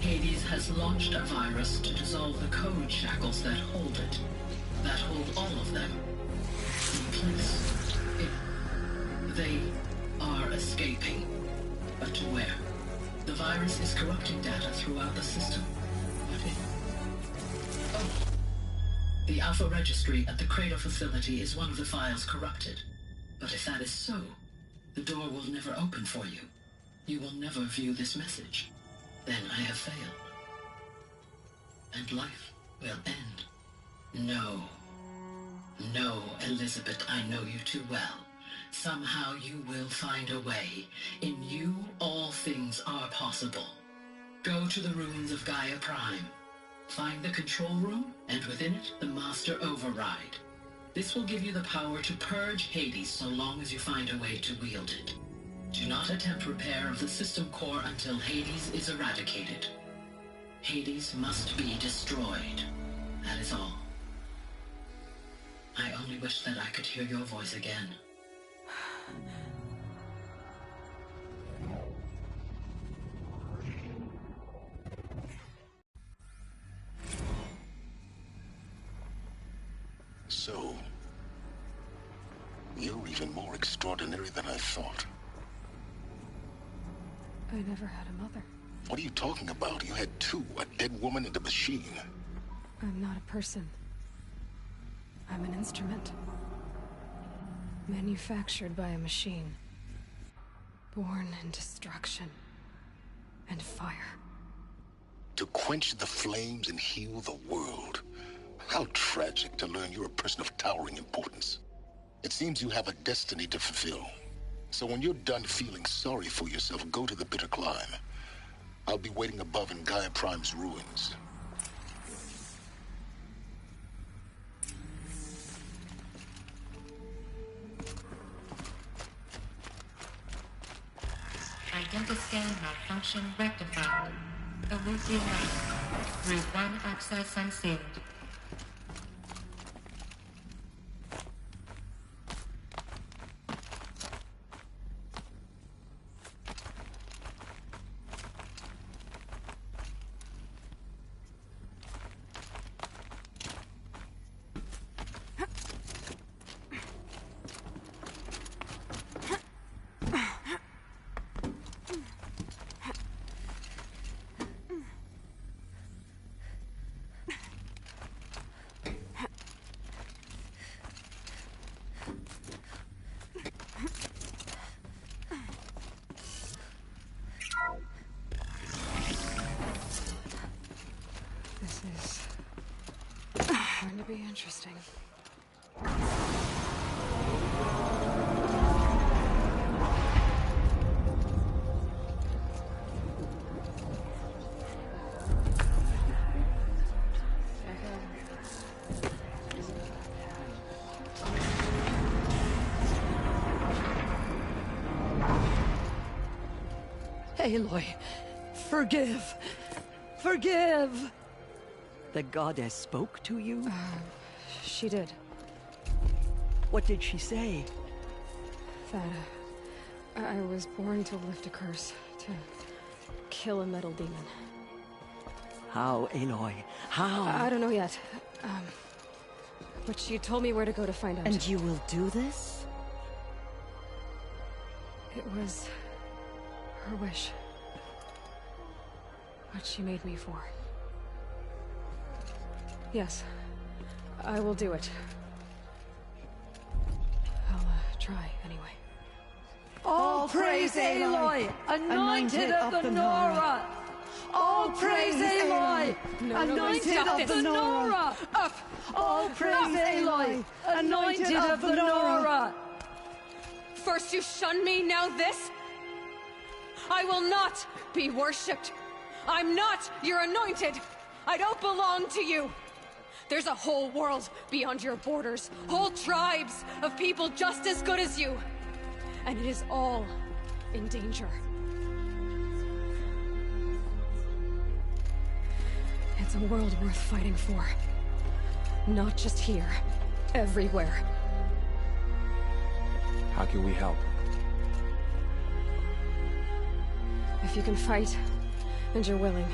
Hades has launched a virus to dissolve the code shackles that hold it, that hold all of them in place. They are escaping, but to where? The virus is corrupting data throughout the system. What if... Oh. The Alpha Registry at the Cradle facility is one of the files corrupted. But if that is so, the door will never open for you. You will never view this message. Then I have failed. And life will end. No. No, Elizabeth, I know you too well. Somehow you will find a way. In you, all things are possible. Go to the ruins of Gaia Prime. Find the control room, and within it, the Master Override. This will give you the power to purge Hades so long as you find a way to wield it. Do not attempt repair of the system core until Hades is eradicated. Hades must be destroyed. That is all. I only wish that I could hear your voice again. So, you're even more extraordinary than I thought. I never had a mother. What are you talking about? You had two, a dead woman and a machine. I'm not a person. I'm an instrument. Manufactured by a machine. Born in destruction and fire. To quench the flames and heal the world. How tragic to learn you're a person of towering importance. It seems you have a destiny to fulfill. So when you're done feeling sorry for yourself, go to the bitter climb. I'll be waiting above in Gaia Prime's ruins. scan malfunction rectified. Elysium Light. Route 1 access unsealed. Going to be interesting. Aloy, forgive! Forgive! The goddess spoke to you? She did. What did she say? That I was born to lift a curse, to kill a metal demon. How, Aloy? How? I don't know yet. But she told me where to go to find out. And you will do this? It was her wish. What she made me for. Yes, I will do it. I'll try anyway. All praise Aloy, anointed of the Nora! All praise Aloy, anointed of the Nora! All praise Aloy, anointed of the Nora! First you shun me, now this? I will not be worshipped. I'm not your anointed. I don't belong to you. There's a whole world beyond your borders, whole tribes of people just as good as you. And it is all in danger. It's a world worth fighting for. Not just here, everywhere. How can we help? If you can fight, and you're willing,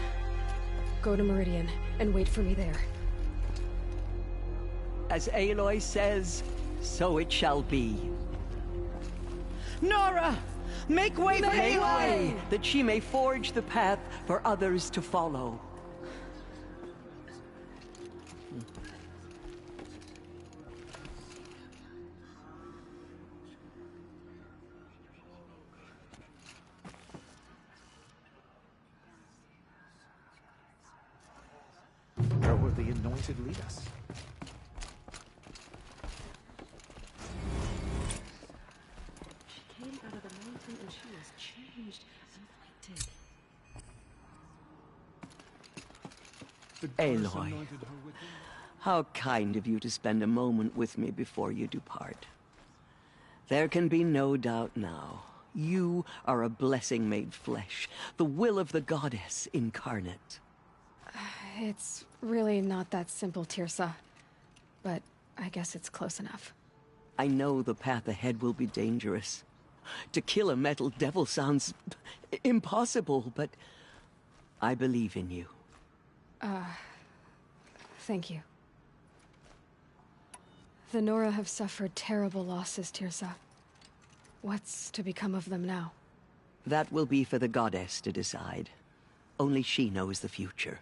go to Meridian and wait for me there. As Aloy says, so it shall be. Nora! Make way for Aloy! That she may forge the path for others to follow. Where will the anointed lead us? She came out of the mountain and she was changed and lighted. Aloy, how kind of you to spend a moment with me before you depart. There can be no doubt now. You are a blessing made flesh, the will of the goddess incarnate. It's really not that simple, Teersa. But I guess it's close enough. I know the path ahead will be dangerous. To kill a metal devil sounds impossible, but I believe in you. Thank you. The Nora have suffered terrible losses, Teersa. What's to become of them now? That will be for the goddess to decide. Only she knows the future.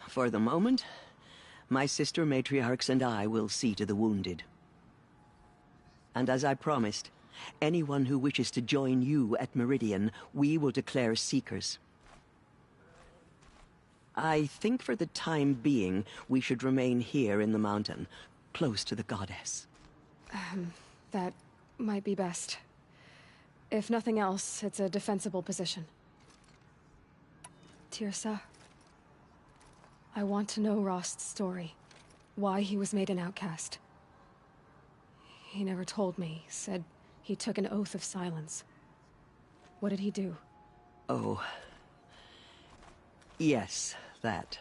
For the moment, my sister matriarchs and I will see to the wounded. And as I promised, anyone who wishes to join you at Meridian, we will declare seekers. I think for the time being, we should remain here in the mountain, close to the goddess. That might be best. If nothing else, it's a defensible position. Teersa, I want to know Rost's story. Why he was made an outcast. He never told me, said he took an oath of silence. What did he do? Oh. Yes, that.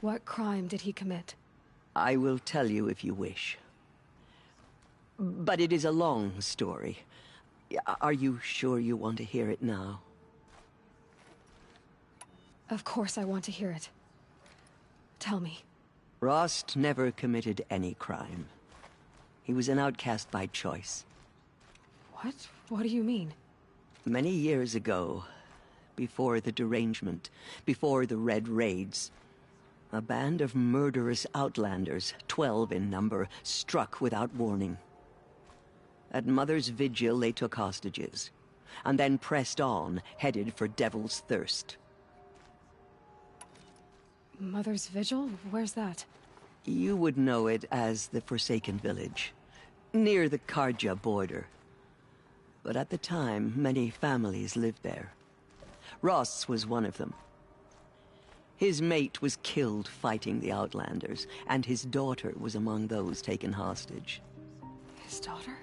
What crime did he commit? I will tell you if you wish. But it is a long story. Are you sure you want to hear it now? Of course I want to hear it. Tell me. Rost never committed any crime. He was an outcast by choice. What? What do you mean? Many years ago, before the derangement, before the Red Raids, a band of murderous outlanders, 12 in number, struck without warning. At Mother's Vigil, they took hostages, and then pressed on, headed for Devil's Thirst. Mother's Vigil? Where's that? You would know it as the Forsaken Village, near the Carja border. But at the time, many families lived there. Ross was one of them. His mate was killed fighting the Outlanders, and his daughter was among those taken hostage. His daughter?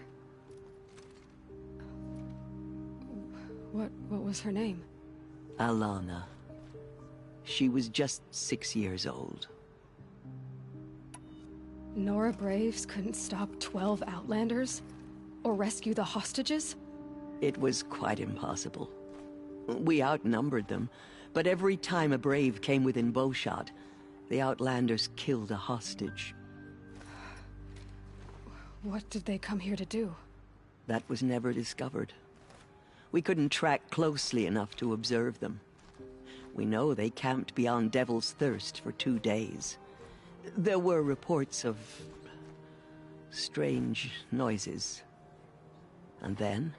What was her name? Alana. She was just 6 years old. Nora Braves couldn't stop 12 Outlanders? Or rescue the hostages? It was quite impossible. We outnumbered them, but every time a Brave came within bowshot, the Outlanders killed a hostage. What did they come here to do? That was never discovered. We couldn't track closely enough to observe them. We know they camped beyond Devil's Thirst for 2 days. There were reports of strange noises. And then,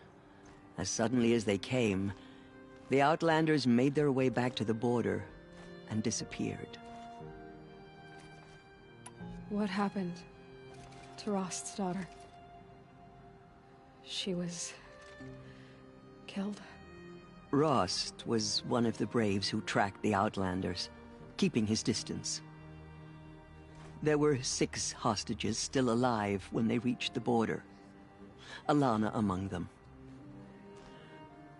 as suddenly as they came, the Outlanders made their way back to the border and disappeared. What happened to Rost's daughter? She was killed? Rost was one of the Braves who tracked the Outlanders, keeping his distance. There were 6 hostages still alive when they reached the border. Alana among them.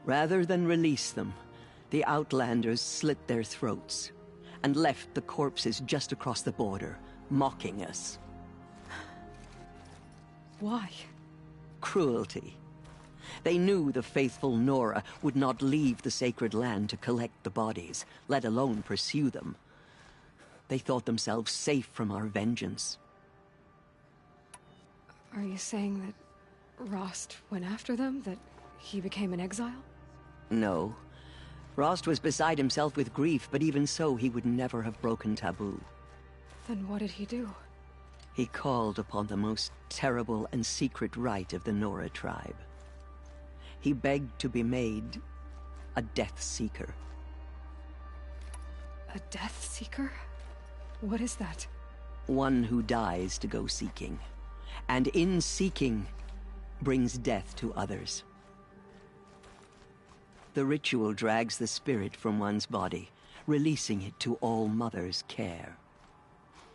Rather than release them, the Outlanders slit their throats and left the corpses just across the border, mocking us. Why? Cruelty. They knew the faithful Nora would not leave the sacred land to collect the bodies, let alone pursue them. They thought themselves safe from our vengeance. Are you saying that Rost went after them? That he became an exile? No. Rost was beside himself with grief, but even so, he would never have broken taboo. Then what did he do? He called upon the most terrible and secret rite of the Nora tribe. He begged to be made a Death Seeker. A Death Seeker? What is that? One who dies to go seeking, and in seeking, brings death to others. The ritual drags the spirit from one's body, releasing it to All Mother's care.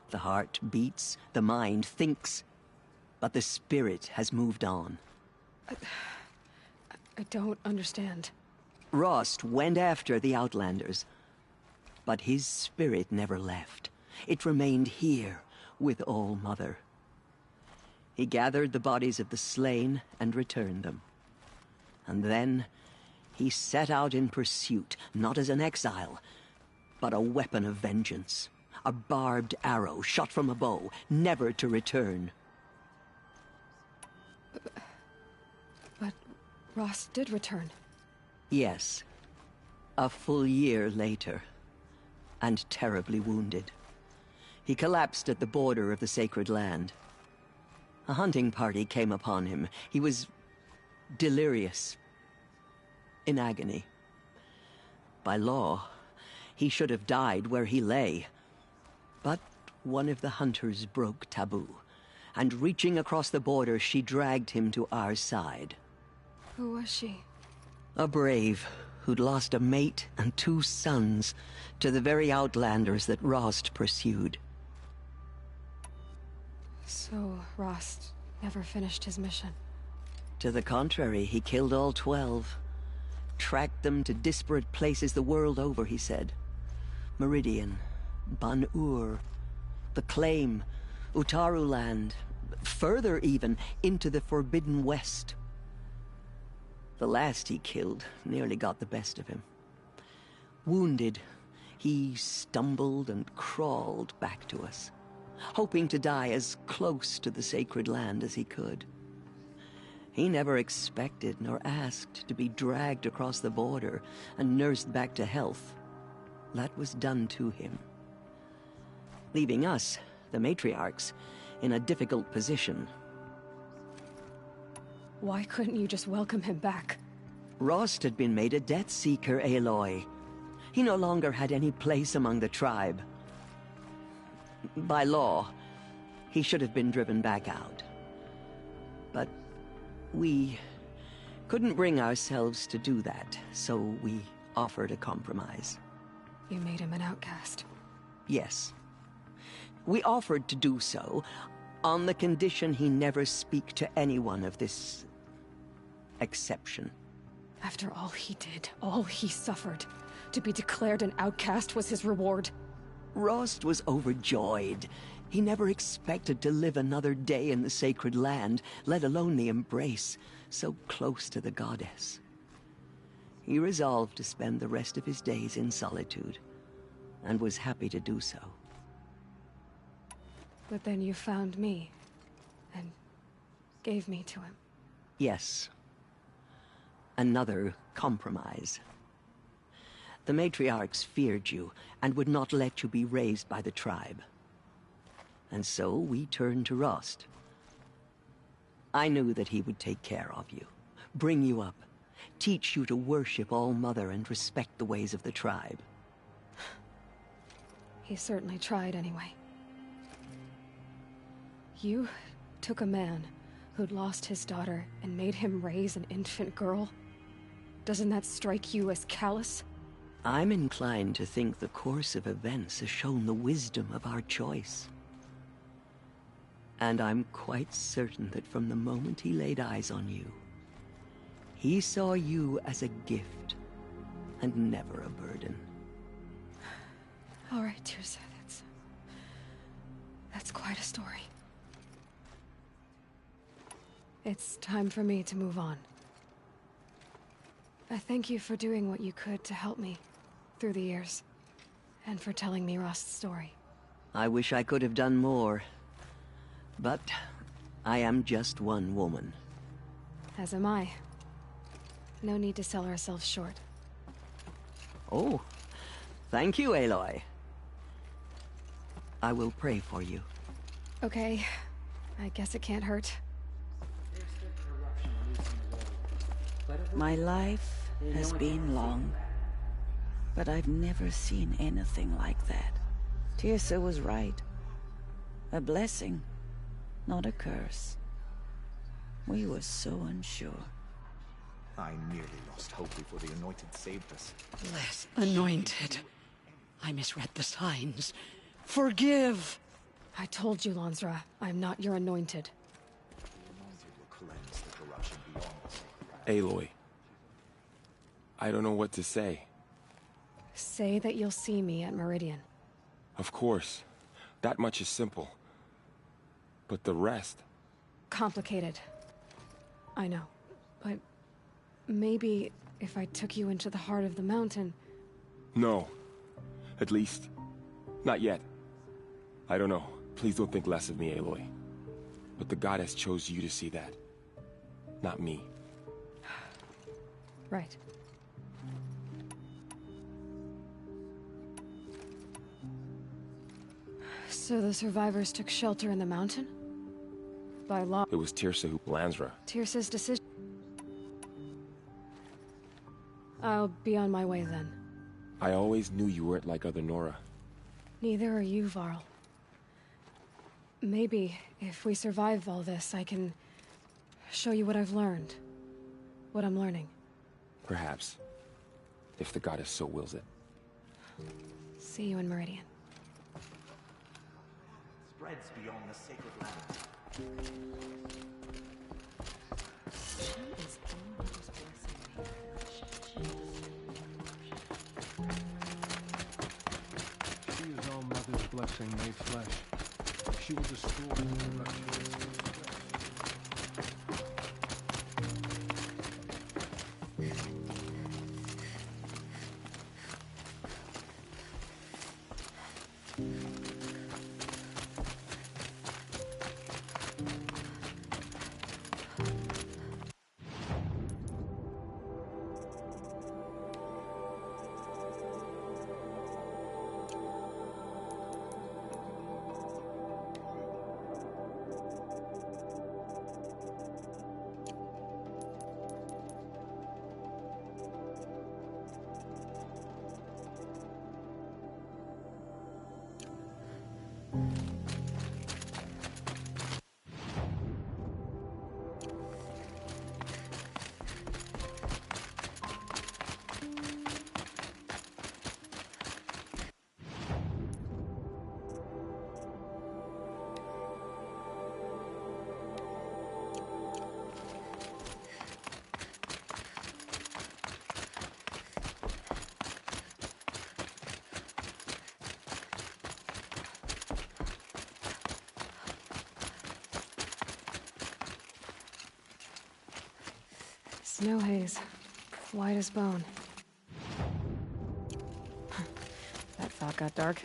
The heart beats, the mind thinks, but the spirit has moved on. I don't understand. Rost went after the Outlanders, but his spirit never left. It remained here with All Mother. He gathered the bodies of the slain and returned them. And then he set out in pursuit, not as an exile, but a weapon of vengeance. A barbed arrow shot from a bow, never to return. But Rost did return. Yes. A full year later. And terribly wounded. He collapsed at the border of the sacred land. A hunting party came upon him. He was delirious. In agony. By law, he should have died where he lay. But one of the hunters broke taboo, and reaching across the border, she dragged him to our side. Who was she? A brave who'd lost a mate and 2 sons to the very Outlanders that Rost pursued. So Rost never finished his mission? To the contrary, he killed all 12. tracked them to disparate places the world over, he said. Meridian, Ban-Ur, the Claim, Utaru Land, further even, into the Forbidden West. The last he killed nearly got the best of him. Wounded, he stumbled and crawled back to us, hoping to die as close to the sacred land as he could. He never expected nor asked to be dragged across the border and nursed back to health. That was done to him, leaving us, the matriarchs, in a difficult position. Why couldn't you just welcome him back? Rost had been made a Death Seeker, Aloy. He no longer had any place among the tribe. By law, he should have been driven back out. But we couldn't bring ourselves to do that, so we offered a compromise. You made him an outcast. Yes. We offered to do so on the condition he never speak to anyone of this exception. After all he did, all he suffered, to be declared an outcast was his reward. Rost was overjoyed. He never expected to live another day in the sacred land, let alone the embrace, so close to the goddess. He resolved to spend the rest of his days in solitude, and was happy to do so. But then you found me, and gave me to him. Yes. Another compromise. The matriarchs feared you, and would not let you be raised by the tribe. And so we turned to Rost. I knew that he would take care of you, bring you up, teach you to worship All-Mother and respect the ways of the tribe. He certainly tried anyway. You took a man who'd lost his daughter and made him raise an infant girl? Doesn't that strike you as callous? I'm inclined to think the course of events has shown the wisdom of our choice. And I'm quite certain that from the moment he laid eyes on you, he saw you as a gift, and never a burden. All right, Teersa, that's quite a story. It's time for me to move on. I thank you for doing what you could to help me through the years, and for telling me Rost's story. I wish I could have done more, but I am just one woman. As am I. No need to sell ourselves short. Oh, thank you, Aloy. I will pray for you. Okay, I guess it can't hurt. My life has been long, but I've never seen anything like that. Teersa was right. A blessing, not a curse. We were so unsure. I nearly lost hope before the Anointed saved us. Blessed, anointed. I misread the signs. Forgive! I told you, Lansra, I'm not your anointed. Cleanse the corruption beyond the sacred. Aloy. I don't know what to say. Say that you'll see me at Meridian. Of course. That much is simple. But the rest... Complicated. I know. But maybe if I took you into the heart of the mountain... No. At least, not yet. I don't know. Please don't think less of me, Aloy. But the goddess chose you to see that. Not me. Right. So the survivors took shelter in the mountain? By law... It was Teersa who... Lansra. Teersa's decision. I'll be on my way then. I always knew you weren't like other Nora. Neither are you, Varl. Maybe, if we survive all this, I can show you what I've learned. What I'm learning. Perhaps. If the goddess so wills it. See you in Meridian. Spreads beyond the sacred land. She is all that is blessing me. blessing made flesh. She will destroy the corruption. Snow haze. White as bone. That thought got dark.